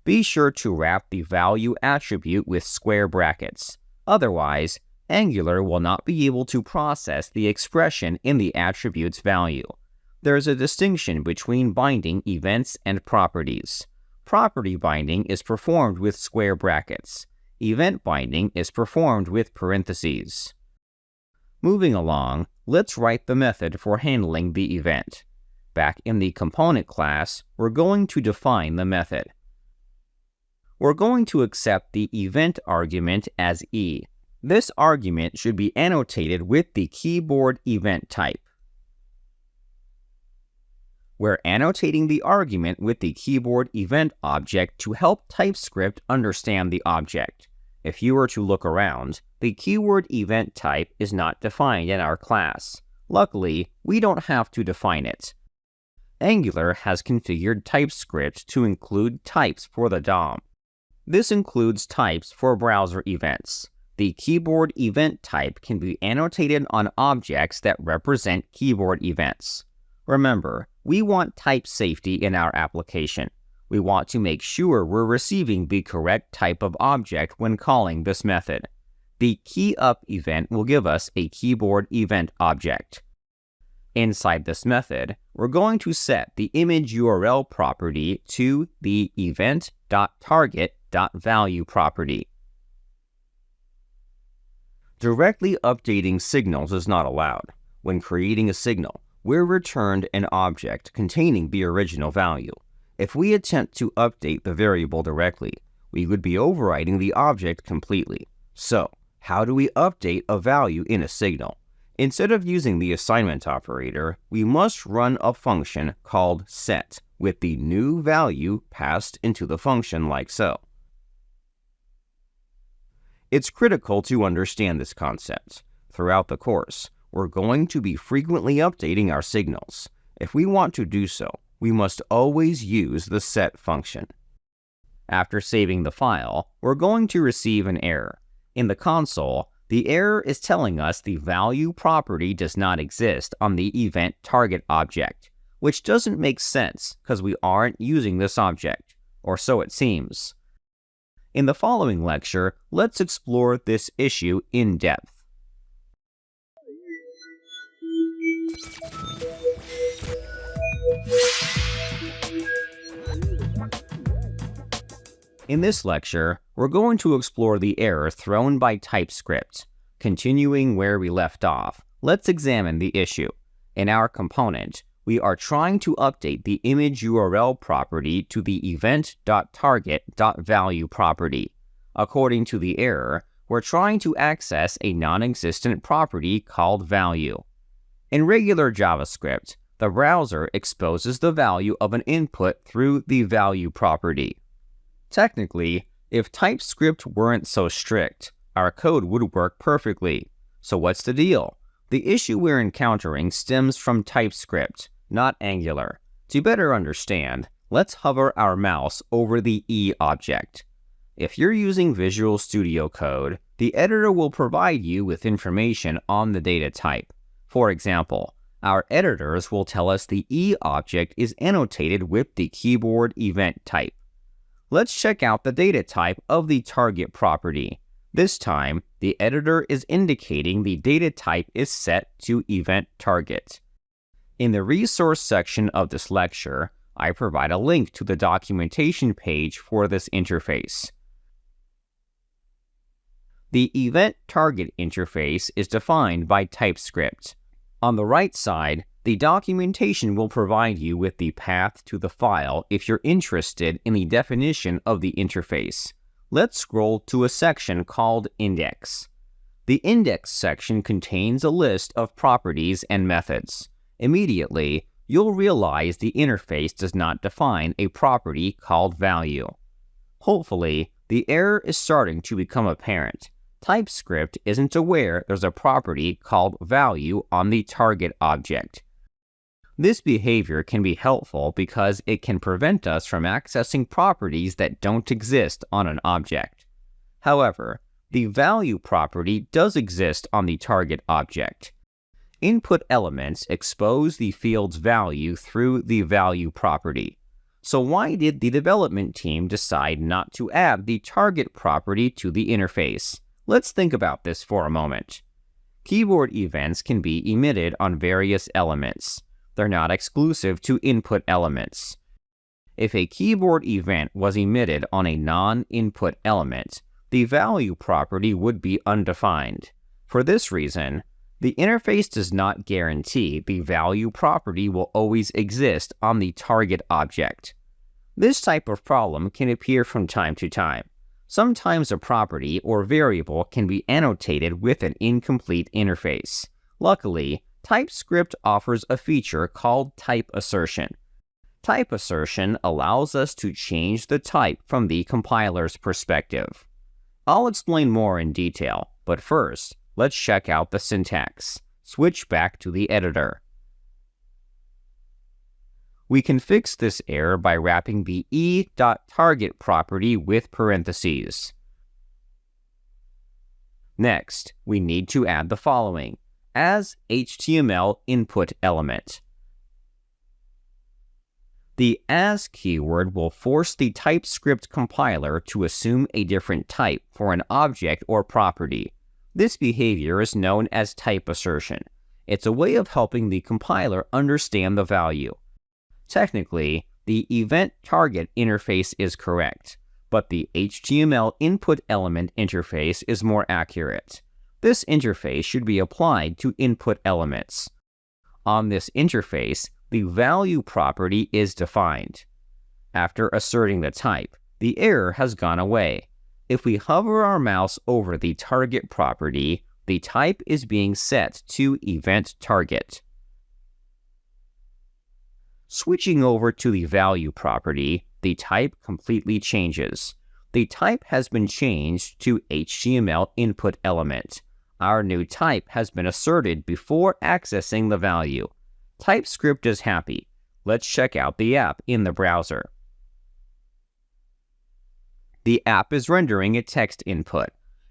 Be sure to wrap the value attribute with square brackets. Otherwise, Angular will not be able to process the expression in the attribute's value. There is a distinction between binding events and properties. Property binding is performed with square brackets. Event binding is performed with parentheses. Moving along, let's write the method for handling the event. Back in the component class, we're going to define the method. We're going to accept the event argument as E. This argument should be annotated with the keyboard event type. We're annotating the argument with the keyboard event object to help TypeScript understand the object. If you were to look around, the keyword event type is not defined in our class. Luckily, we don't have to define it. Angular has configured TypeScript to include types for the DOM. This includes types for browser events. The keyboard event type can be annotated on objects that represent keyboard events. Remember, we want type safety in our application. We want to make sure we're receiving the correct type of object when calling this method. The keyUp event will give us a keyboard event object. Inside this method, we're going to set the image URL property to the event.target.value property. Directly updating signals is not allowed. When creating a signal, we're returned an object containing the original value. If we attempt to update the variable directly, we would be overriding the object completely. So, how do we update a value in a signal? Instead of using the assignment operator, we must run a function called set with the new value passed into the function like so. It's critical to understand this concept. Throughout the course, we're going to be frequently updating our signals. If we want to do so, we must always use the set function. After saving the file, we're going to receive an error. In the console, the error is telling us the value property does not exist on the event target object, which doesn't make sense because we aren't using this object, or so it seems. In the following lecture, let's explore this issue in depth. In this lecture, we're going to explore the error thrown by TypeScript. Continuing where we left off, let's examine the issue. In our component, we are trying to update the image URL property to the event.target.value property. According to the error, we're trying to access a non-existent property called value. In regular JavaScript, the browser exposes the value of an input through the value property. Technically, if TypeScript weren't so strict, our code would work perfectly. So what's the deal? The issue we're encountering stems from TypeScript, not Angular. To better understand, let's hover our mouse over the E object. If you're using Visual Studio Code, the editor will provide you with information on the data type. For example, our editors will tell us the E object is annotated with the keyboard event type. Let's check out the data type of the target property. This time, the editor is indicating the data type is set to event target. In the resource section of this lecture, I provide a link to the documentation page for this interface. The event target interface is defined by TypeScript. On the right side, the documentation will provide you with the path to the file if you're interested in the definition of the interface. Let's scroll to a section called Index. The Index section contains a list of properties and methods. Immediately, you'll realize the interface does not define a property called value. Hopefully, the error is starting to become apparent. TypeScript isn't aware there's a property called value on the target object. This behavior can be helpful because it can prevent us from accessing properties that don't exist on an object. However, the value property does exist on the target object. Input elements expose the field's value through the value property. So why did the development team decide not to add the target property to the interface? Let's think about this for a moment. Keyboard events can be emitted on various elements. They're not exclusive to input elements. If a keyboard event was emitted on a non-input element, the value property would be undefined. For this reason, the interface does not guarantee the value property will always exist on the target object. This type of problem can appear from time to time. Sometimes a property or variable can be annotated with an incomplete interface. Luckily, TypeScript offers a feature called type assertion. Type assertion allows us to change the type from the compiler's perspective. I'll explain more in detail, but first, let's check out the syntax. Switch back to the editor. We can fix this error by wrapping the e.target property with parentheses. Next, we need to add the following as HTML input element. The as keyword will force the TypeScript compiler to assume a different type for an object or property. This behavior is known as type assertion. It's a way of helping the compiler understand the value. Technically, the event target interface is correct, but the HTML input element interface is more accurate. This interface should be applied to input elements. On this interface, the value property is defined. After asserting the type, the error has gone away. If we hover our mouse over the target property, the type is being set to event target. Switching over to the value property, the type completely changes. The type has been changed to HTML input element. Our new type has been asserted before accessing the value. TypeScript is happy. Let's check out the app in the browser. The app is rendering a text input.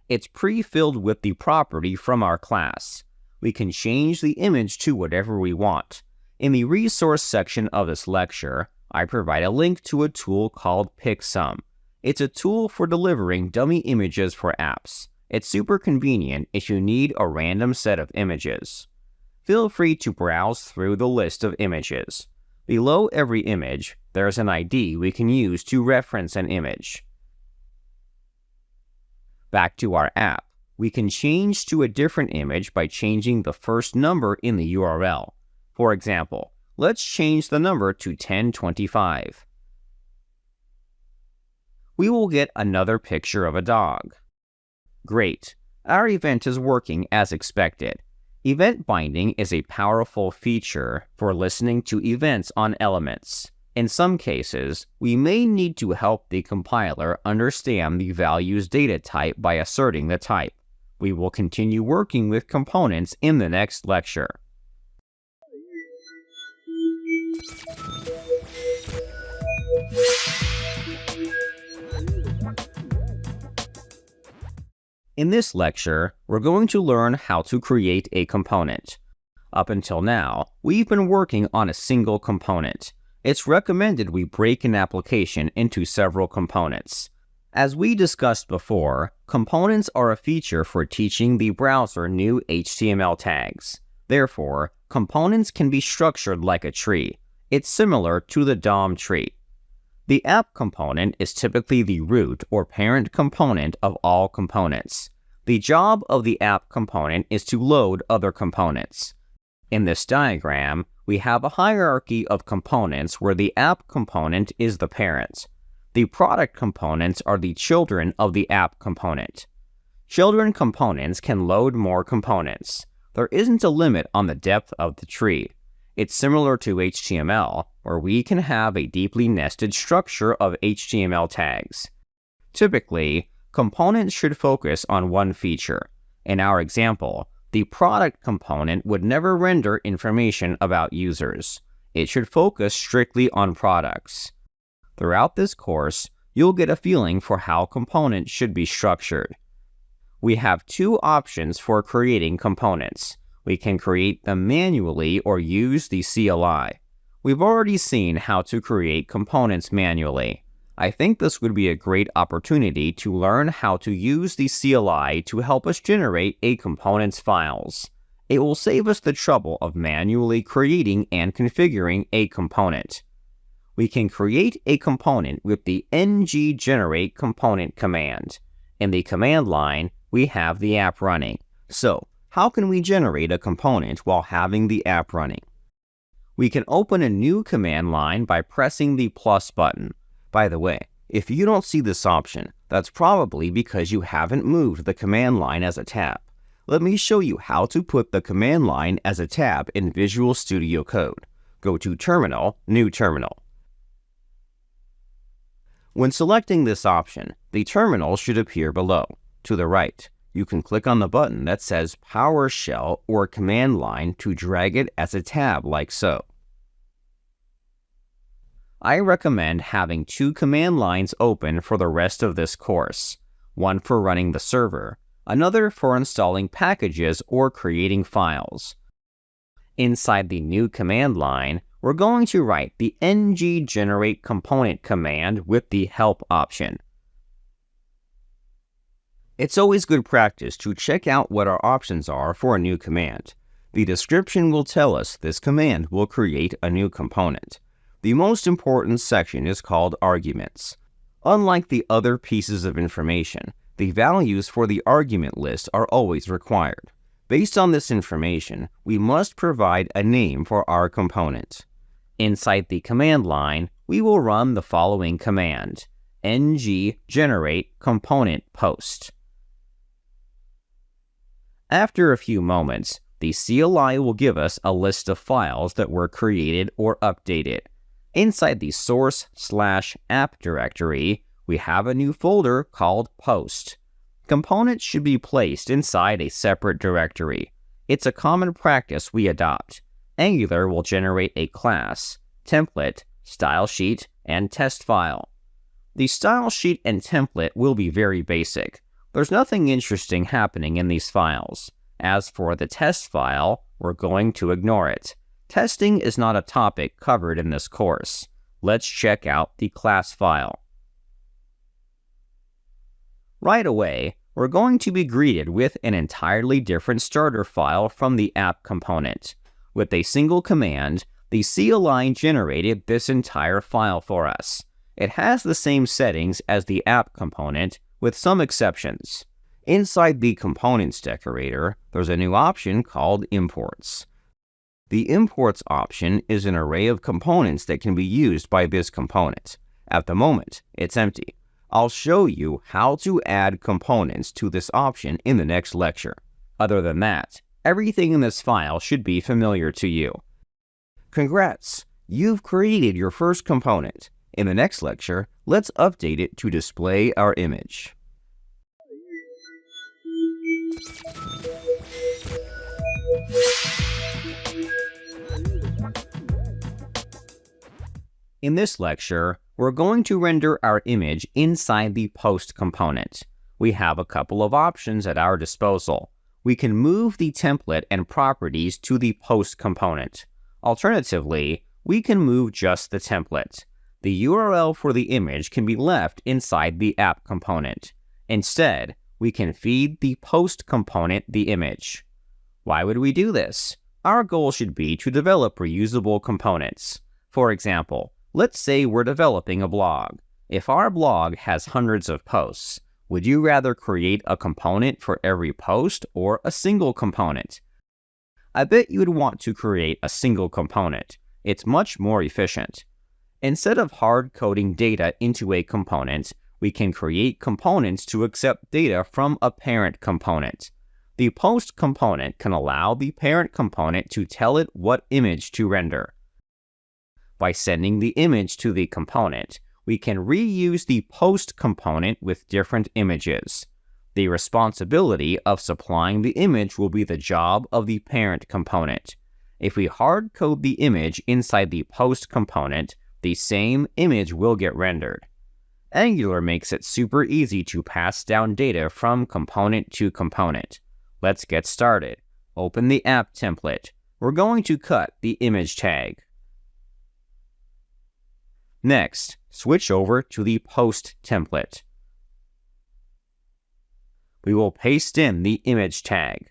It's pre-filled with the property from our class. We can change the image to whatever we want. In the resource section of this lecture, I provide a link to a tool called PickSum. It's a tool for delivering dummy images for apps. It's super convenient if you need a random set of images. Feel free to browse through the list of images. Below every image, there's an ID we can use to reference an image. Back to our app, we can change to a different image by changing the first number in the URL. For example, let's change the number to 1025. We will get another picture of a dog. Great, our event is working as expected. Event binding is a powerful feature for listening to events on elements. In some cases, we may need to help the compiler understand the value's data type by asserting the type. We will continue working with components in the next lecture. In this lecture, we're going to learn how to create a component. Up until now, we've been working on a single component. It's recommended we break an application into several components. As we discussed before, components are a feature for teaching the browser new HTML tags. Therefore, components can be structured like a tree. It's similar to the DOM tree. The app component is typically the root or parent component of all components. The job of the app component is to load other components. In this diagram, we have a hierarchy of components where the app component is the parent. The product components are the children of the app component. Children components can load more components. There isn't a limit on the depth of the tree. It's similar to HTML, where we can have a deeply nested structure of HTML tags. Typically, components should focus on one feature. In our example, the product component would never render information about users. It should focus strictly on products. Throughout this course, you'll get a feeling for how components should be structured. We have two options for creating components. We can create them manually or use the CLI. We've already seen how to create components manually. I think this would be a great opportunity to learn how to use the CLI to help us generate a component's files. It will save us the trouble of manually creating and configuring a component. We can create a component with the ng-generate component command. In the command line, we have the app running. So, how can we generate a component while having the app running? We can open a new command line by pressing the plus button. By the way, if you don't see this option, that's probably because you haven't moved the command line as a tab. Let me show you how to put the command line as a tab in Visual Studio Code. Go to Terminal, New Terminal. When selecting this option, the terminal should appear below. To the right, you can click on the button that says PowerShell or Command Line to drag it as a tab like so. I recommend having two command lines open for the rest of this course, one for running the server, another for installing packages or creating files. Inside the new command line, we're going to write the ng-generate component command with the help option. It's always good practice to check out what our options are for a new command. The description will tell us this command will create a new component. The most important section is called arguments. Unlike the other pieces of information, the values for the argument list are always required. Based on this information, we must provide a name for our component. Inside the command line, we will run the following command: ng-generate component post. After a few moments, the CLI will give us a list of files that were created or updated. Inside the source/app directory, we have a new folder called Post. Components should be placed inside a separate directory. It's a common practice we adopt. Angular will generate a class, template, style sheet, and test file. The style sheet and template will be very basic. There's nothing interesting happening in these files. As for the test file, we're going to ignore it. Testing is not a topic covered in this course. Let's check out the class file. Right away, we're going to be greeted with an entirely different starter file from the app component. With a single command, the CLI generated this entire file for us. It has the same settings as the app component, with some exceptions. Inside the Components decorator, there's a new option called Imports. The Imports option is an array of components that can be used by this component. At the moment, it's empty. I'll show you how to add components to this option in the next lecture. Other than that, everything in this file should be familiar to you. Congrats! You've created your first component. In the next lecture, let's update it to display our image. In this lecture, we're going to render our image inside the Post component. We have a couple of options at our disposal. We can move the template and properties to the Post component. Alternatively, we can move just the template. The URL for the image can be left inside the app component. Instead, we can feed the Post component the image. Why would we do this? Our goal should be to develop reusable components. For example, let's say we're developing a blog. If our blog has hundreds of posts, would you rather create a component for every post or a single component? I bet you would want to create a single component. It's much more efficient. Instead of hard-coding data into a component, we can create components to accept data from a parent component. The Post component can allow the parent component to tell it what image to render. By sending the image to the component, we can reuse the Post component with different images. The responsibility of supplying the image will be the job of the parent component. If we hard code the image inside the post component, the same image will get rendered. Angular makes it super easy to pass down data from component to component. Let's get started. Open the app template. We're going to cut the image tag. Next, switch over to the post template. We will paste in the image tag.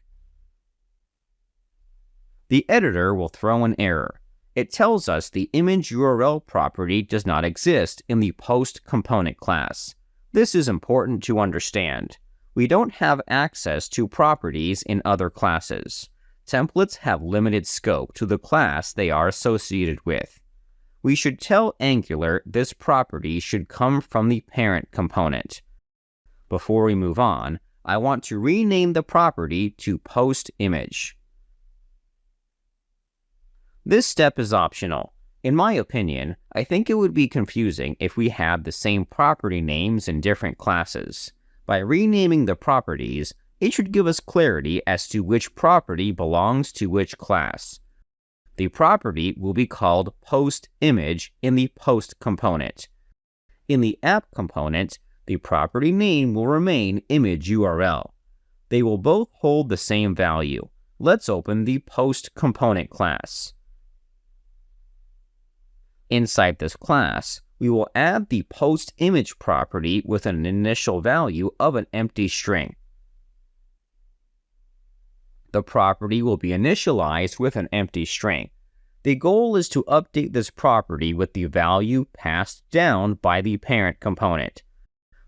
The editor will throw an error. It tells us the image URL property does not exist in the post component class. This is important to understand. We don't have access to properties in other classes. Templates have limited scope to the class they are associated with. We should tell Angular this property should come from the parent component. Before we move on, I want to rename the property to postImage. This step is optional. In my opinion, I think it would be confusing if we had the same property names in different classes. By renaming the properties, it should give us clarity as to which property belongs to which class. The property will be called postImage in the post component. In the app component, the property name will remain ImageURL. They will both hold the same value. Let's open the post component class. Inside this class, we will add the postImage property with an initial value of an empty string. The property will be initialized with an empty string. The goal is to update this property with the value passed down by the parent component.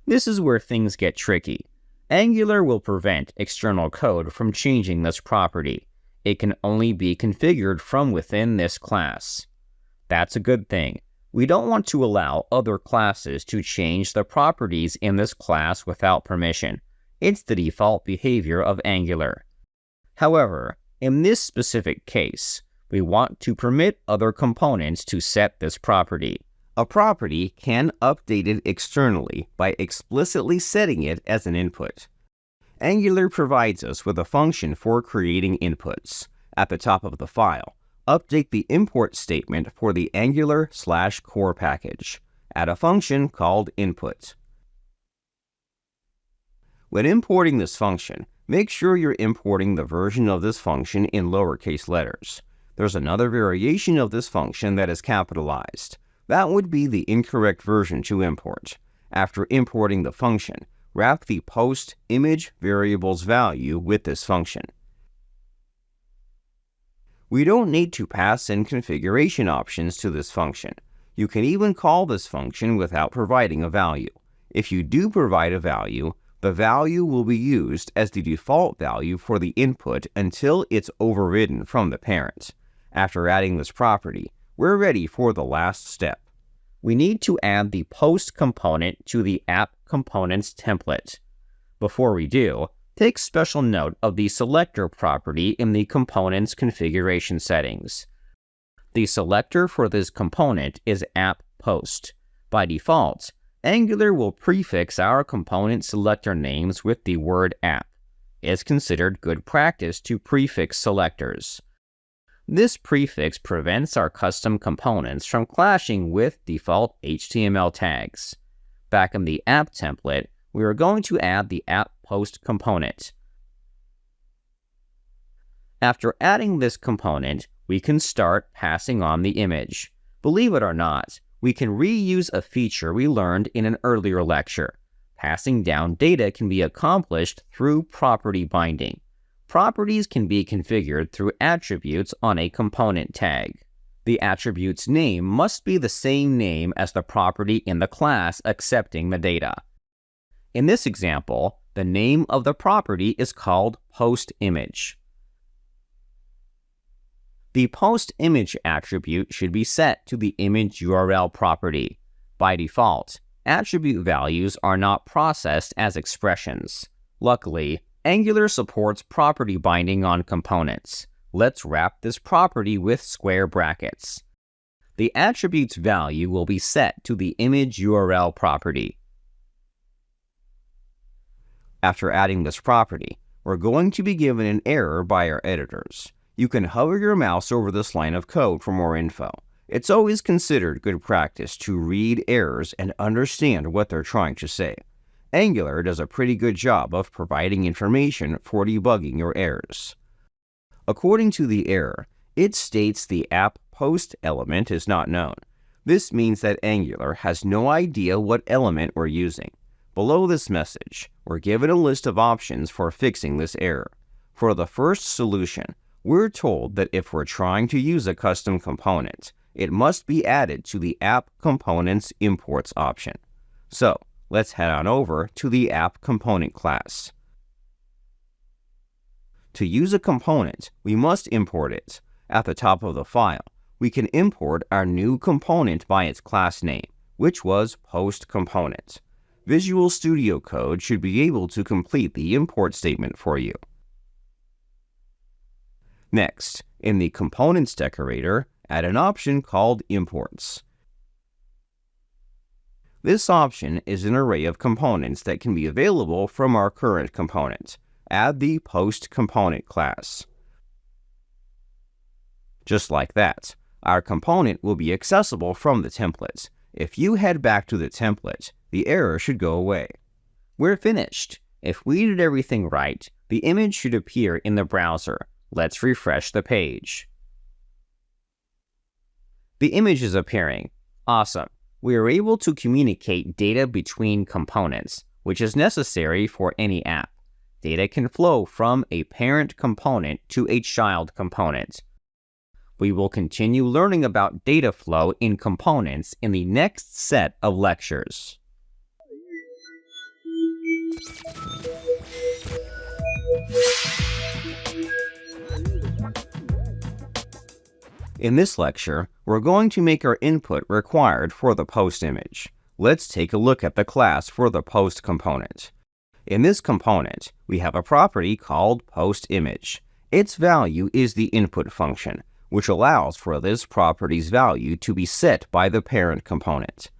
This is where things get tricky. Angular will prevent external code from changing this property. It can only be configured from within this class. That's a good thing. We don't want to allow other classes to change the properties in this class without permission. It's the default behavior of Angular. However, in this specific case, we want to permit other components to set this property. A property can update it externally by explicitly setting it as an input. Angular provides us with a function for creating inputs. At the top of the file, update the import statement for the Angular/core package. Add a function called input. When importing this function, make sure you're importing the version of this function in lowercase letters. There's another variation of this function that is capitalized. That would be the incorrect version to import. After importing the function, wrap the postImage variable's value with this function. We don't need to pass in configuration options to this function. You can even call this function without providing a value. If you do provide a value, the value will be used as the default value for the input until it's overridden from the parent. After adding this property, we're ready for the last step. We need to add the post component to the app components template. Before we do, take special note of the selector property in the component's configuration settings. The selector for this component is app post. By default, Angular will prefix our component selector names with the word app. It's considered good practice to prefix selectors. This prefix prevents our custom components from clashing with default HTML tags. Back in the app template, we are going to add the app post component. After adding this component, we can start passing on the image. Believe it or not, we can reuse a feature we learned in an earlier lecture. Passing down data can be accomplished through property binding. Properties can be configured through attributes on a component tag. The attribute's name must be the same name as the property in the class accepting the data. In this example, the name of the property is called postImage. The postImage attribute should be set to the image URL property. By default, attribute values are not processed as expressions. Luckily, Angular supports property binding on components. Let's wrap this property with square brackets. The attribute's value will be set to the image URL property. After adding this property, we're going to be given an error by our editors. You can hover your mouse over this line of code for more info. It's always considered good practice to read errors and understand what they're trying to say. Angular does a pretty good job of providing information for debugging your errors. According to the error, it states the app post element is not known. This means that Angular has no idea what element we're using. Below this message, we're given a list of options for fixing this error. For the first solution, we're told that if we're trying to use a custom component, it must be added to the app components imports option. So, let's head on over to the app component class. To use a component, we must import it. At the top of the file, we can import our new component by its class name, which was post component. Visual Studio Code should be able to complete the import statement for you. Next, in the Components decorator, add an option called Imports. This option is an array of components that can be available from our current component. Add the Post Component class. Just like that, our component will be accessible from the template. If you head back to the template, the error should go away. We're finished. If we did everything right, the image should appear in the browser. Let's refresh the page. The image is appearing. Awesome. We are able to communicate data between components, which is necessary for any app. Data can flow from a parent component to a child component. We will continue learning about data flow in components in the next set of lectures. In this lecture, we're going to make our input required for the post image. Let's take a look at the class for the post component. In this component, we have a property called post_image. Its value is the input function, which allows for this property's value to be set by the parent component.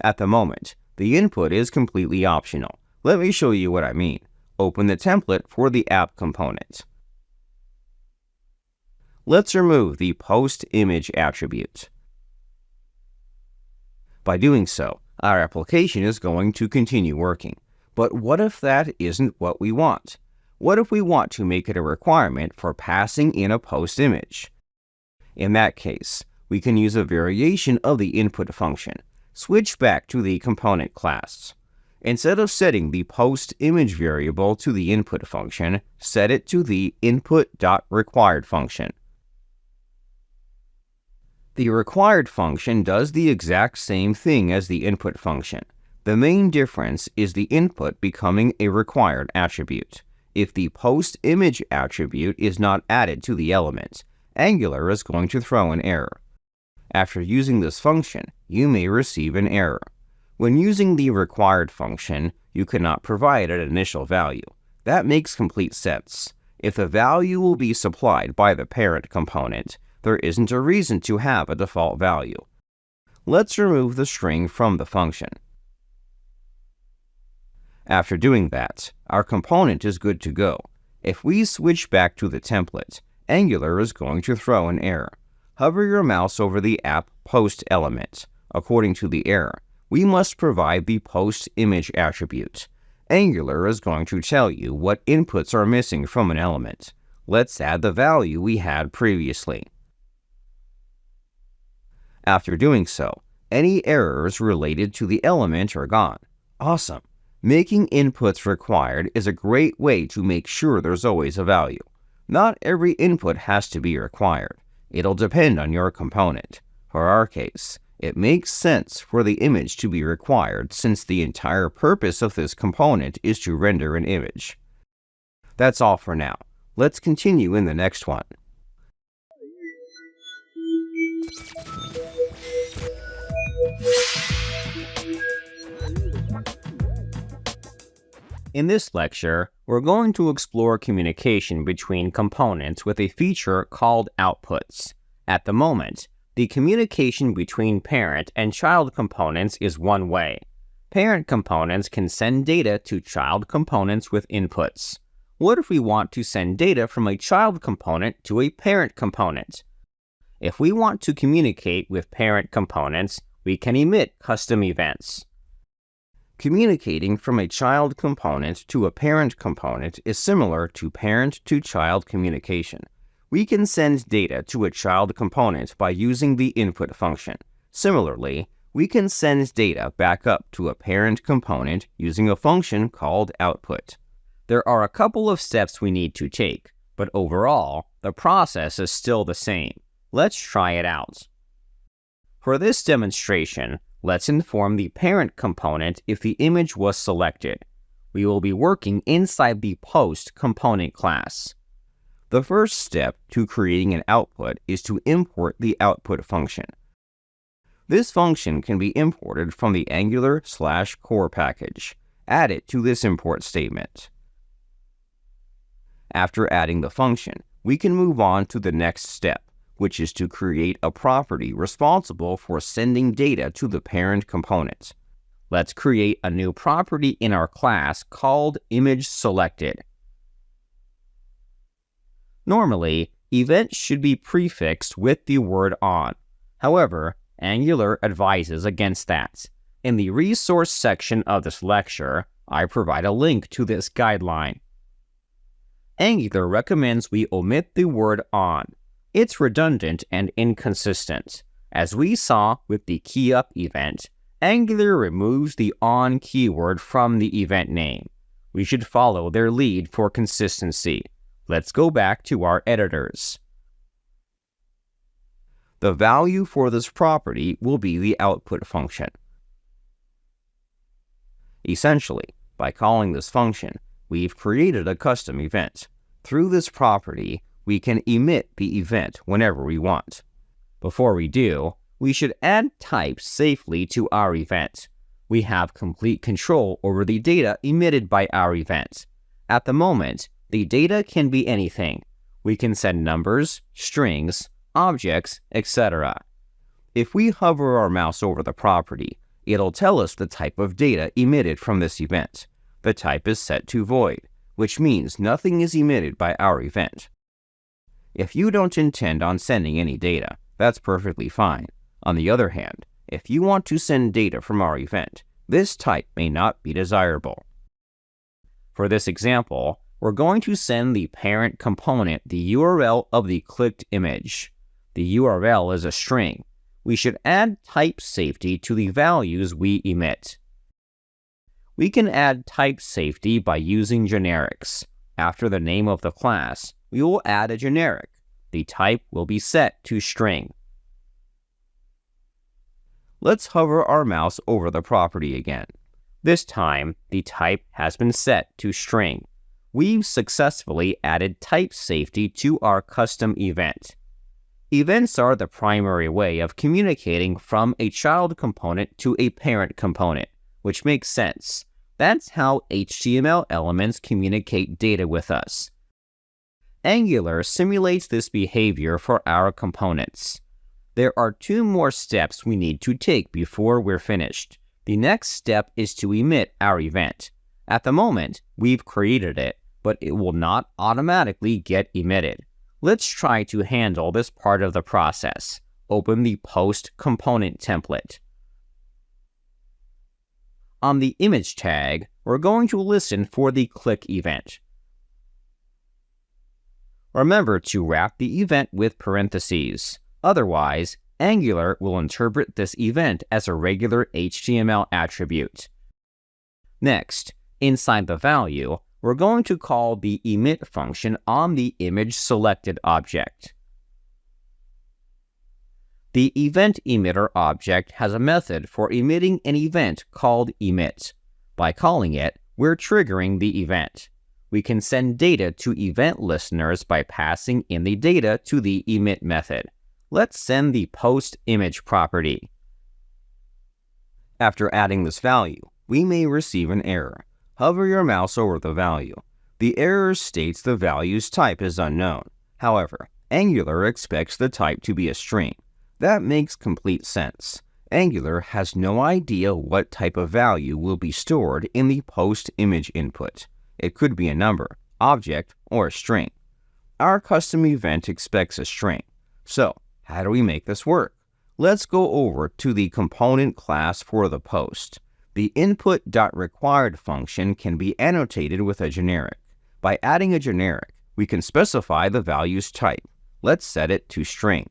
At the moment, the input is completely optional. Let me show you what I mean. Open the template for the app component. Let's remove the post_image attribute. By doing so, our application is going to continue working. But what if that isn't what we want? What if we want to make it a requirement for passing in a post image? In that case, we can use a variation of the input function. Switch back to the component class. Instead of setting the post_image variable to the input function, set it to the input.required function. The required function does the exact same thing as the input function. The main difference is the input becoming a required attribute. If the post_image attribute is not added to the element, Angular is going to throw an error. After using this function, you may receive an error. When using the required function, you cannot provide an initial value. That makes complete sense. If the value will be supplied by the parent component, there isn't a reason to have a default value. Let's remove the string from the function. After doing that, our component is good to go. If we switch back to the template, Angular is going to throw an error. Hover your mouse over the app post element. According to the error, we must provide the post_image attribute. Angular is going to tell you what inputs are missing from an element. Let's add the value we had previously. After doing so, any errors related to the element are gone. Awesome! Making inputs required is a great way to make sure there's always a value. Not every input has to be required. It'll depend on your component. For our case, it makes sense for the image to be required since the entire purpose of this component is to render an image. That's all for now. Let's continue in the next one. In this lecture, we're going to explore communication between components with a feature called outputs. At the moment, the communication between parent and child components is one way. Parent components can send data to child components with inputs. What if we want to send data from a child component to a parent component? If we want to communicate with parent components, we can emit custom events. Communicating from a child component to a parent component is similar to parent-to-child communication. We can send data to a child component by using the input function. Similarly, we can send data back up to a parent component using a function called output. There are a couple of steps we need to take, but overall, the process is still the same. Let's try it out. For this demonstration, let's inform the parent component if the image was selected. We will be working inside the post component class. The first step to creating an output is to import the output function. This function can be imported from the Angular/core package. Add it to this import statement. After adding the function, we can move on to the next step, which is to create a property responsible for sending data to the parent component. Let's create a new property in our class called ImageSelected. Normally, events should be prefixed with the word on. However, Angular advises against that. In the resource section of this lecture, I provide a link to this guideline. Angular recommends we omit the word on. It's redundant and inconsistent. As we saw with the keyUp event, Angular removes the on keyword from the event name. We should follow their lead for consistency. Let's go back to our editors. The value for this property will be the output function. Essentially, by calling this function, we've created a custom event. Through this property, we can emit the event whenever we want. Before we do, we should add types safely to our event. We have complete control over the data emitted by our event. At the moment, the data can be anything. We can send numbers, strings, objects, etc. If we hover our mouse over the property, it'll tell us the type of data emitted from this event. The type is set to void, which means nothing is emitted by our event. If you don't intend on sending any data, that's perfectly fine. On the other hand, if you want to send data from our event, this type may not be desirable. For this example, we're going to send the parent component the URL of the clicked image. The URL is a string. We should add type safety to the values we emit. We can add type safety by using generics. After the name of the class, we will add a generic. The type will be set to string. Let's hover our mouse over the property again. This time, the type has been set to string. We've successfully added type safety to our custom event. Events are the primary way of communicating from a child component to a parent component, which makes sense. That's how HTML elements communicate data with us. Angular simulates this behavior for our components. There are two more steps we need to take before we're finished. The next step is to emit our event. At the moment, we've created it, but it will not automatically get emitted. Let's try to handle this part of the process. Open the post component template. On the image tag, we're going to listen for the click event. Remember to wrap the event with parentheses. Otherwise, Angular will interpret this event as a regular HTML attribute. Next, inside the value, we're going to call the emit function on the image selected object. The event emitter object has a method for emitting an event called emit. By calling it, we're triggering the event. We can send data to event listeners by passing in the data to the emit method. Let's send the post image property. After adding this value, we may receive an error. Hover your mouse over the value. The error states the value's type is unknown. However, Angular expects the type to be a string. That makes complete sense. Angular has no idea what type of value will be stored in the post image input. It could be a number, object or a string. Our custom event expects a string. So, how do we make this work? Let's go over to the component class for the post. The input.required function can be annotated with a generic. By adding a generic, we can specify the value's type. Let's set it to string.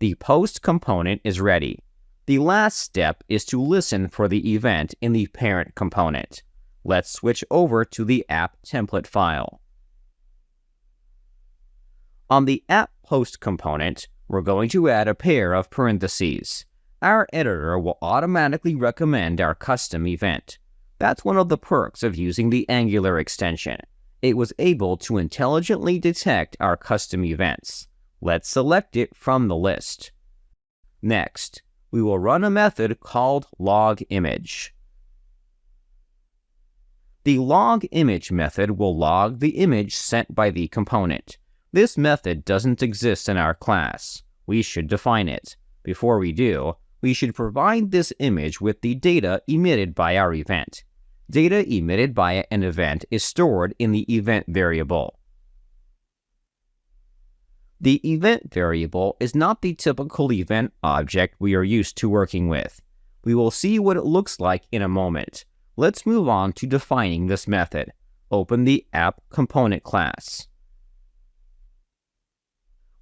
The post component is ready. The last step is to listen for the event in the parent component. Let's switch over to the app template file. On the app post component, we're going to add a pair of parentheses. Our editor will automatically recommend our custom event. That's one of the perks of using the Angular extension. It was able to intelligently detect our custom events. Let's select it from the list. Next, we will run a method called logImage. The logImage method will log the image sent by the component. This method doesn't exist in our class. We should define it. Before we do, we should provide this image with the data emitted by our event. Data emitted by an event is stored in the event variable. The event variable is not the typical event object we are used to working with. We will see what it looks like in a moment. Let's move on to defining this method. Open the app component class.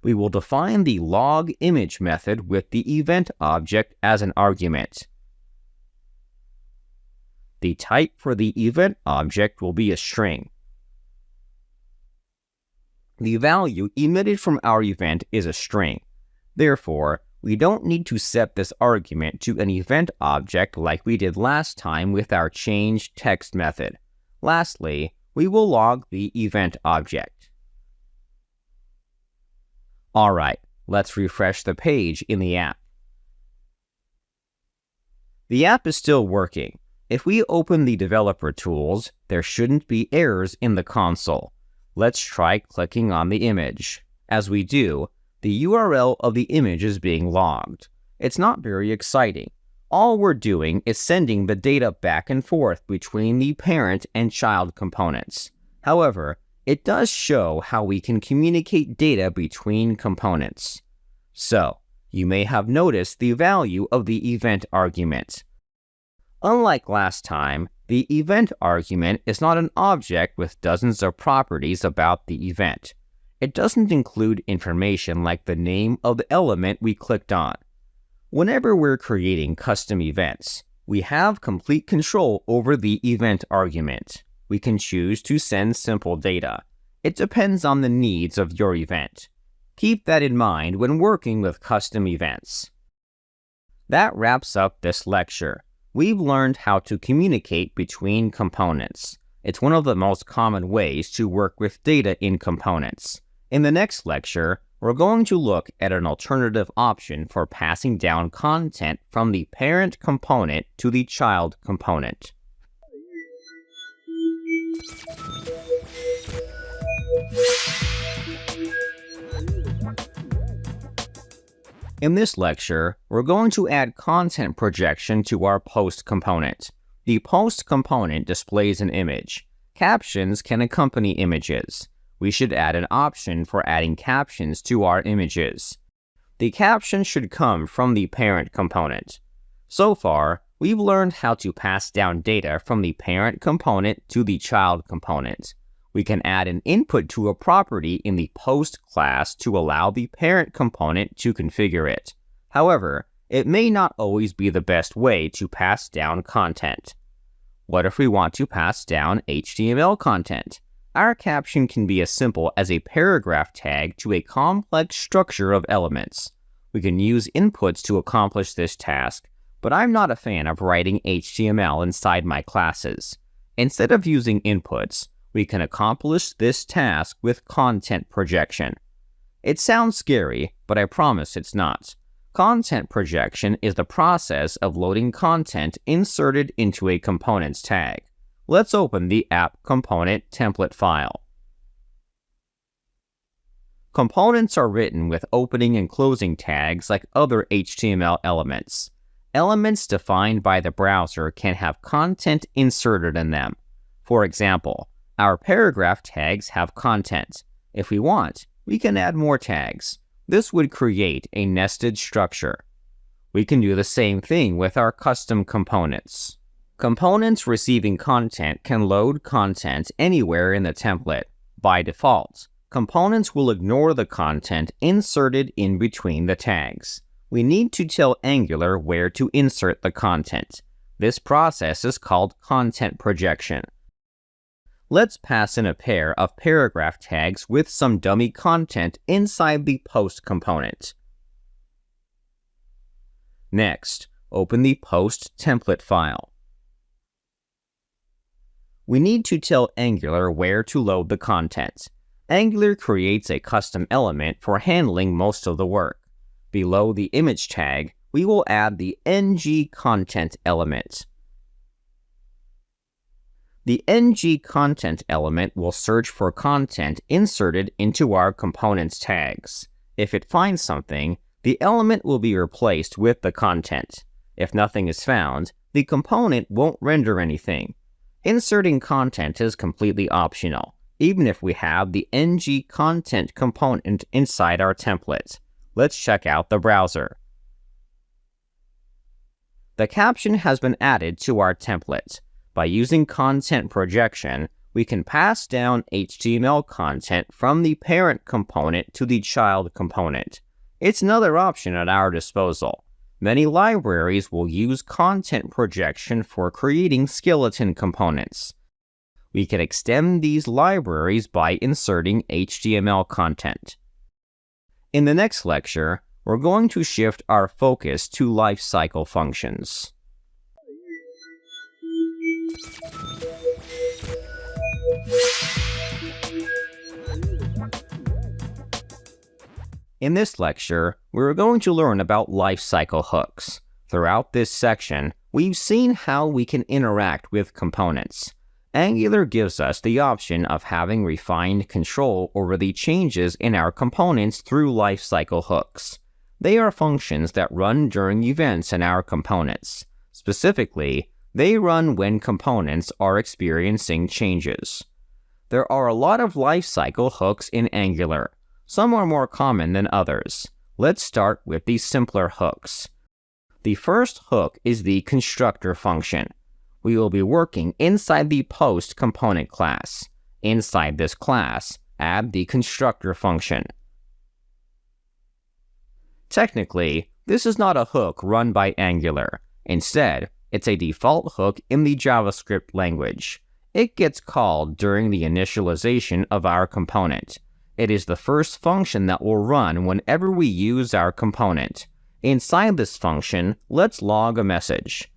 We will define the logImage method with the event object as an argument. The type for the event object will be a string. The value emitted from our event is a string. Therefore, we don't need to set this argument to an event object like we did last time with our change text method. Lastly, we will log the event object. Alright, let's refresh the page in the app. The app is still working. If we open the developer tools, there shouldn't be errors in the console. Let's try clicking on the image. As we do, the URL of the image is being logged. It's not very exciting. All we're doing is sending the data back and forth between the parent and child components. However, it does show how we can communicate data between components. So, you may have noticed the value of the event argument. Unlike last time, the event argument is not an object with dozens of properties about the event. It doesn't include information like the name of the element we clicked on. Whenever we're creating custom events, we have complete control over the event argument. We can choose to send simple data. It depends on the needs of your event. Keep that in mind when working with custom events. That wraps up this lecture. We've learned how to communicate between components. It's one of the most common ways to work with data in components. In the next lecture, we're going to look at an alternative option for passing down content from the parent component to the child component. In this lecture, we're going to add content projection to our post component. The post component displays an image. Captions can accompany images. We should add an option for adding captions to our images. The caption should come from the parent component. So far, we've learned how to pass down data from the parent component to the child component. We can add an input to a property in the post class to allow the parent component to configure it. However, it may not always be the best way to pass down content. What if we want to pass down HTML content? Our caption can be as simple as a paragraph tag to a complex structure of elements. We can use inputs to accomplish this task, but I'm not a fan of writing HTML inside my classes. Instead of using inputs, we can accomplish this task with content projection. It sounds scary, but I promise it's not. Content projection is the process of loading content inserted into a component's tag. Let's open the app component template file. Components are written with opening and closing tags like other HTML elements. Elements defined by the browser can have content inserted in them. For example, our paragraph tags have content. If we want, we can add more tags. This would create a nested structure. We can do the same thing with our custom components. Components receiving content can load content anywhere in the template. By default, components will ignore the content inserted in between the tags. We need to tell Angular where to insert the content. This process is called content projection. Let's pass in a pair of paragraph tags with some dummy content inside the post component. Next, open the post template file. We need to tell Angular where to load the content. Angular creates a custom element for handling most of the work. Below the image tag, we will add the Ng content element. The Ng content element will search for content inserted into our components tags. If it finds something, the element will be replaced with the content. If nothing is found, the component won't render anything. Inserting content is completely optional, even if we have the Ng content component inside our template. Let's check out the browser. The caption has been added to our template. By using content projection, we can pass down HTML content from the parent component to the child component. It's another option at our disposal. Many libraries will use content projection for creating skeleton components. We can extend these libraries by inserting HTML content. In the next lecture, we're going to shift our focus to lifecycle functions. In this lecture, we're going to learn about lifecycle hooks. Throughout this section, we've seen how we can interact with components. Angular gives us the option of having refined control over the changes in our components through lifecycle hooks. They are functions that run during events in our components. Specifically, they run when components are experiencing changes. There are a lot of lifecycle hooks in Angular. Some are more common than others. Let's start with the simpler hooks. The first hook is the constructor function. We will be working inside the post component class. Inside this class, add the constructor function. Technically, this is not a hook run by Angular. Instead, it's a default hook in the JavaScript language. It gets called during the initialization of our component. It is the first function that will run whenever we use our component. Inside this function, let's log a message.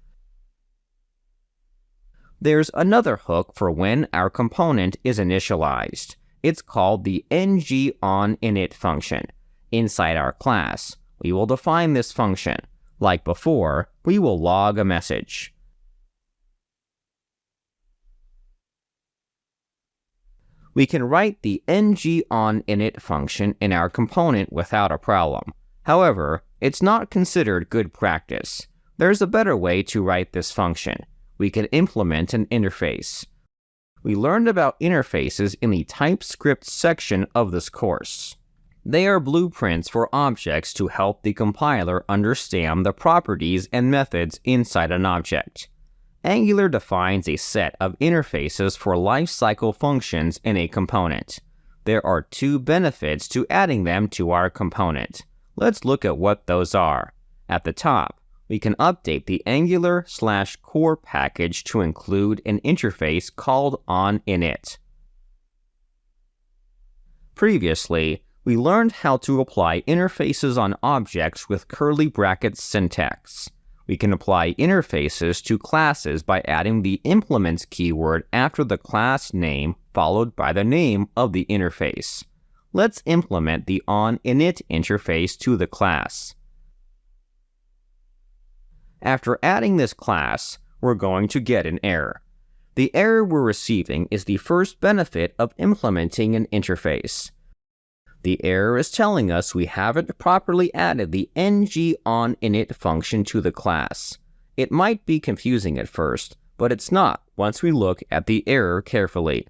There's another hook for when our component is initialized. It's called the ngOnInit function. Inside our class, we will define this function. Like before, we will log a message. We can write the ngOnInit function in our component without a problem. However, it's not considered good practice. There's a better way to write this function. We can implement an interface. We learned about interfaces in the TypeScript section of this course. They are blueprints for objects to help the compiler understand the properties and methods inside an object. Angular defines a set of interfaces for lifecycle functions in a component. There are two benefits to adding them to our component. Let's look at what those are. At the top, we can update the Angular/core package to include an interface called onInit. Previously, we learned how to apply interfaces on objects with curly brackets syntax. We can apply interfaces to classes by adding the implements keyword after the class name followed by the name of the interface. Let's implement the onInit interface to the class. After adding this class, we're going to get an error. The error we're receiving is the first benefit of implementing an interface. The error is telling us we haven't properly added the ngOnInit function to the class. It might be confusing at first, but it's not once we look at the error carefully.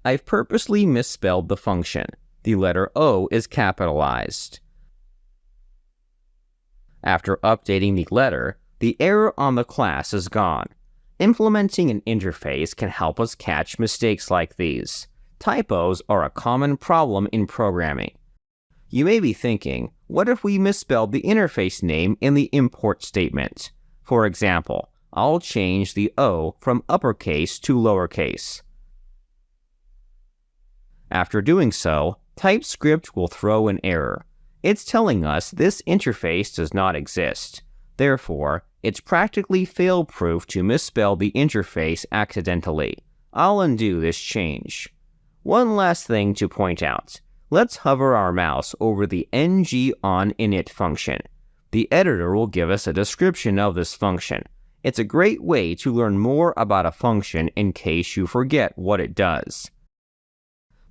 I've purposely misspelled the function. The letter O is capitalized. After updating the letter, the error on the class is gone. Implementing an interface can help us catch mistakes like these. Typos are a common problem in programming. You may be thinking, what if we misspelled the interface name in the import statement? For example, I'll change the O from uppercase to lowercase. After doing so, TypeScript will throw an error. It's telling us this interface does not exist. Therefore, it's practically fail-proof to misspell the interface accidentally. I'll undo this change. One last thing to point out. Let's hover our mouse over the NgOnInit function. The editor will give us a description of this function. It's a great way to learn more about a function in case you forget what it does.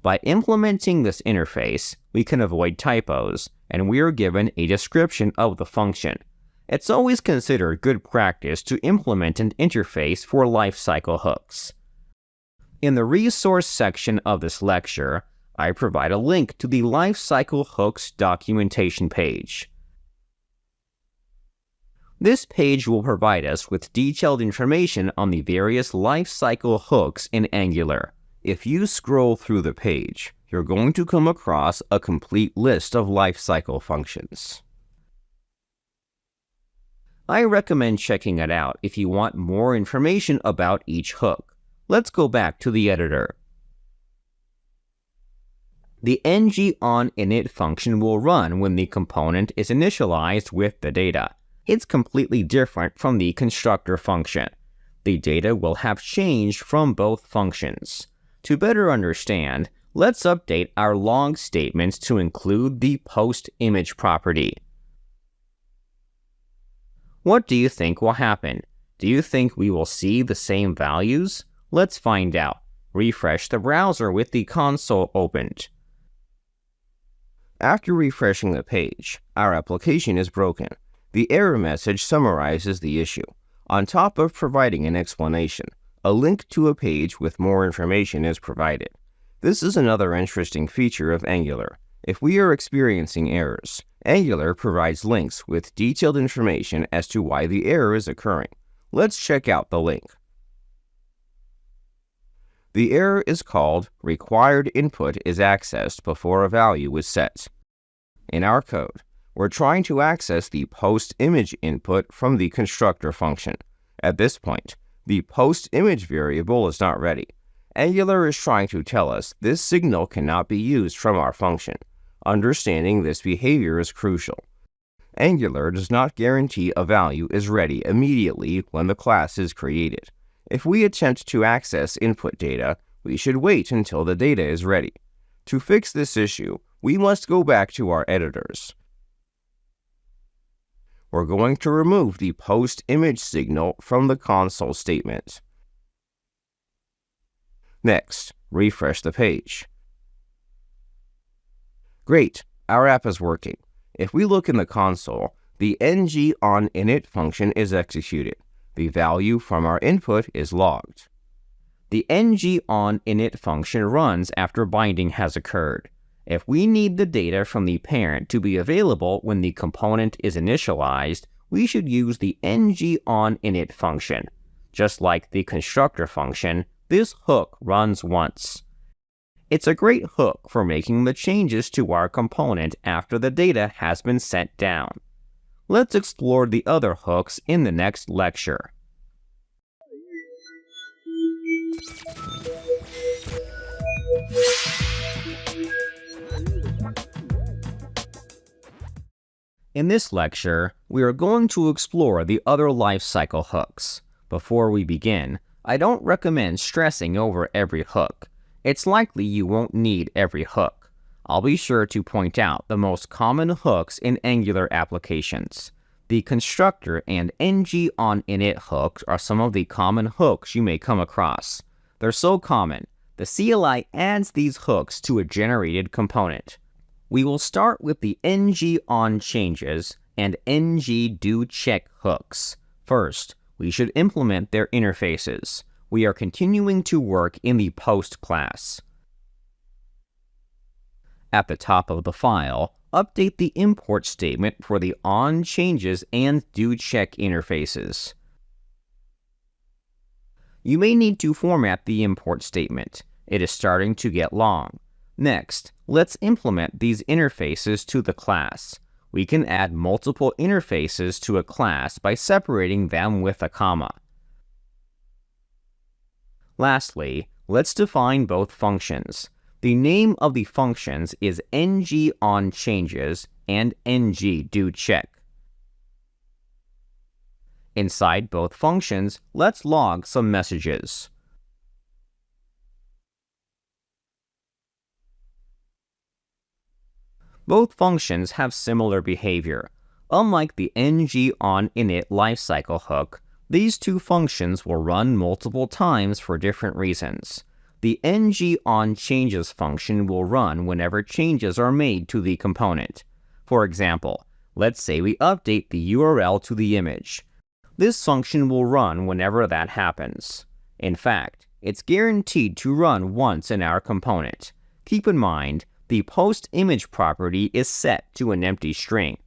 By implementing this interface, we can avoid typos, and we are given a description of the function. It's always considered good practice to implement an interface for lifecycle hooks. In the resource section of this lecture, I provide a link to the Lifecycle Hooks documentation page. This page will provide us with detailed information on the various lifecycle hooks in Angular. If you scroll through the page, you're going to come across a complete list of lifecycle functions. I recommend checking it out if you want more information about each hook. Let's go back to the editor. The NgOnInit function will run when the component is initialized with the data. It's completely different from the constructor function. The data will have changed from both functions. To better understand, let's update our log statements to include the post-image property. What do you think will happen? Do you think we will see the same values? Let's find out. Refresh the browser with the console opened. After refreshing the page, our application is broken. The error message summarizes the issue. On top of providing an explanation, a link to a page with more information is provided. This is another interesting feature of Angular. If we are experiencing errors, Angular provides links with detailed information as to why the error is occurring. Let's check out the link. The error is called required input is accessed before a value is set. In our code, we're trying to access the post-image input from the constructor function. At this point, the post-image variable is not ready. Angular is trying to tell us this signal cannot be used from our function. Understanding this behavior is crucial. Angular does not guarantee a value is ready immediately when the class is created. If we attempt to access input data, we should wait until the data is ready. To fix this issue, we must go back to our editors. We're going to remove the post-image signal from the console statement. Next, refresh the page. Great, our app is working. If we look in the console, the NgOnInit function is executed. The value from our input is logged. The NgOnInit function runs after binding has occurred. If we need the data from the parent to be available when the component is initialized, we should use the NgOnInit function. Just like the constructor function, this hook runs once. It's a great hook for making the changes to our component after the data has been sent down. Let's explore the other hooks in the next lecture. In this lecture, we are going to explore the other lifecycle hooks. Before we begin, I don't recommend stressing over every hook. It's likely you won't need every hook. I'll be sure to point out the most common hooks in Angular applications. The constructor and NgOnInit hooks are some of the common hooks you may come across. They're so common, the CLI adds these hooks to a generated component. We will start with the NgOnChanges and NgDoCheck hooks. First, we should implement their interfaces. We are continuing to work in the post class. At the top of the file, update the import statement for the onChanges and doCheck interfaces. You may need to format the import statement. It is starting to get long. Next, let's implement these interfaces to the class. We can add multiple interfaces to a class by separating them with a comma. Lastly, let's define both functions. The name of the functions is NgOnChanges and NgDoCheck. Inside both functions, let's log some messages. Both functions have similar behavior. Unlike the NgOnInit lifecycle hook, these two functions will run multiple times for different reasons. The NgOnChanges function will run whenever changes are made to the component. For example, let's say we update the URL to the image. This function will run whenever that happens. In fact, it's guaranteed to run once in our component. Keep in mind, the post-image property is set to an empty string.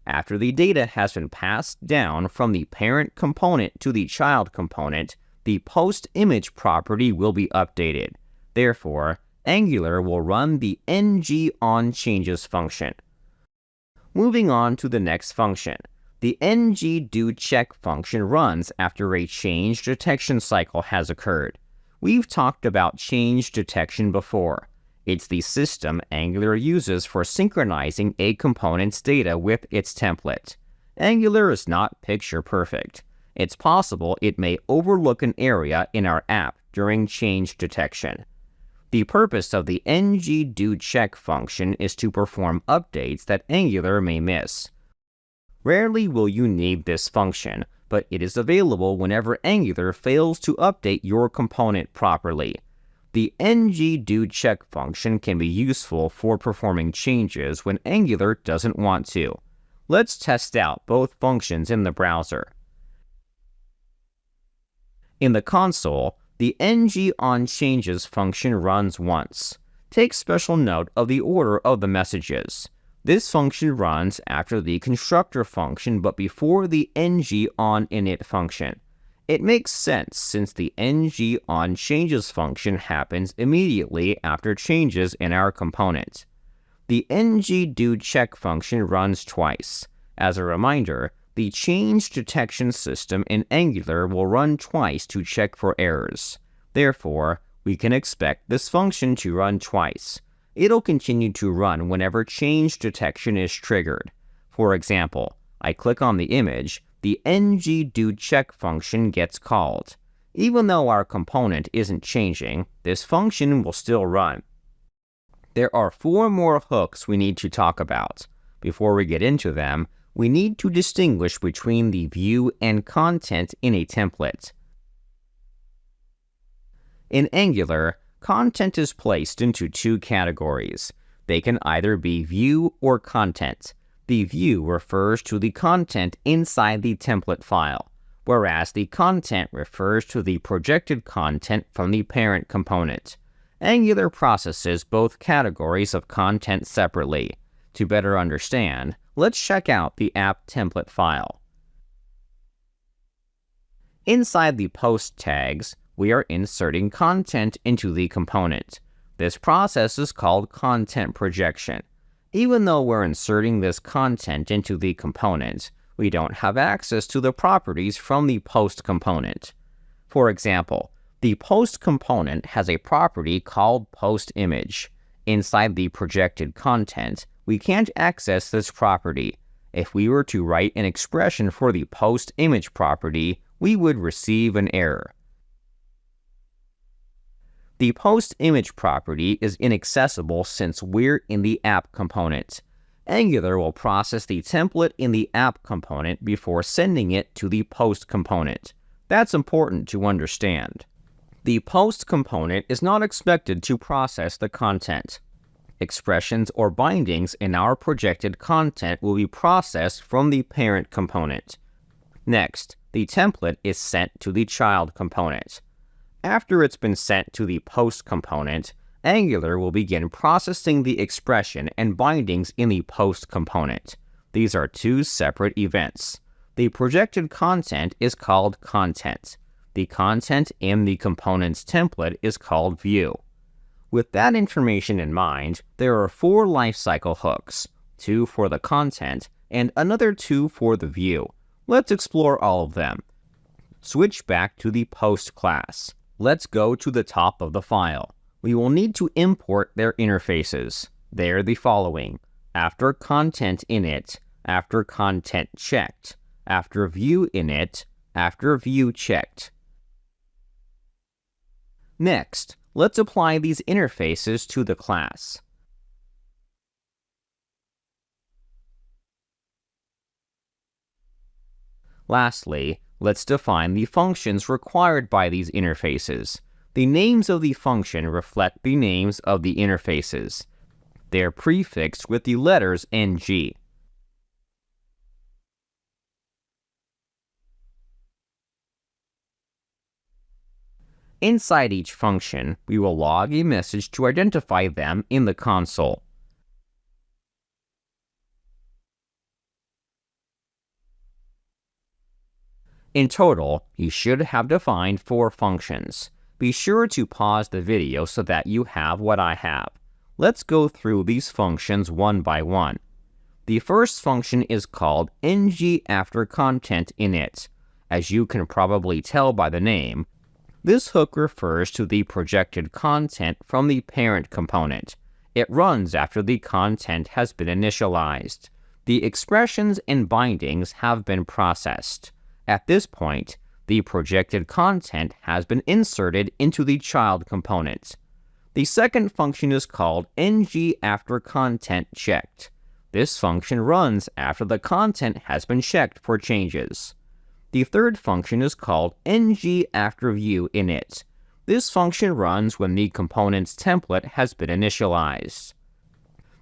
After the data has been passed down from the parent component to the child component, the post-image property will be updated. Therefore, Angular will run the NgOnChanges function. Moving on to the next function. The NgDoCheck function runs after a change detection cycle has occurred. We've talked about change detection before. It's the system Angular uses for synchronizing a component's data with its template. Angular is not picture perfect. It's possible it may overlook an area in our app during change detection. The purpose of the NgDoCheck function is to perform updates that Angular may miss. Rarely will you need this function, but it is available whenever Angular fails to update your component properly. The NgDoCheck function can be useful for performing changes when Angular doesn't want to. Let's test out both functions in the browser. In the console, the NgOnChanges function runs once. Take special note of the order of the messages. This function runs after the constructor function but before the NgOnInit function. It makes sense since the NgOnChanges function happens immediately after changes in our component. The NgDoCheck function runs twice. As a reminder, the change detection system in Angular will run twice to check for errors. Therefore, we can expect this function to run twice. It'll continue to run whenever change detection is triggered. For example, I click on the image, the NgDoCheck function gets called. Even though our component isn't changing, this function will still run. There are 4 more hooks we need to talk about. Before we get into them, we need to distinguish between the view and content in a template. In Angular, content is placed into 2 categories. They can either be view or content. The view refers to the content inside the template file, whereas the content refers to the projected content from the parent component. Angular processes both categories of content separately. To better understand, let's check out the app template file. Inside the post tags, we are inserting content into the component. This process is called content projection. Even though we're inserting this content into the component, we don't have access to the properties from the post component. For example, the post component has a property called post_image. Inside the projected content, we can't access this property. If we were to write an expression for the post_image property, we would receive an error. The post_image property is inaccessible since we're in the app component. Angular will process the template in the app component before sending it to the post component. That's important to understand. The post component is not expected to process the content. Expressions or bindings in our projected content will be processed from the parent component. Next, the template is sent to the child component. After it's been sent to the post component, Angular will begin processing the expression and bindings in the post component. These are two separate events. The projected content is called content. The content in the component's template is called view. With that information in mind, there are 4 lifecycle hooks, 2 for the content and another 2 for the view. Let's explore all of them. Switch back to the post class. Let's go to the top of the file. We will need to import their interfaces. They're the following: after content init, after content checked, after view init, after view checked. Next, let's apply these interfaces to the class. Lastly, let's define the functions required by these interfaces. The names of the function reflect the names of the interfaces. They are prefixed with the letters Ng. Inside each function, we will log a message to identify them in the console. In total, you should have defined 4 functions. Be sure to pause the video so that you have what I have. Let's go through these functions one by one. The first function is called ng after content init. As you can probably tell by the name, this hook refers to the projected content from the parent component. It runs after the content has been initialized. The expressions and bindings have been processed. At this point, the projected content has been inserted into the child component. The second function is called ng after content checked. This function runs after the content has been checked for changes. The third function is called ng after view init. This function runs when the component's template has been initialized.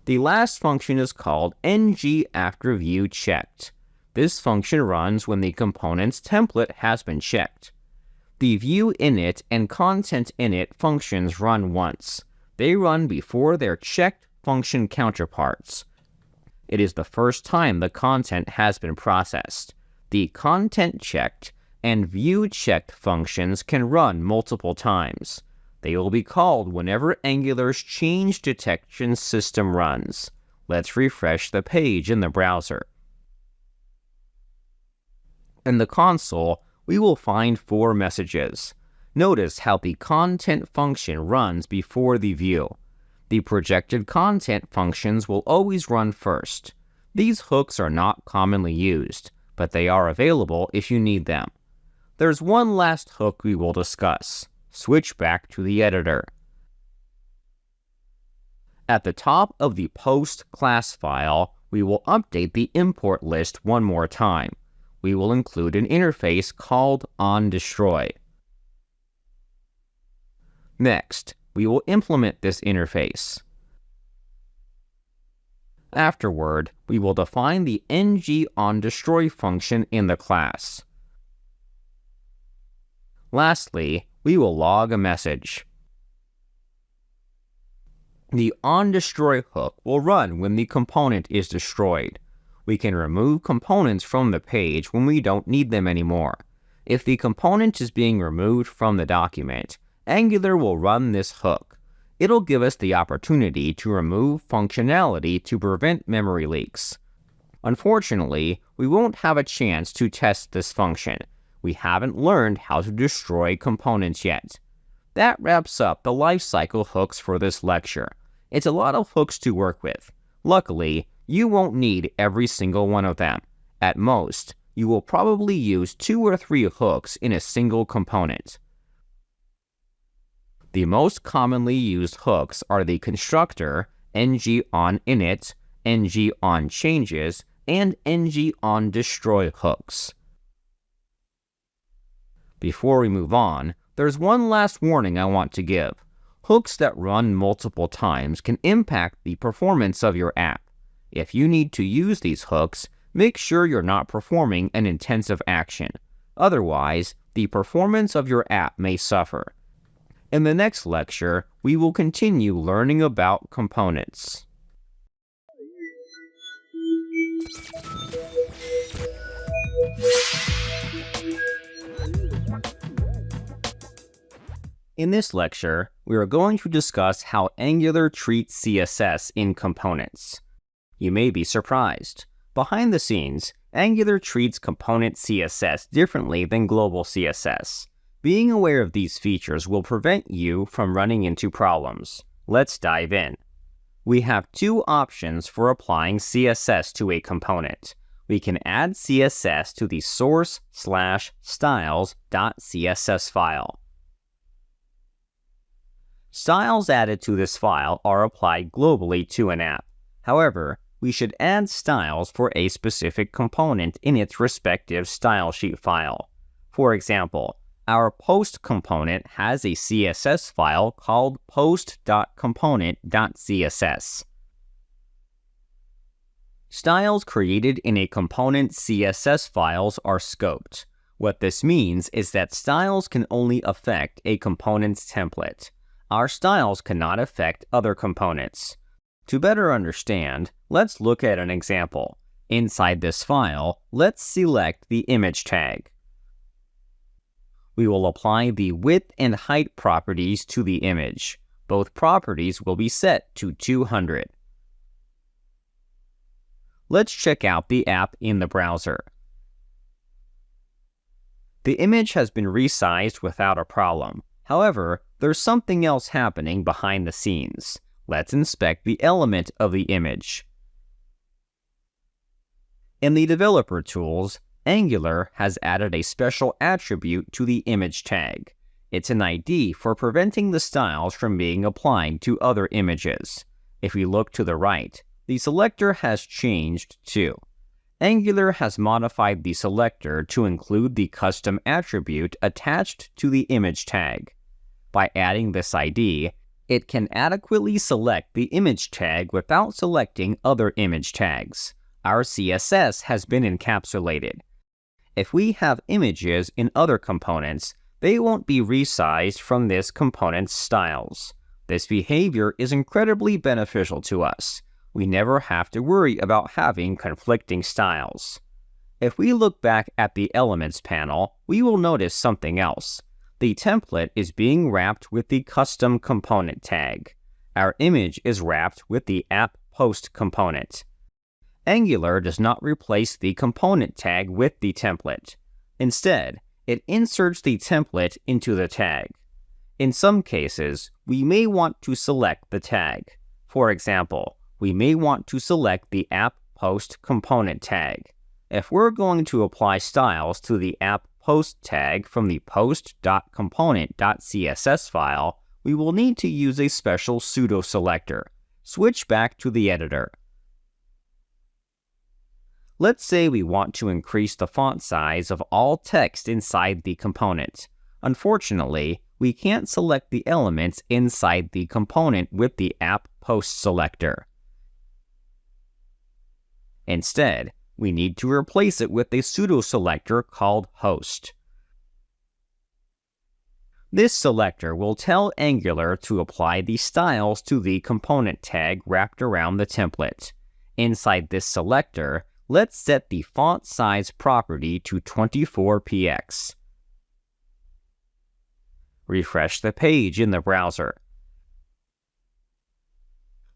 The last function is called ng after view checked. This function runs when the component's template has been checked. The view init and content init functions run once. They run before their checked function counterparts. It is the first time the content has been processed. The content checked and view checked functions can run multiple times. They will be called whenever Angular's change detection system runs. Let's refresh the page in the browser. In the console, we will find 4 messages. Notice how the content function runs before the view. The projected content functions will always run first. These hooks are not commonly used, but they are available if you need them. There's one last hook we will discuss. Switch back to the editor. At the top of the post class file, we will update the import list one more time. We will include an interface called onDestroy. Next, we will implement this interface. Afterward, we will define the ng onDestroy function in the class. Lastly, we will log a message. The onDestroy hook will run when the component is destroyed. We can remove components from the page when we don't need them anymore. If the component is being removed from the document, Angular will run this hook. It'll give us the opportunity to remove functionality to prevent memory leaks. Unfortunately, we won't have a chance to test this function. We haven't learned how to destroy components yet. That wraps up the lifecycle hooks for this lecture. It's a lot of hooks to work with. Luckily, you won't need every single one of them. At most, you will probably use 2 or 3 hooks in a single component. The most commonly used hooks are the constructor, ng on init, ng on changes, and ng on destroy hooks. Before we move on, there's one last warning I want to give. Hooks that run multiple times can impact the performance of your app. If you need to use these hooks, make sure you're not performing an intensive action. Otherwise, the performance of your app may suffer. In the next lecture, we will continue learning about components. In this lecture, we are going to discuss how Angular treats CSS in components. You may be surprised. Behind the scenes, Angular treats component CSS differently than global CSS. Being aware of these features will prevent you from running into problems. Let's dive in. We have two options for applying CSS to a component. We can add CSS to the source/styles.css file. Styles added to this file are applied globally to an app. However, we should add styles for a specific component in its respective style sheet file. For example, our post component has a CSS file called post.component.css. Styles created in a component CSS files are scoped. What this means is that styles can only affect a component's template. Our styles cannot affect other components. To better understand, let's look at an example. Inside this file, let's select the image tag. We will apply the width and height properties to the image. Both properties will be set to 200. Let's check out the app in the browser. The image has been resized without a problem. However, there's something else happening behind the scenes. Let's inspect the element of the image. In the developer tools, Angular has added a special attribute to the image tag. It's an ID for preventing the styles from being applied to other images. If we look to the right, the selector has changed too. Angular has modified the selector to include the custom attribute attached to the image tag. By adding this ID, it can adequately select the image tag without selecting other image tags. Our CSS has been encapsulated. If we have images in other components, they won't be resized from this component's styles. This behavior is incredibly beneficial to us. We never have to worry about having conflicting styles. If we look back at the Elements panel, we will notice something else. The template is being wrapped with the custom component tag. Our image is wrapped with the app post component. Angular does not replace the component tag with the template. Instead, it inserts the template into the tag. In some cases, we may want to select the tag. For example, we may want to select the app post component tag. If we're going to apply styles to the app post tag from the post.component.css file, we will need to use a special pseudo selector. Switch back to the editor. Let's say we want to increase the font size of all text inside the component. Unfortunately, we can't select the elements inside the component with the app post selector. Instead, we need to replace it with a pseudo selector called host. This selector will tell Angular to apply the styles to the component tag wrapped around the template. Inside this selector, let's set the font size property to 24px. Refresh the page in the browser.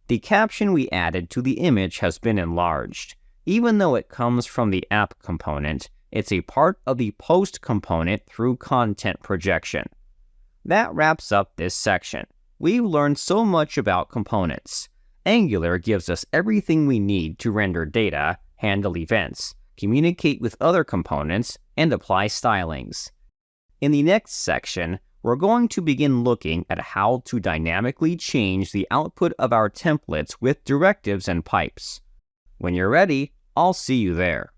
The caption we added to the image has been enlarged. Even though it comes from the app component, it's a part of the post component through content projection. That wraps up this section. We've learned so much about components. Angular gives us everything we need to render data, handle events, communicate with other components, and apply stylings. In the next section, we're going to begin looking at how to dynamically change the output of our templates with directives and pipes. When you're ready, I'll see you there.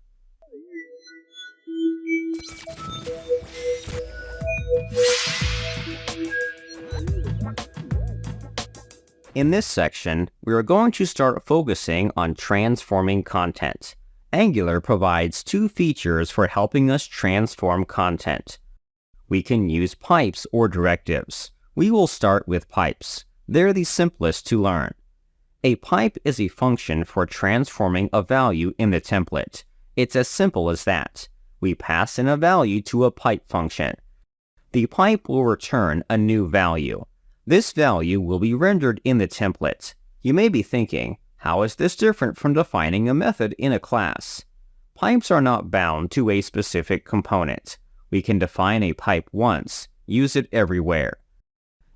In this section, we are going to start focusing on transforming content. Angular provides two features for helping us transform content. We can use pipes or directives. We will start with pipes. They're the simplest to learn. A pipe is a function for transforming a value in the template. It's as simple as that. We pass in a value to a pipe function. The pipe will return a new value. This value will be rendered in the template. You may be thinking, how is this different from defining a method in a class? Pipes are not bound to a specific component. We can define a pipe once, use it everywhere.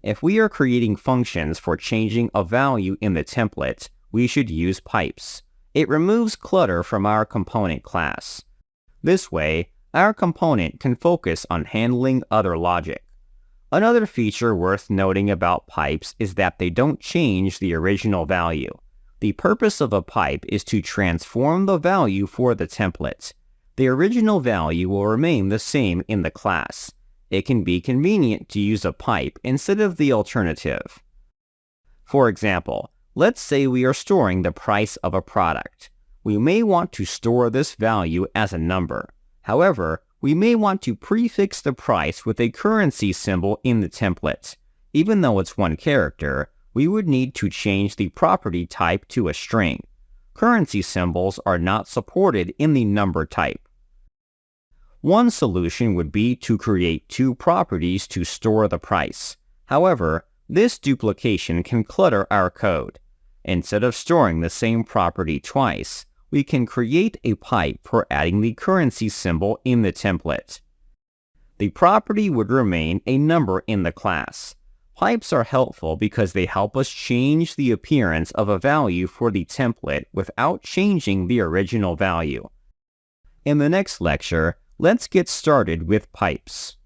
If we are creating functions for changing a value in the template, we should use pipes. It removes clutter from our component class. This way, our component can focus on handling other logic. Another feature worth noting about pipes is that they don't change the original value. The purpose of a pipe is to transform the value for the template. The original value will remain the same in the class. It can be convenient to use a pipe instead of the alternative. For example, let's say we are storing the price of a product. We may want to store this value as a number. However, we may want to prefix the price with a currency symbol in the template. Even though it's one character, we would need to change the property type to a string. Currency symbols are not supported in the number type. One solution would be to create two properties to store the price. However, this duplication can clutter our code. Instead of storing the same property twice, we can create a pipe for adding the currency symbol in the template. The property would remain a number in the class. Pipes are helpful because they help us change the appearance of a value for the template without changing the original value. In the next lecture, let's get started with pipes.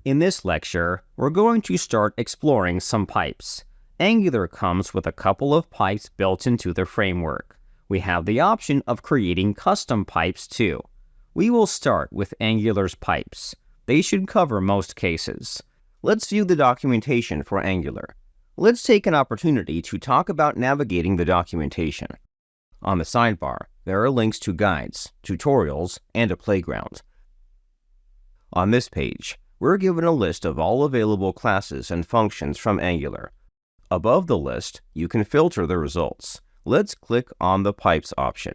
In this lecture, we're going to start exploring some pipes. Angular comes with a couple of pipes built into the framework. We have the option of creating custom pipes too. We will start with Angular's pipes. They should cover most cases. Let's view the documentation for Angular. Let's take an opportunity to talk about navigating the documentation. On the sidebar, there are links to guides, tutorials, and a playground. On this page, we're given a list of all available classes and functions from Angular. Above the list, you can filter the results. Let's click on the Pipes option.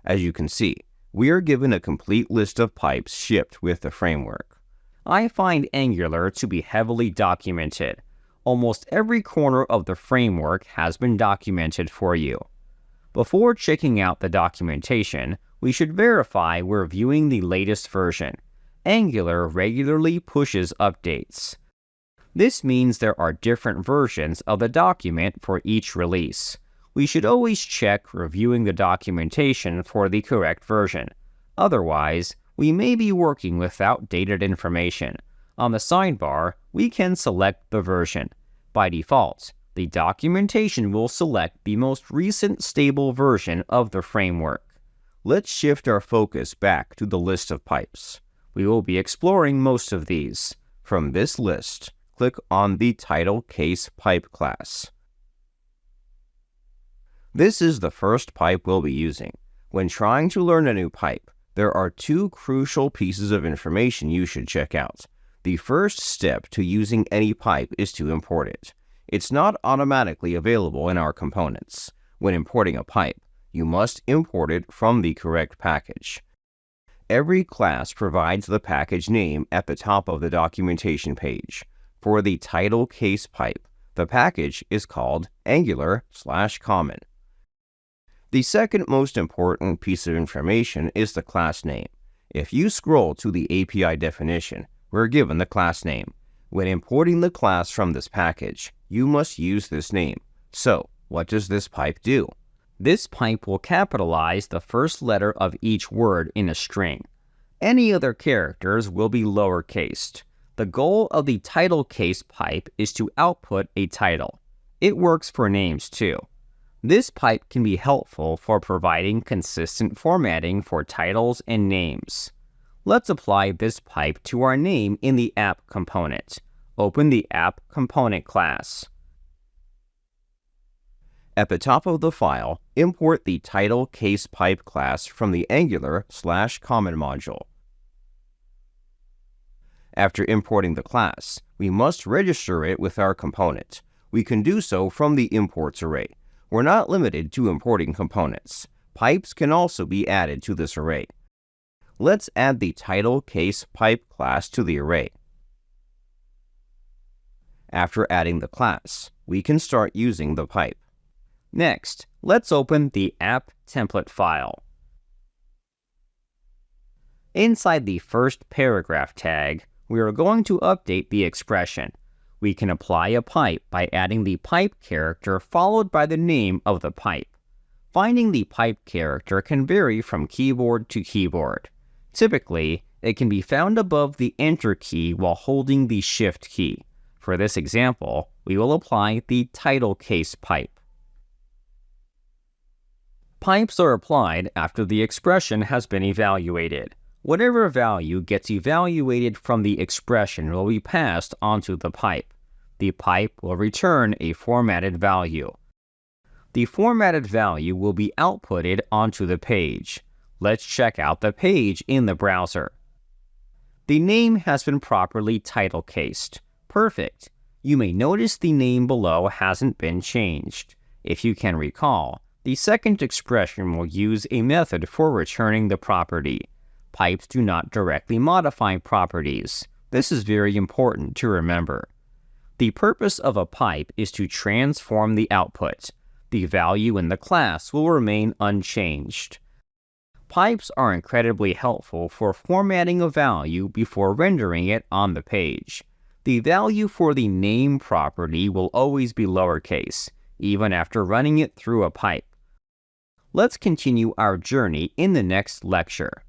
As you can see, we are given a complete list of pipes shipped with the framework. I find Angular to be heavily documented. Almost every corner of the framework has been documented for you. Before checking out the documentation, we should verify we're viewing the latest version. Angular regularly pushes updates. This means there are different versions of the document for each release. We should always check reviewing the documentation for the correct version. Otherwise, we may be working with outdated information. On the sidebar, we can select the version. By default, the documentation will select the most recent stable version of the framework. Let's shift our focus back to the list of pipes. We will be exploring most of these. From this list, click on the Title Case Pipe class. This is the first pipe we'll be using. When trying to learn a new pipe, there are two crucial pieces of information you should check out. The first step to using any pipe is to import it. It's not automatically available in our components. When importing a pipe, you must import it from the correct package. Every class provides the package name at the top of the documentation page. For the title case pipe, the package is called Angular/common. The second most important piece of information is the class name. If you scroll to the API definition, we're given the class name. When importing the class from this package, you must use this name. So, what does this pipe do? This pipe will capitalize the first letter of each word in a string. Any other characters will be lowercased. The goal of the title case pipe is to output a title. It works for names too. This pipe can be helpful for providing consistent formatting for titles and names. Let's apply this pipe to our name in the app component. Open the app component class. At the top of the file, import the title case pipe class from the Angular/common module. After importing the class, we must register it with our component. We can do so from the imports array. We're not limited to importing components. Pipes can also be added to this array. Let's add the title case pipe class to the array. After adding the class, we can start using the pipe. Next, let's open the app template file. Inside the first paragraph tag, we are going to update the expression. We can apply a pipe by adding the pipe character followed by the name of the pipe. Finding the pipe character can vary from keyboard to keyboard. Typically, it can be found above the Enter key while holding the Shift key. For this example, we will apply the title case pipe. Pipes are applied after the expression has been evaluated. Whatever value gets evaluated from the expression will be passed onto the pipe. The pipe will return a formatted value. The formatted value will be outputted onto the page. Let's check out the page in the browser. The name has been properly title cased. Perfect. You may notice the name below hasn't been changed. If you can recall, the second expression will use a method for returning the property. Pipes do not directly modify properties. This is very important to remember. The purpose of a pipe is to transform the output. The value in the class will remain unchanged. Pipes are incredibly helpful for formatting a value before rendering it on the page. The value for the name property will always be lowercase, even after running it through a pipe. Let's continue our journey in the next lecture.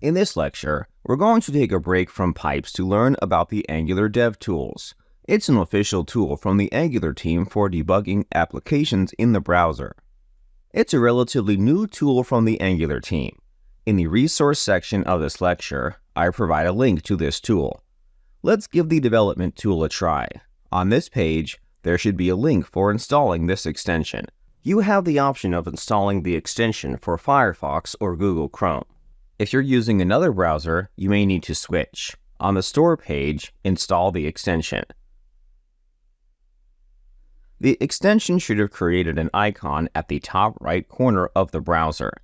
In this lecture, we're going to take a break from pipes to learn about the Angular Dev Tools. It's an official tool from the Angular team for debugging applications in the browser. It's a relatively new tool from the Angular team. In the resource section of this lecture, I provide a link to this tool. Let's give the development tool a try. On this page, there should be a link for installing this extension. You have the option of installing the extension for Firefox or Google Chrome. If you're using another browser, you may need to switch. On the store page, install the extension. The extension should have created an icon at the top right corner of the browser.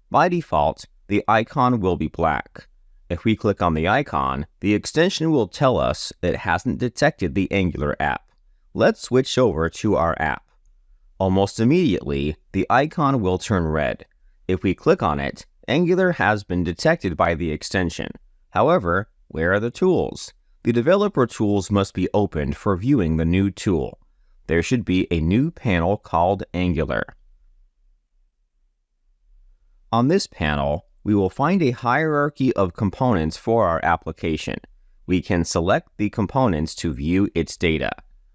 By default, the icon will be black. If we click on the icon, the extension will tell us it hasn't detected the Angular app. Let's switch over to our app. Almost immediately, the icon will turn red. If we click on it, Angular has been detected by the extension. However, where are the tools? The developer tools must be opened for viewing the new tool. There should be a new panel called Angular. On this panel, we will find a hierarchy of components for our application. We can select the components to view its data.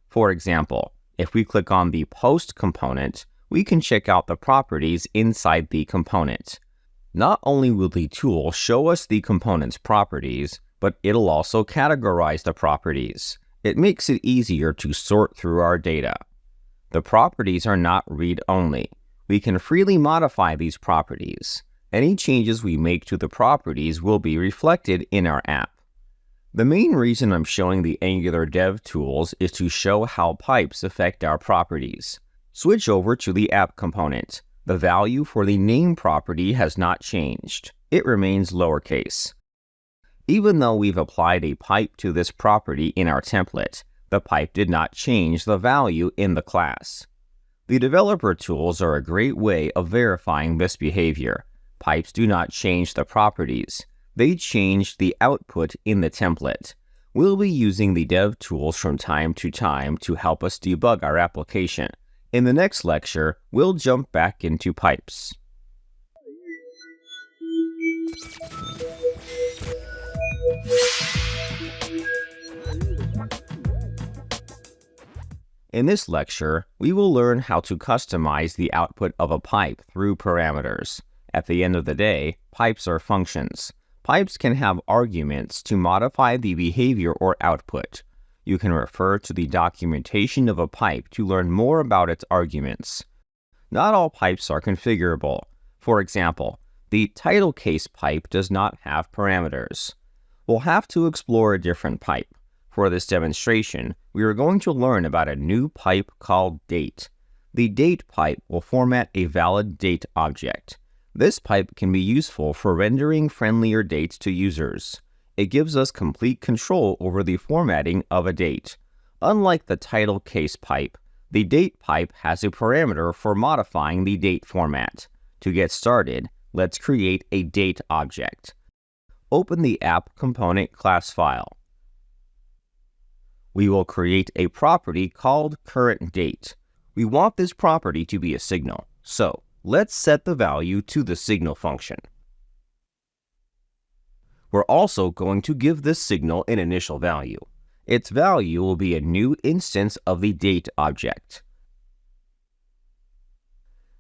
For example, if we click on the Post component, we can check out the properties inside the component. Not only will the tool show us the component's properties, but it'll also categorize the properties. It makes it easier to sort through our data. The properties are not read-only. We can freely modify these properties. Any changes we make to the properties will be reflected in our app. The main reason I'm showing the Angular Dev Tools is to show how pipes affect our properties. Switch over to the app component. The value for the name property has not changed. It remains lowercase. Even though we've applied a pipe to this property in our template, the pipe did not change the value in the class. The developer tools are a great way of verifying this behavior. Pipes do not change the properties. They change the output in the template. We'll be using the dev tools from time to time to help us debug our application. In the next lecture, we'll jump back into pipes. In this lecture, we will learn how to customize the output of a pipe through parameters. At the end of the day, pipes are functions. Pipes can have arguments to modify the behavior or output. You can refer to the documentation of a pipe to learn more about its arguments. Not all pipes are configurable. For example, the title case pipe does not have parameters. We'll have to explore a different pipe. For this demonstration, we are going to learn about a new pipe called date. The date pipe will format a valid date object. This pipe can be useful for rendering friendlier dates to users. It gives us complete control over the formatting of a date. Unlike the title case pipe, the date pipe has a parameter for modifying the date format. To get started, let's create a date object. Open the app component class file. We will create a property called current date. We want this property to be a signal, so let's set the value to the signal function. We're also going to give this signal an initial value. Its value will be a new instance of the date object.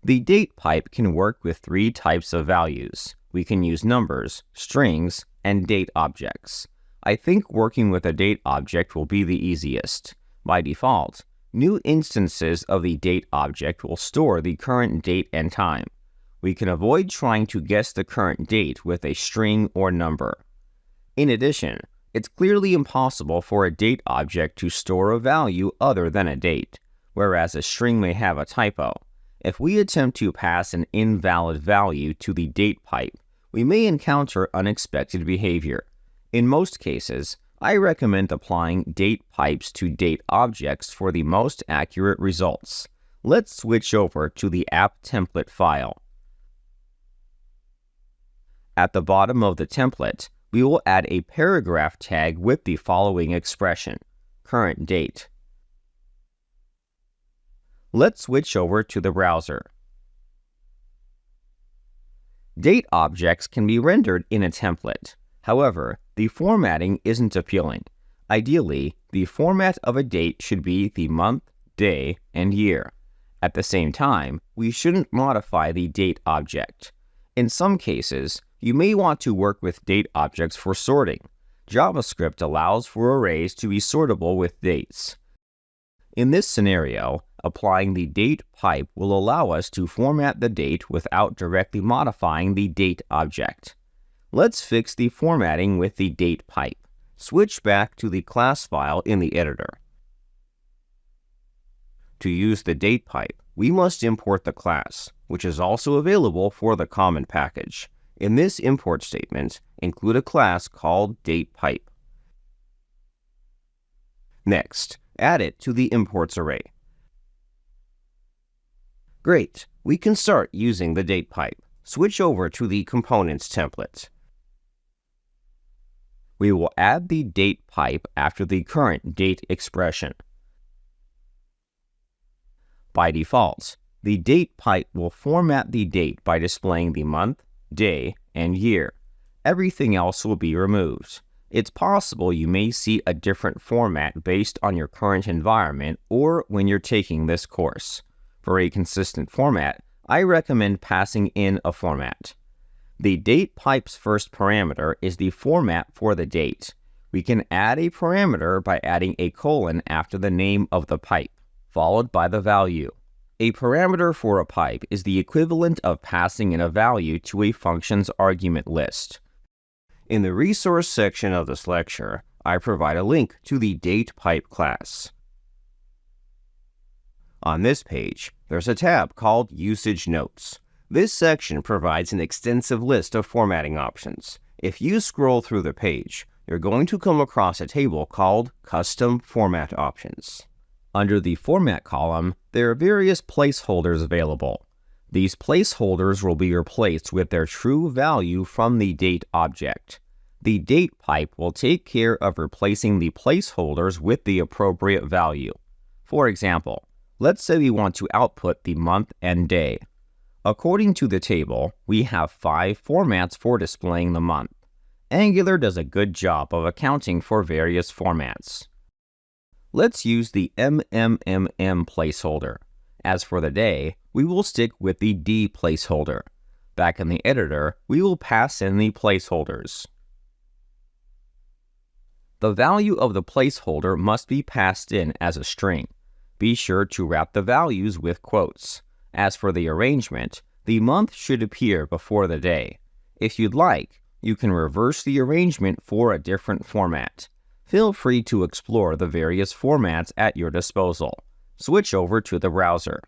The date pipe can work with three types of values. We can use numbers, strings, and date objects. I think working with a date object will be the easiest. By default, new instances of the date object will store the current date and time. We can avoid trying to guess the current date with a string or number. In addition, it's clearly impossible for a date object to store a value other than a date, whereas a string may have a typo. If we attempt to pass an invalid value to the date pipe, we may encounter unexpected behavior. In most cases, I recommend applying date pipes to date objects for the most accurate results. Let's switch over to the app template file. At the bottom of the template, we will add a paragraph tag with the following expression, current date. Let's switch over to the browser. Date objects can be rendered in a template. However, the formatting isn't appealing. Ideally, the format of a date should be the month, day, and year. At the same time, we shouldn't modify the date object. In some cases, you may want to work with date objects for sorting. JavaScript allows for arrays to be sortable with dates. In this scenario, applying the date pipe will allow us to format the date without directly modifying the date object. Let's fix the formatting with the date pipe. Switch back to the class file in the editor. To use the date pipe, we must import the class, which is also available for the common package. In this import statement, include a class called datePipe. Next, add it to the imports array. Great, we can start using the datePipe. Switch over to the components template. We will add the date pipe after the current date expression. By default, the date pipe will format the date by displaying the month, day, and year. Everything else will be removed. It's possible you may see a different format based on your current environment or when you're taking this course. For a consistent format, I recommend passing in a format. The date pipe's first parameter is the format for the date. We can add a parameter by adding a colon after the name of the pipe, followed by the value. A parameter for a pipe is the equivalent of passing in a value to a function's argument list. In the resource section of this lecture, I provide a link to the datePipe class. On this page, there's a tab called Usage Notes. This section provides an extensive list of formatting options. If you scroll through the page, you're going to come across a table called Custom Format Options. Under the Format column, there are various placeholders available. These placeholders will be replaced with their true value from the date object. The date pipe will take care of replacing the placeholders with the appropriate value. For example, let's say we want to output the month and day. According to the table, we have 5 formats for displaying the month. Angular does a good job of accounting for various formats. Let's use the MMMM placeholder. As for the day, we will stick with the D placeholder. Back in the editor, we will pass in the placeholders. The value of the placeholder must be passed in as a string. Be sure to wrap the values with quotes. As for the arrangement, the month should appear before the day. If you'd like, you can reverse the arrangement for a different format. Feel free to explore the various formats at your disposal. Switch over to the browser.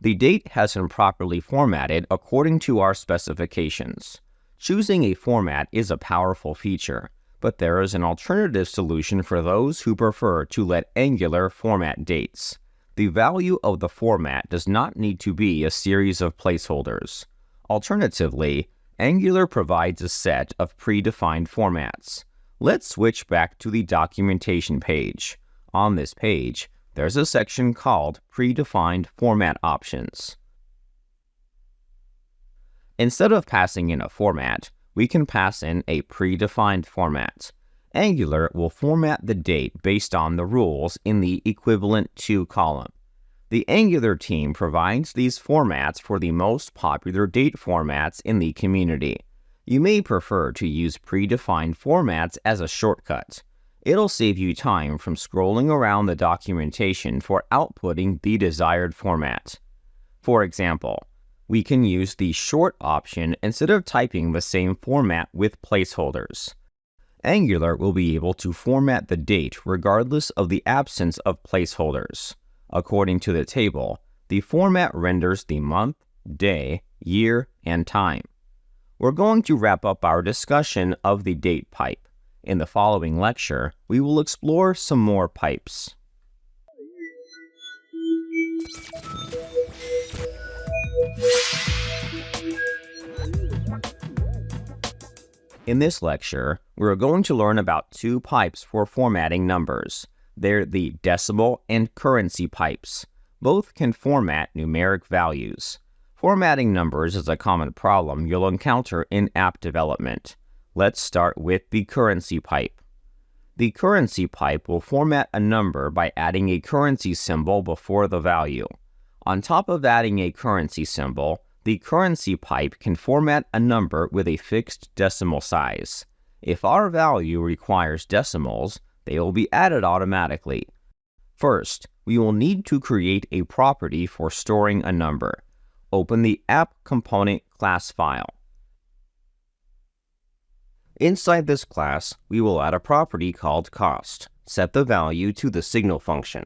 The date has been properly formatted according to our specifications. Choosing a format is a powerful feature, but there is an alternative solution for those who prefer to let Angular format dates. The value of the format does not need to be a series of placeholders. Alternatively, Angular provides a set of predefined formats. Let's switch back to the documentation page. On this page, there's a section called Predefined Format Options. Instead of passing in a format, we can pass in a predefined format. Angular will format the date based on the rules in the equivalent to column. The Angular team provides these formats for the most popular date formats in the community. You may prefer to use predefined formats as a shortcut. It'll save you time from scrolling around the documentation for outputting the desired format. For example, we can use the short option instead of typing the same format with placeholders. Angular will be able to format the date regardless of the absence of placeholders. According to the table, the format renders the month, day, year, and time. We're going to wrap up our discussion of the date pipe. In the following lecture, we will explore some more pipes. In this lecture, we're going to learn about two pipes for formatting numbers. They're the decimal and currency pipes. Both can format numeric values. Formatting numbers is a common problem you'll encounter in app development. Let's start with the currency pipe. The currency pipe will format a number by adding a currency symbol before the value. On top of adding a currency symbol, the currency pipe can format a number with a fixed decimal size. If our value requires decimals, they will be added automatically. First, we will need to create a property for storing a number. Open the app component class file. Inside this class, we will add a property called cost. Set the value to the signal function.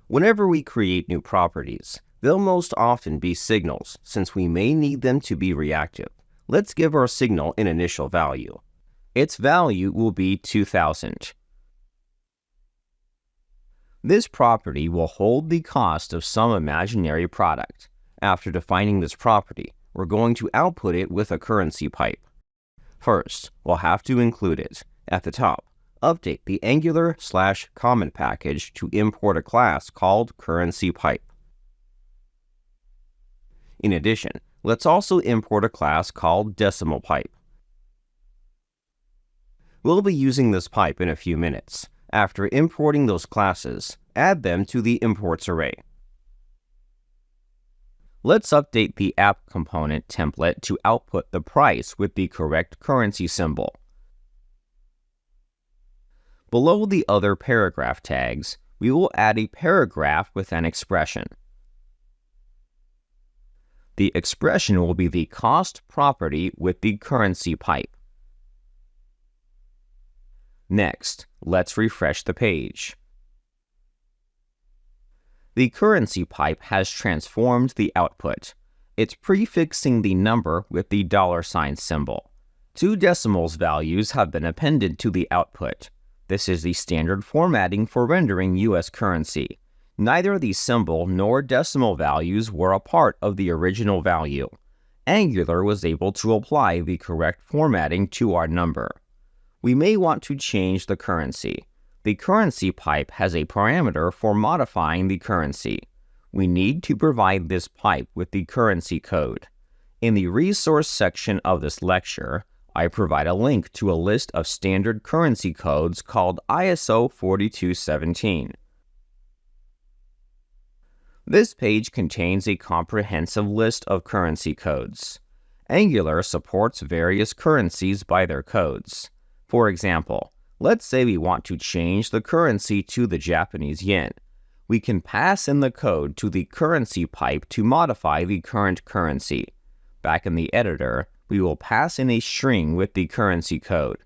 Whenever we create new properties, they'll most often be signals, since we may need them to be reactive. Let's give our signal an initial value. Its value will be 2000. This property will hold the cost of some imaginary product. After defining this property, we're going to output it with a currency pipe. First, we'll have to include it. At the top, update the Angular/common package to import a class called currency pipe. In addition, let's also import a class called decimal pipe. We'll be using this pipe in a few minutes. After importing those classes, add them to the imports array. Let's update the app component template to output the price with the correct currency symbol. Below the other paragraph tags, we will add a paragraph with an expression. The expression will be the cost property with the currency pipe. Next, let's refresh the page. The currency pipe has transformed the output. It's prefixing the number with the $ symbol. Two decimals values have been appended to the output. This is the standard formatting for rendering US currency. Neither the symbol nor decimal values were a part of the original value. Angular was able to apply the correct formatting to our number. We may want to change the currency. The currency pipe has a parameter for modifying the currency. We need to provide this pipe with the currency code. In the resource section of this lecture, I provide a link to a list of standard currency codes called ISO 4217. This page contains a comprehensive list of currency codes. Angular supports various currencies by their codes. For example, let's say we want to change the currency to the Japanese yen. We can pass in the code to the currency pipe to modify the current currency. Back in the editor, we will pass in a string with the currency code.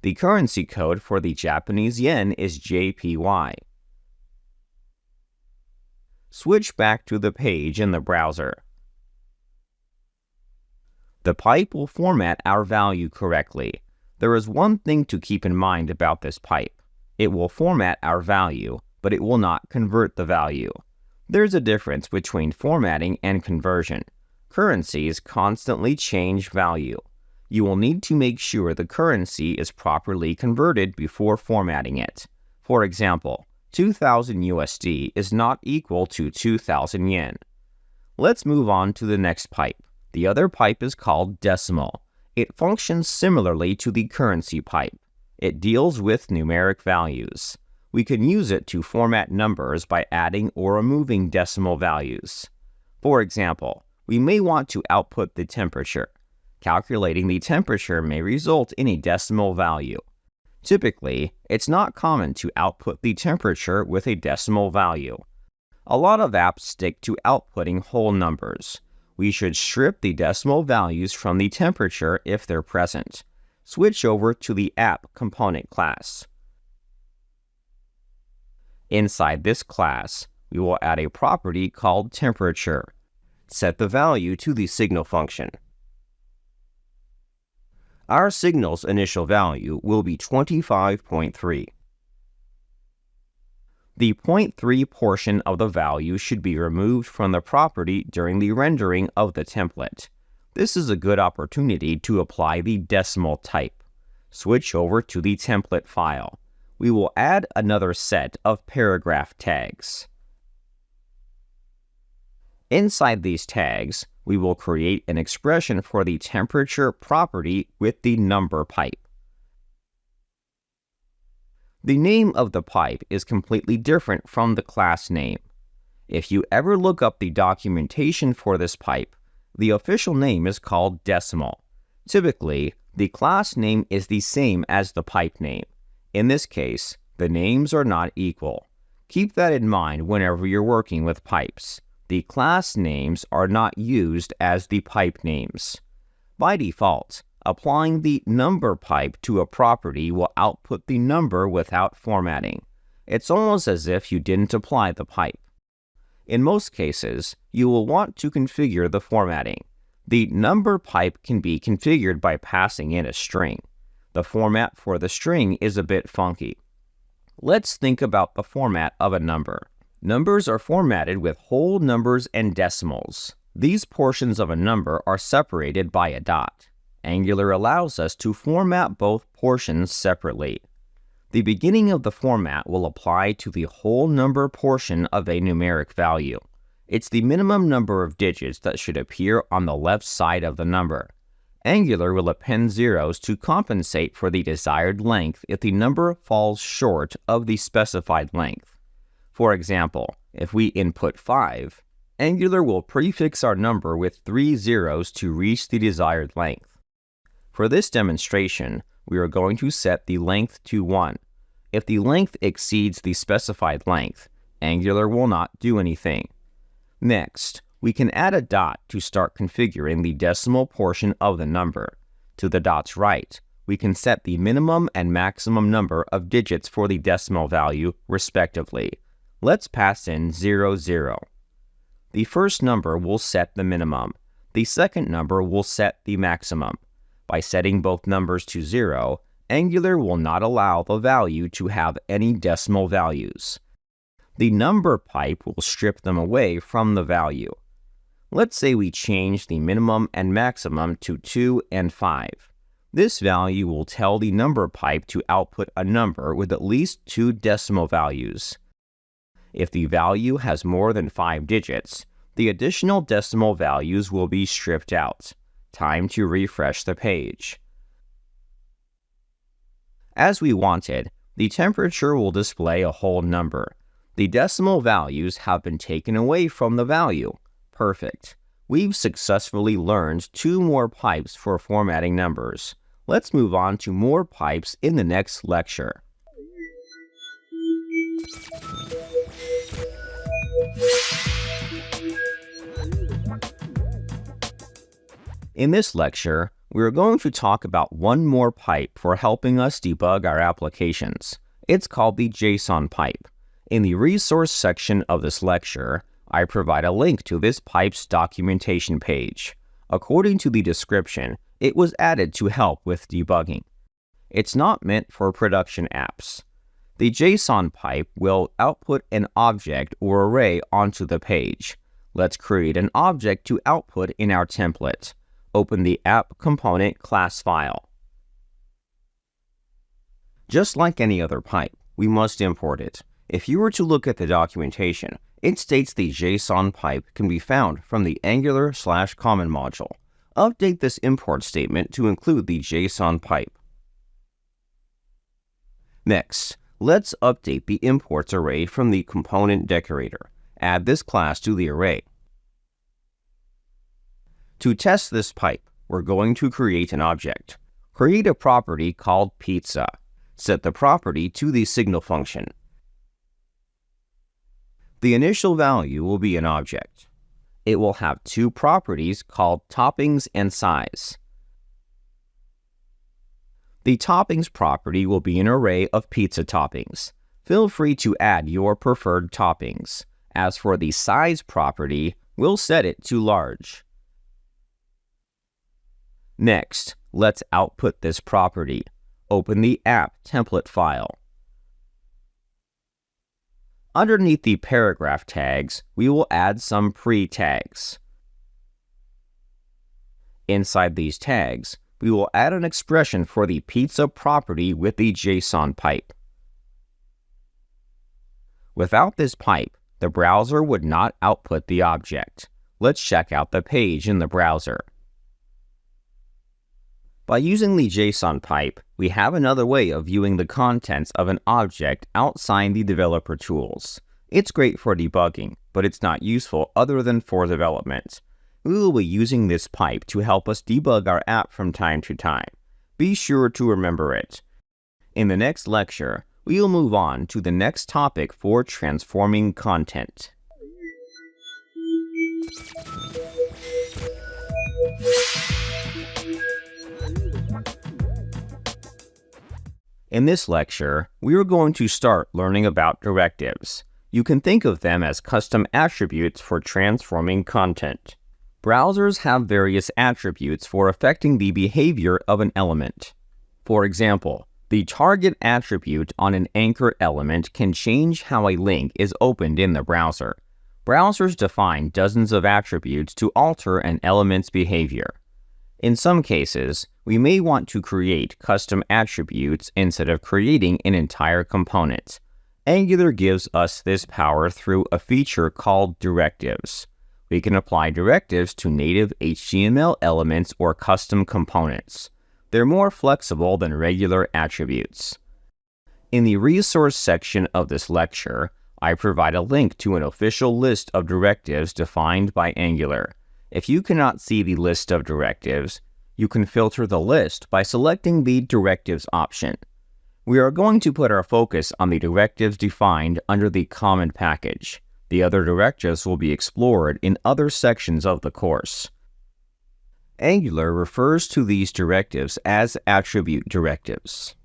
The currency code for the Japanese yen is JPY. Switch back to the page in the browser. The pipe will format our value correctly. There is one thing to keep in mind about this pipe. It will format our value, but it will not convert the value. There's a difference between formatting and conversion. Currencies constantly change value. You will need to make sure the currency is properly converted before formatting it. For example, 2000 USD is not equal to 2000 yen. Let's move on to the next pipe. The other pipe is called decimal. It functions similarly to the currency pipe. It deals with numeric values. We can use it to format numbers by adding or removing decimal values. For example, we may want to output the temperature. Calculating the temperature may result in a decimal value. Typically, it's not common to output the temperature with a decimal value. A lot of apps stick to outputting whole numbers. We should strip the decimal values from the temperature if they're present. Switch over to the app component class. Inside this class, we will add a property called temperature. Set the value to the signal function. Our signal's initial value will be 25.3. The 0.3 portion of the value should be removed from the property during the rendering of the template. This is a good opportunity to apply the decimal type. Switch over to the template file. We will add another set of paragraph tags. Inside these tags, we will create an expression for the temperature property with the number pipe. The name of the pipe is completely different from the class name. If you ever look up the documentation for this pipe, the official name is called decimal. Typically, the class name is the same as the pipe name. In this case, the names are not equal. Keep that in mind whenever you're working with pipes. The class names are not used as the pipe names. By default, applying the number pipe to a property will output the number without formatting. It's almost as if you didn't apply the pipe. In most cases, you will want to configure the formatting. The number pipe can be configured by passing in a string. The format for the string is a bit funky. Let's think about the format of a number. Numbers are formatted with whole numbers and decimals. These portions of a number are separated by a dot. Angular allows us to format both portions separately. The beginning of the format will apply to the whole number portion of a numeric value. It's the minimum number of digits that should appear on the left side of the number. Angular will append zeros to compensate for the desired length if the number falls short of the specified length. For example, if we input 5, Angular will prefix our number with 3 zeros to reach the desired length. For this demonstration, we are going to set the length to 1. If the length exceeds the specified length, Angular will not do anything. Next, we can add a dot to start configuring the decimal portion of the number. To the dot's right, we can set the minimum and maximum number of digits for the decimal value, respectively. Let's pass in 0, 0. The first number will set the minimum. The second number will set the maximum. By setting both numbers to 0, Angular will not allow the value to have any decimal values. The number pipe will strip them away from the value. Let's say we change the minimum and maximum to 2 and 5. This value will tell the number pipe to output a number with at least 2 decimal values. If the value has more than 5 digits, the additional decimal values will be stripped out. Time to refresh the page. As we wanted, the temperature will display a whole number. The decimal values have been taken away from the value. Perfect. We've successfully learned 2 more pipes for formatting numbers. Let's move on to more pipes in the next lecture. In this lecture, we are going to talk about one more pipe for helping us debug our applications. It's called the JSON pipe. In the resource section of this lecture, I provide a link to this pipe's documentation page. According to the description, it was added to help with debugging. It's not meant for production apps. The JSON pipe will output an object or array onto the page. Let's create an object to output in our template. Open the app component class file. Just like any other pipe, we must import it. If you were to look at the documentation, it states the JSON pipe can be found from the Angular/common module. Update this import statement to include the JSON pipe. Next, let's update the imports array from the component decorator. Add this class to the array. To test this pipe, we're going to create an object. Create a property called pizza. Set the property to the signal function. The initial value will be an object. It will have 2 properties called toppings and size. The toppings property will be an array of pizza toppings. Feel free to add your preferred toppings. As for the size property, we'll set it to large. Next, let's output this property. Open the app template file. Underneath the paragraph tags, we will add some pre-tags. Inside these tags, we will add an expression for the pizza property with the JSON pipe. Without this pipe, the browser would not output the object. Let's check out the page in the browser. By using the JSON pipe, we have another way of viewing the contents of an object outside the developer tools. It's great for debugging, but it's not useful other than for development. We will be using this pipe to help us debug our app from time to time. Be sure to remember it. In the next lecture, we will move on to the next topic for transforming content. In this lecture, we are going to start learning about directives. You can think of them as custom attributes for transforming content. Browsers have various attributes for affecting the behavior of an element. For example, the target attribute on an anchor element can change how a link is opened in the browser. Browsers define dozens of attributes to alter an element's behavior. In some cases, we may want to create custom attributes instead of creating an entire component. Angular gives us this power through a feature called directives. We can apply directives to native HTML elements or custom components. They're more flexible than regular attributes. In the resource section of this lecture, I provide a link to an official list of directives defined by Angular. If you cannot see the list of directives, you can filter the list by selecting the Directives option. We are going to put our focus on the directives defined under the Common package. The other directives will be explored in other sections of the course. Angular refers to these directives as attribute directives.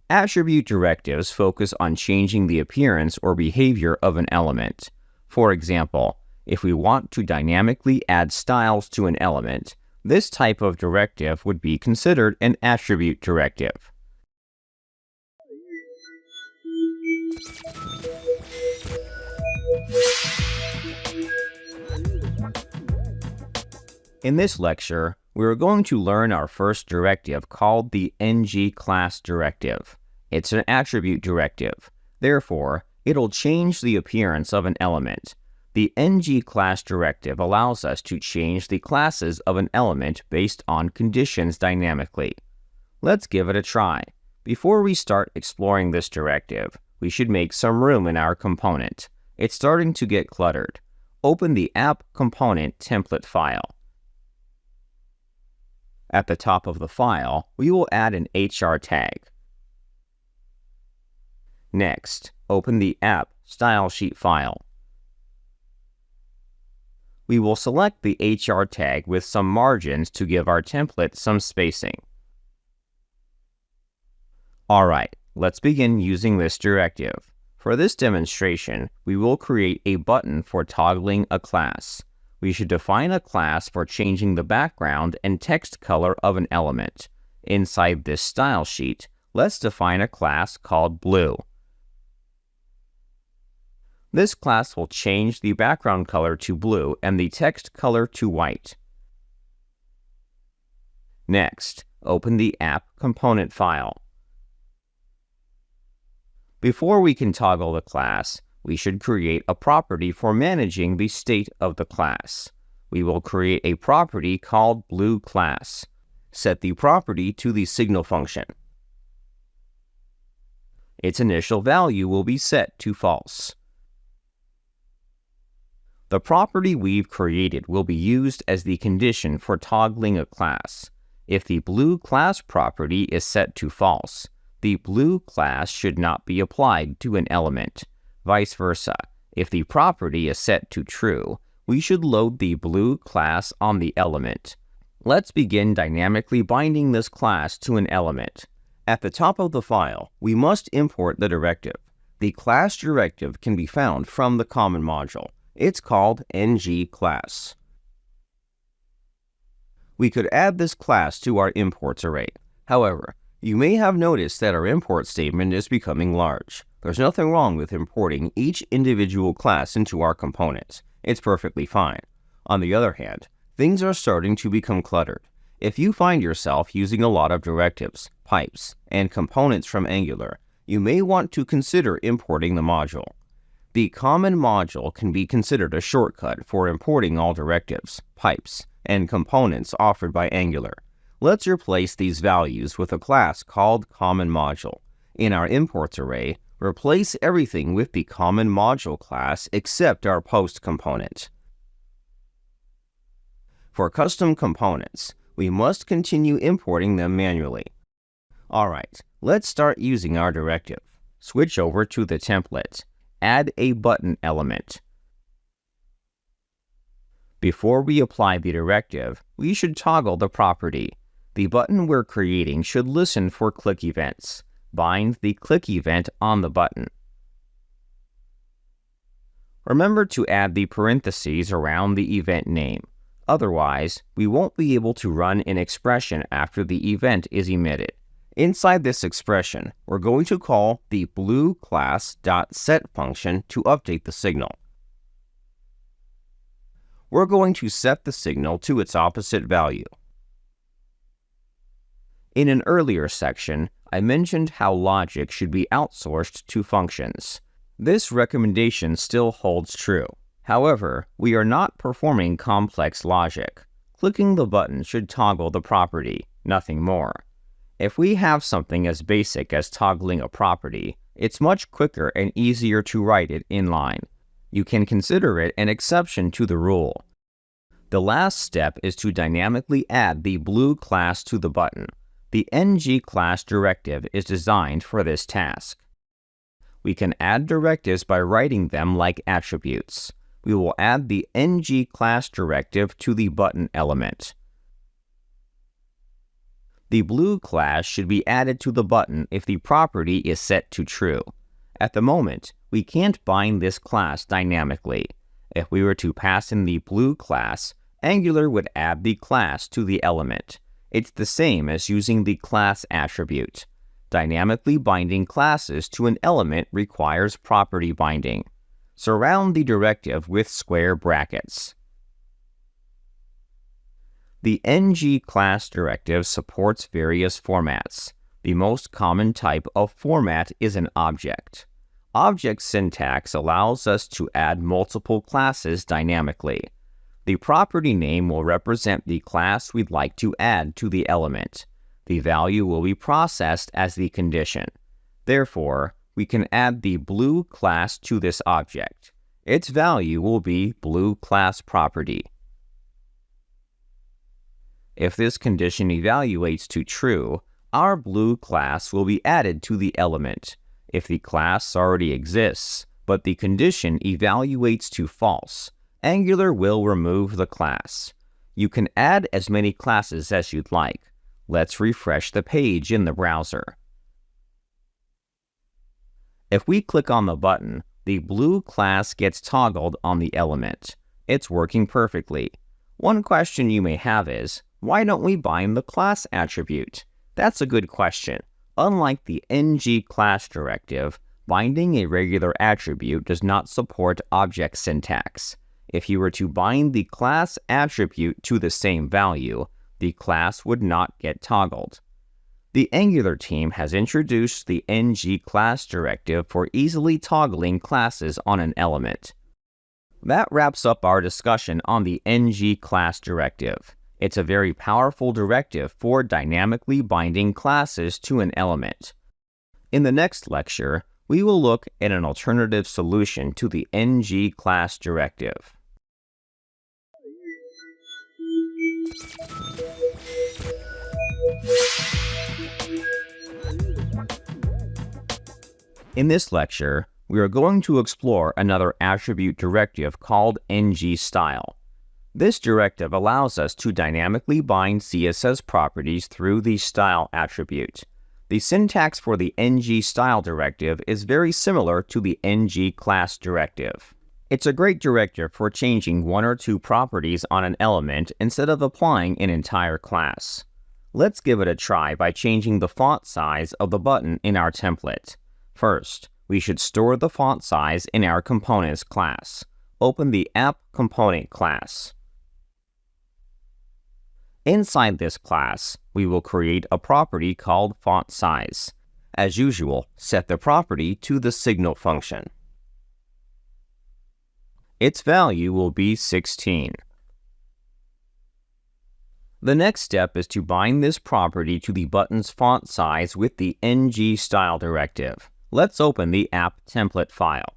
Attribute directives focus on changing the appearance or behavior of an element. For example, if we want to dynamically add styles to an element, this type of directive would be considered an attribute directive. In this lecture, we are going to learn our first directive called the NgClass Directive. It's an attribute directive. Therefore, it'll change the appearance of an element. The NgClass Directive allows us to change the classes of an element based on conditions dynamically. Let's give it a try. Before we start exploring this directive, we should make some room in our component. It's starting to get cluttered. Open the app component template file. At the top of the file, we will add an HR tag. Next, open the app style sheet file. We will select the HR tag with some margins to give our template some spacing. Alright, let's begin using this directive. For this demonstration, we will create a button for toggling a class. We should define a class for changing the background and text color of an element. Inside this style sheet, let's define a class called Blue. This class will change the background color to blue and the text color to white. Next, open the app component file. Before we can toggle the class, we should create a property for managing the state of the class. We will create a property called BlueClass. Set the property to the signal function. Its initial value will be set to false. The property we've created will be used as the condition for toggling a class. If the BlueClass property is set to false, the BlueClass should not be applied to an element. Vice versa, if the property is set to true, we should load the BlueClass on the element. Let's begin dynamically binding this class to an element. At the top of the file, we must import the directive. The class directive can be found from the common module. It's called NgClass. We could add this class to our imports array. However, you may have noticed that our import statement is becoming large. There's nothing wrong with importing each individual class into our components. It's perfectly fine. On the other hand, things are starting to become cluttered. If you find yourself using a lot of directives, pipes, and components from Angular, you may want to consider importing the module. The common module can be considered a shortcut for importing all directives, pipes, and components offered by Angular. Let's replace these values with a class called common module. In our imports array, replace everything with the common module class except our post component. For custom components, we must continue importing them manually. Alright, let's start using our directive. Switch over to the template. Add a button element. Before we apply the directive, we should toggle the property. The button we're creating should listen for click events. Bind the click event on the button. Remember to add the parentheses around the event name. Otherwise, we won't be able to run an expression after the event is emitted. Inside this expression, we're going to call the BlueClass.set function to update the signal. We're going to set the signal to its opposite value. In an earlier section, I mentioned how logic should be outsourced to functions. This recommendation still holds true. However, we are not performing complex logic. Clicking the button should toggle the property, nothing more. If we have something as basic as toggling a property, it's much quicker and easier to write it inline. You can consider it an exception to the rule. The last step is to dynamically add the BlueClass to the button. The NgClass Directive is designed for this task. We can add directives by writing them like attributes. We will add the NgClass Directive to the button element. The BlueClass should be added to the button if the property is set to true. At the moment, we can't bind this class dynamically. If we were to pass in the BlueClass, Angular would add the class to the element. It's the same as using the class attribute. Dynamically binding classes to an element requires property binding. Surround the directive with square brackets. The NgClass Directive supports various formats. The most common type of format is an object. Object syntax allows us to add multiple classes dynamically. The property name will represent the class we'd like to add to the element. The value will be processed as the condition. Therefore, we can add the blue class to this object. Its value will be blue class property. If this condition evaluates to true, our blue class will be added to the element. If the class already exists, but the condition evaluates to false, Angular will remove the class. You can add as many classes as you'd like. Let's refresh the page in the browser. If we click on the button, the blue class gets toggled on the element. It's working perfectly. One question you may have is, why don't we bind the class attribute? That's a good question. Unlike the NgClass Directive, binding a regular attribute does not support object syntax. If you were to bind the class attribute to the same value, the class would not get toggled. The Angular team has introduced the NgClass Directive for easily toggling classes on an element. That wraps up our discussion on the NgClass Directive. It's a very powerful directive for dynamically binding classes to an element. In the next lecture, we will look at an alternative solution to the NgClass Directive. In this lecture, we are going to explore another attribute directive called Ng Style. This directive allows us to dynamically bind CSS properties through the style attribute. The syntax for the Ng Style Directive is very similar to the NgClass Directive. It's a great directive for changing one or two properties on an element instead of applying an entire class. Let's give it a try by changing the font size of the button in our template. First, we should store the font size in our components class. Open the app component class. Inside this class, we will create a property called font size. As usual, set the property to the signal function. Its value will be 16. The next step is to bind this property to the button's font size with the Ng Style Directive. Let's open the app template file.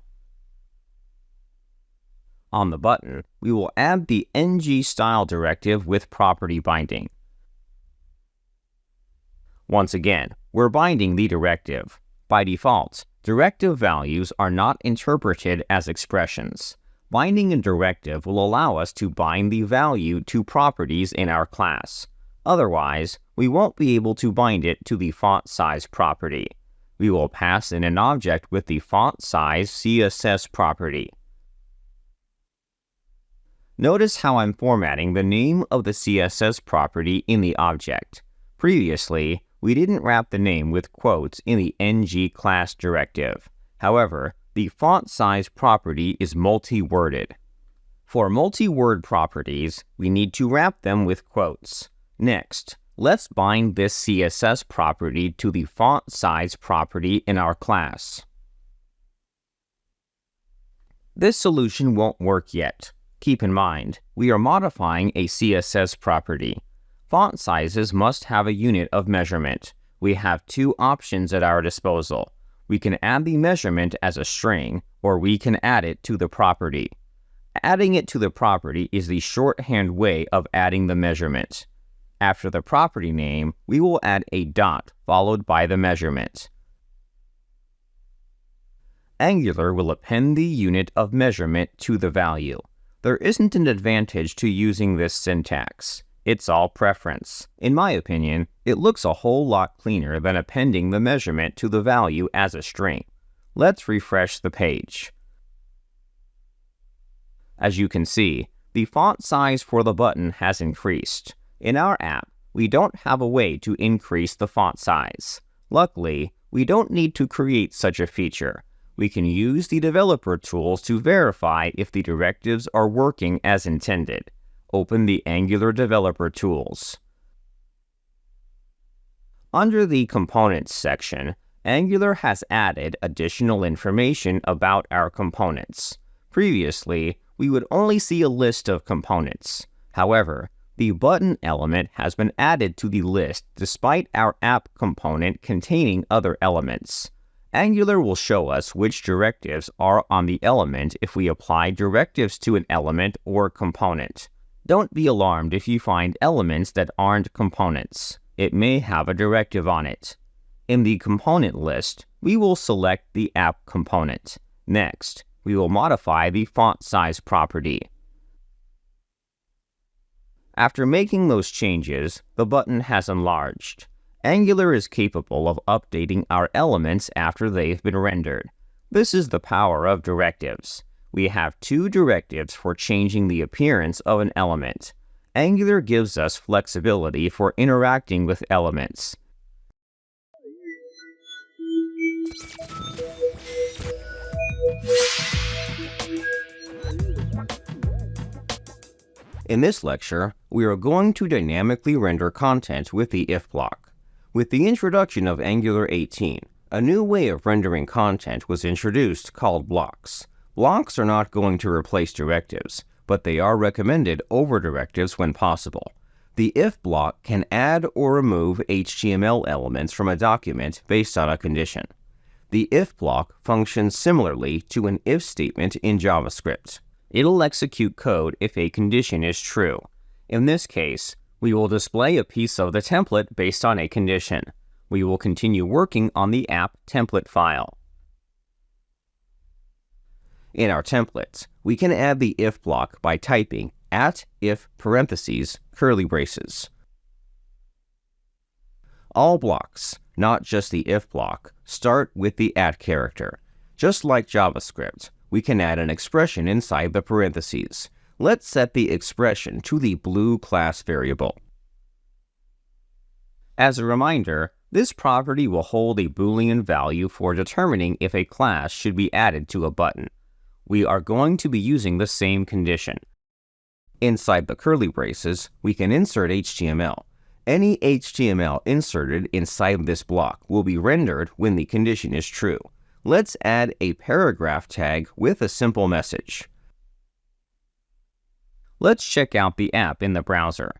On the button, we will add the Ng Style Directive with property binding. Once again, we're binding the directive. By default, directive values are not interpreted as expressions. Binding a directive will allow us to bind the value to properties in our class. Otherwise, we won't be able to bind it to the font size property. We will pass in an object with the font size CSS property. Notice how I'm formatting the name of the CSS property in the object. Previously, we didn't wrap the name with quotes in the NgClass Directive. However, the font size property is multi-worded. For multi-word properties, we need to wrap them with quotes. Next, let's bind this CSS property to the font size property in our class. This solution won't work yet. Keep in mind, we are modifying a CSS property. Font sizes must have a unit of measurement. We have two options at our disposal. We can add the measurement as a string, or we can add it to the property. Adding it to the property is the shorthand way of adding the measurement. After the property name, we will add a dot followed by the measurement. Angular will append the unit of measurement to the value. There isn't an advantage to using this syntax. It's all preference. In my opinion, it looks a whole lot cleaner than appending the measurement to the value as a string. Let's refresh the page. As you can see, the font size for the button has increased. In our app, we don't have a way to increase the font size. Luckily, we don't need to create such a feature. We can use the developer tools to verify if the directives are working as intended. Open the Angular Developer Tools. Under the Components section, Angular has added additional information about our components. Previously, we would only see a list of components. However, The button element has been added to the list despite our app component containing other elements. Angular will show us which directives are on the element if we apply directives to an element or component. Don't be alarmed if you find elements that aren't components. It may have a directive on it. In the component list, we will select the app component. Next, we will modify the font size property. After making those changes, the button has enlarged. Angular is capable of updating our elements after they've been rendered. This is the power of directives. We have two directives for changing the appearance of an element. Angular gives us flexibility for interacting with elements. In this lecture, we are going to dynamically render content with the if block. With the introduction of Angular 18, a new way of rendering content was introduced called blocks. Blocks are not going to replace directives, but they are recommended over directives when possible. The if block can add or remove HTML elements from a document based on a condition. The if block functions similarly to an if statement in JavaScript. It'll execute code if a condition is true. In this case, we will display a piece of the template based on a condition. We will continue working on the app template file. In our templates, we can add the if block by typing @if parentheses curly braces. All blocks, not just the if block, start with the @ character. Just like JavaScript, we can add an expression inside the parentheses. Let's set the expression to the blue class variable. As a reminder, this property will hold a Boolean value for determining if a class should be added to a button. We are going to be using the same condition. Inside the curly braces, we can insert HTML. Any HTML inserted inside this block will be rendered when the condition is true. Let's add a paragraph tag with a simple message. Let's check out the app in the browser.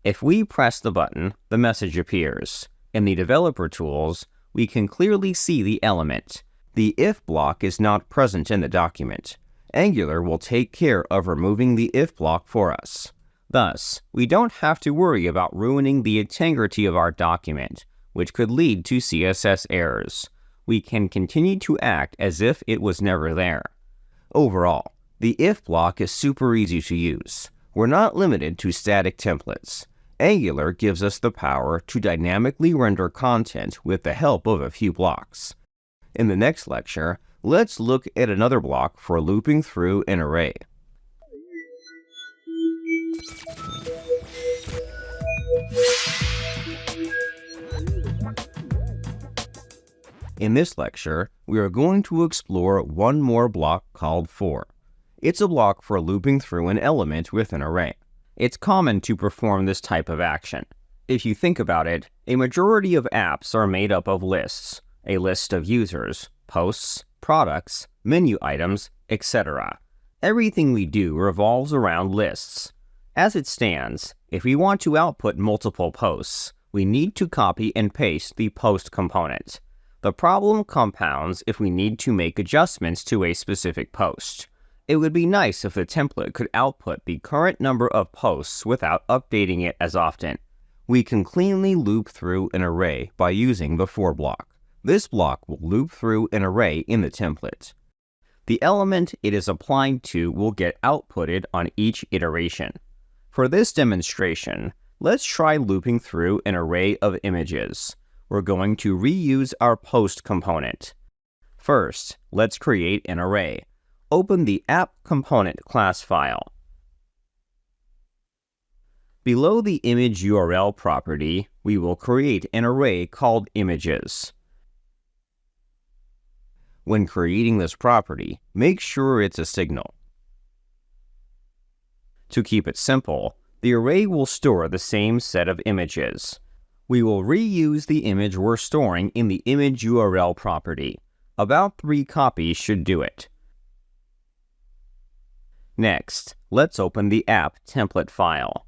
If we press the button, the message appears. In the developer tools, we can clearly see the element. The if block is not present in the document. Angular will take care of removing the if block for us. Thus, we don't have to worry about ruining the integrity of our document, which could lead to CSS errors. We can continue to act as if it was never there. Overall, the if block is super easy to use. We're not limited to static templates. Angular gives us the power to dynamically render content with the help of a few blocks. In the next lecture, let's look at another block for looping through an array. In this lecture, we are going to explore one more block called for. It's a block for looping through an element with an array. It's common to perform this type of action. If you think about it, a majority of apps are made up of lists, a list of users, posts, products, menu items, etc. Everything we do revolves around lists. As it stands, if we want to output multiple posts, we need to copy and paste the post component. The problem compounds if we need to make adjustments to a specific post. It would be nice if the template could output the current number of posts without updating it as often. We can cleanly loop through an array by using the for block. This block will loop through an array in the template. The element it is applied to will get outputted on each iteration. For this demonstration, let's try looping through an array of images. We're going to reuse our post component. First, let's create an array. Open the app component class file. Below the image URL property, we will create an array called images. When creating this property, make sure it's a signal. To keep it simple, the array will store the same set of images. We will reuse the image we're storing in the image URL property. About 3 copies should do it. Next, let's open the app template file.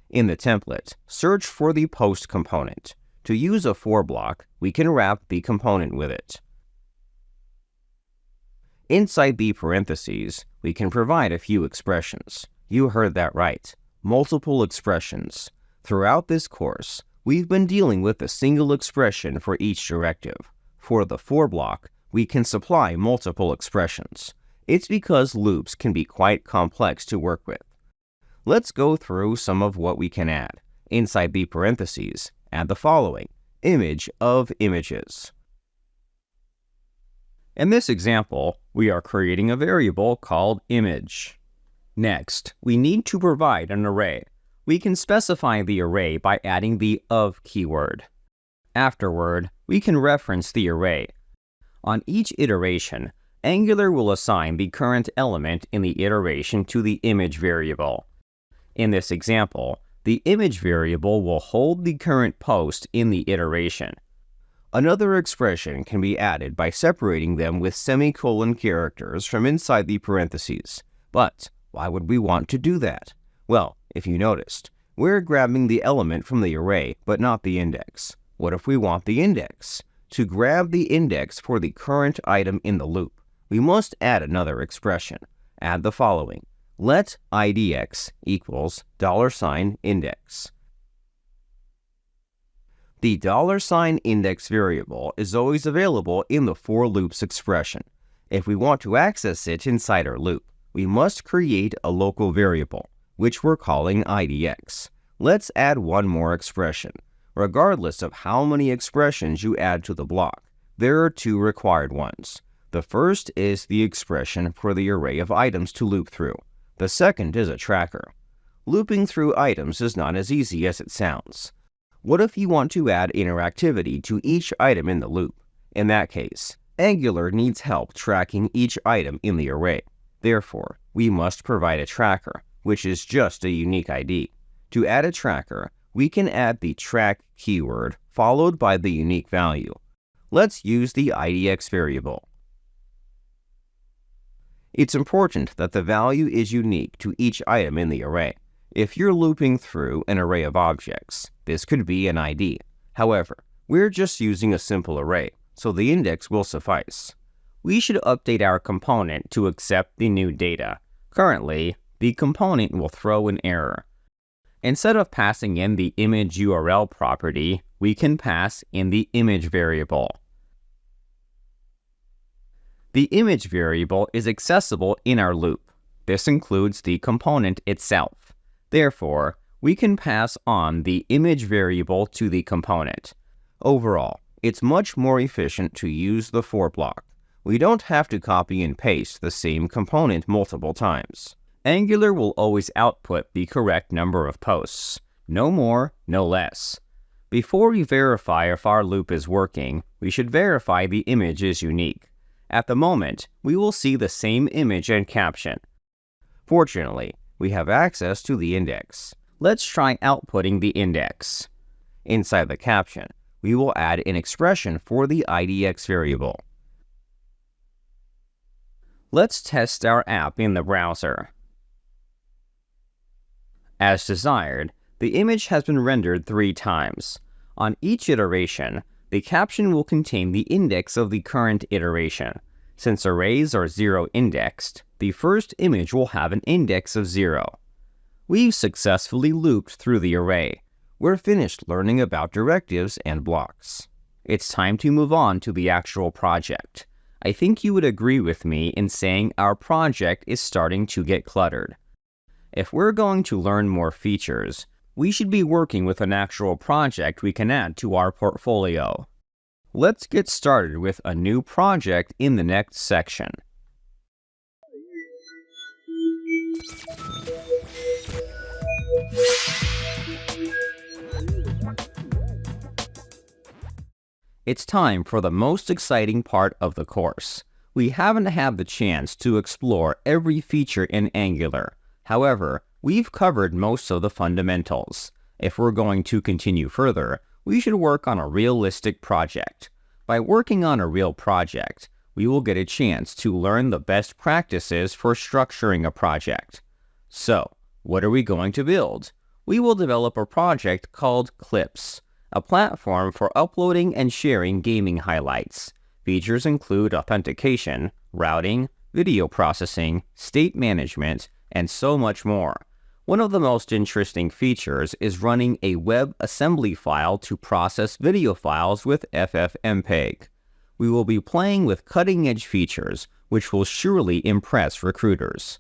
In the template, search for the post component. To use a for block, we can wrap the component with it. Inside the parentheses, we can provide a few expressions. You heard that right, multiple expressions. Throughout this course, we've been dealing with a single expression for each directive. For the for block, we can supply multiple expressions. It's because loops can be quite complex to work with. Let's go through some of what we can add. Inside the parentheses, add the following: image of images. In this example, we are creating a variable called image. Next, we need to provide an array. We can specify the array by adding the of keyword. Afterward, we can reference the array. On each iteration, Angular will assign the current element in the iteration to the image variable. In this example, the image variable will hold the current post in the iteration. Another expression can be added by separating them with semicolon characters from inside the parentheses. But why would we want to do that? Well, if you noticed, we're grabbing the element from the array, but not the index. What if we want the index? To grab the index for the current item in the loop, we must add another expression. Add the following: let IDX equals $index. The $index variable is always available in the for loops expression. If we want to access it inside our loop, we must create a local variable, which we're calling IDX. Let's add one more expression. Regardless of how many expressions you add to the block, there are two required ones. The first is the expression for the array of items to loop through. The second is a tracker. Looping through items is not as easy as it sounds. What if you want to add interactivity to each item in the loop? In that case, Angular needs help tracking each item in the array. Therefore, we must provide a tracker, which is just a unique ID. To add a tracker, we can add the track keyword followed by the unique value. Let's use the IDX variable. It's important that the value is unique to each item in the array. If you're looping through an array of objects, this could be an ID. However, we're just using a simple array, so the index will suffice. We should update our component to accept the new data. Currently, the component will throw an error. Instead of passing in the image URL property, we can pass in the image variable. The image variable is accessible in our loop. This includes the component itself. Therefore, we can pass on the image variable to the component. Overall, it's much more efficient to use the for block. We don't have to copy and paste the same component multiple times. Angular will always output the correct number of posts. No more, no less. Before we verify if our loop is working, we should verify the image is unique. At the moment, we will see the same image and caption. Fortunately, we have access to the index. Let's try outputting the index. Inside the caption, we will add an expression for the IDX variable. Let's test our app in the browser. As desired, the image has been rendered 3 times. On each iteration, the caption will contain the index of the current iteration. Since arrays are 0 indexed, the first image will have an index of 0. We've successfully looped through the array. We're finished learning about directives and blocks. It's time to move on to the actual project. I think you would agree with me in saying our project is starting to get cluttered. If we're going to learn more features, we should be working with an actual project we can add to our portfolio. Let's get started with a new project in the next section. It's time for the most exciting part of the course. We haven't had the chance to explore every feature in Angular. However, we've covered most of the fundamentals. If we're going to continue further, we should work on a realistic project. By working on a real project, we will get a chance to learn the best practices for structuring a project. So, what are we going to build? We will develop a project called Clips, a platform for uploading and sharing gaming highlights. Features include authentication, routing, video processing, state management, and so much more. One of the most interesting features is running a WebAssembly file to process video files with FFmpeg. We will be playing with cutting-edge features, which will surely impress recruiters.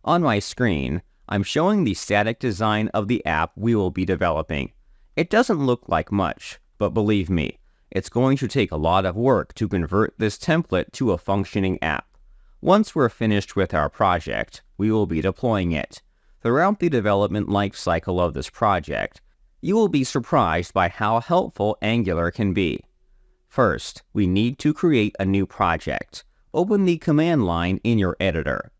On my screen, I'm showing the static design of the app we will be developing. It doesn't look like much, but believe me, it's going to take a lot of work to convert this template to a functioning app. Once we're finished with our project, we will be deploying it. Throughout the development lifecycle of this project, you will be surprised by how helpful Angular can be. First, we need to create a new project. Open the command line in your editor.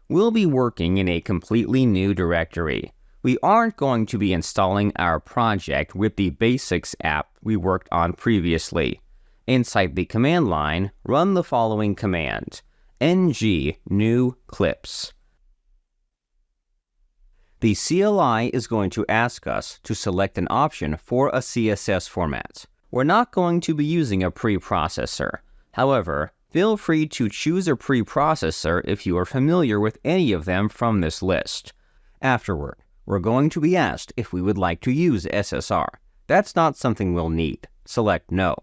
We'll be working in a completely new directory. We aren't going to be installing our project with the Basics app we worked on previously. Inside the command line, run the following command: ng new clips. The CLI is going to ask us to select an option for a CSS format. We're not going to be using a preprocessor. However, feel free to choose a preprocessor if you are familiar with any of them from this list. Afterward, we're going to be asked if we would like to use SSR. That's not something we'll need. Select No.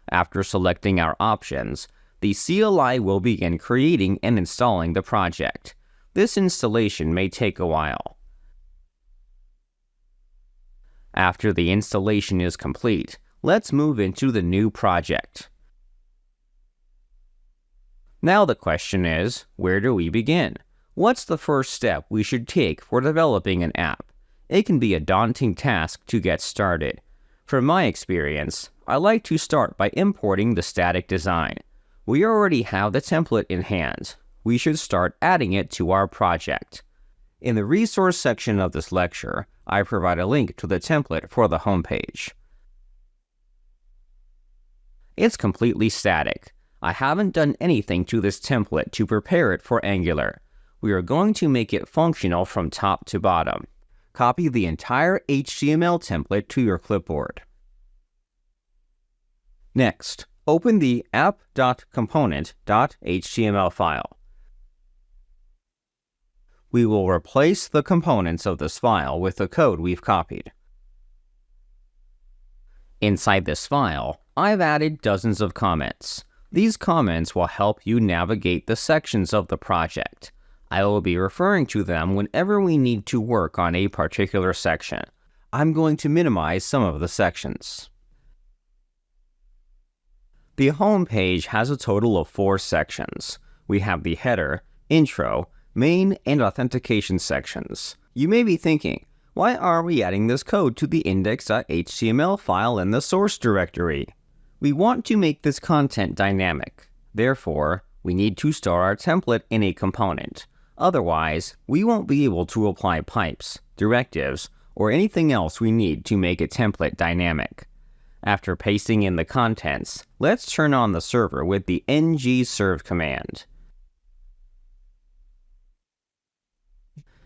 After selecting our options, the CLI will begin creating and installing the project. This installation may take a while. After the installation is complete, let's move into the new project. Now the question is, where do we begin? What's the first step we should take for developing an app? It can be a daunting task to get started. From my experience, I like to start by importing the static design. We already have the template in hand. We should start adding it to our project. In the resource section of this lecture, I provide a link to the template for the homepage. It's completely static. I haven't done anything to this template to prepare it for Angular. We are going to make it functional from top to bottom. Copy the entire HTML template to your clipboard. Next, open the app.component.html file. We will replace the components of this file with the code we've copied. Inside this file, I've added dozens of comments. These comments will help you navigate the sections of the project. I will be referring to them whenever we need to work on a particular section. I'm going to minimize some of the sections. The home page has a total of 4 sections. We have the header, intro, main, and authentication sections. You may be thinking, why are we adding this code to the index.html file in the source directory? We want to make this content dynamic. Therefore, we need to store our template in a component. Otherwise, we won't be able to apply pipes, directives, or anything else we need to make a template dynamic. After pasting in the contents, let's turn on the server with the ngserve command.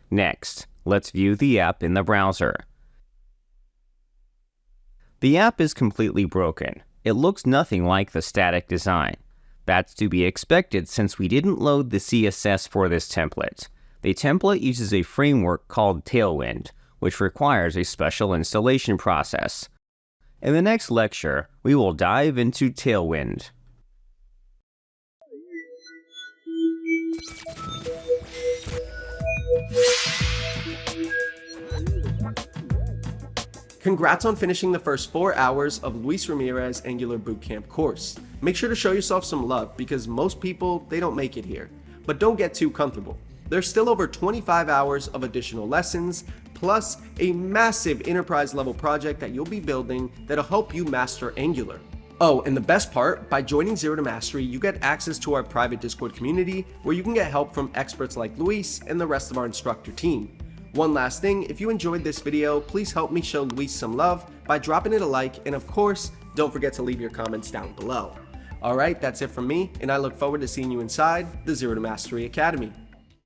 Next, let's view the app in the browser. The app is completely broken. It looks nothing like the static design. That's to be expected since we didn't load the CSS for this template. The template uses a framework called Tailwind, which requires a special installation process. In the next lecture, we will dive into Tailwind. Congrats on finishing the first 4 hours of Luis Ramirez Angular Bootcamp course. Make sure to show yourself some love because most people, they don't make it here. But don't get too comfortable. There's still over 25 hours of additional lessons, plus a massive enterprise level project that you'll be building that'll help you master Angular. Oh, and the best part, by joining Zero to Mastery, you get access to our private Discord community where you can get help from experts like Luis and the rest of our instructor team. One last thing, if you enjoyed this video, please help me show Luis some love by dropping it a like, and of course, don't forget to leave your comments down below. Alright, that's it from me, and I look forward to seeing you inside the Zero to Mastery Academy.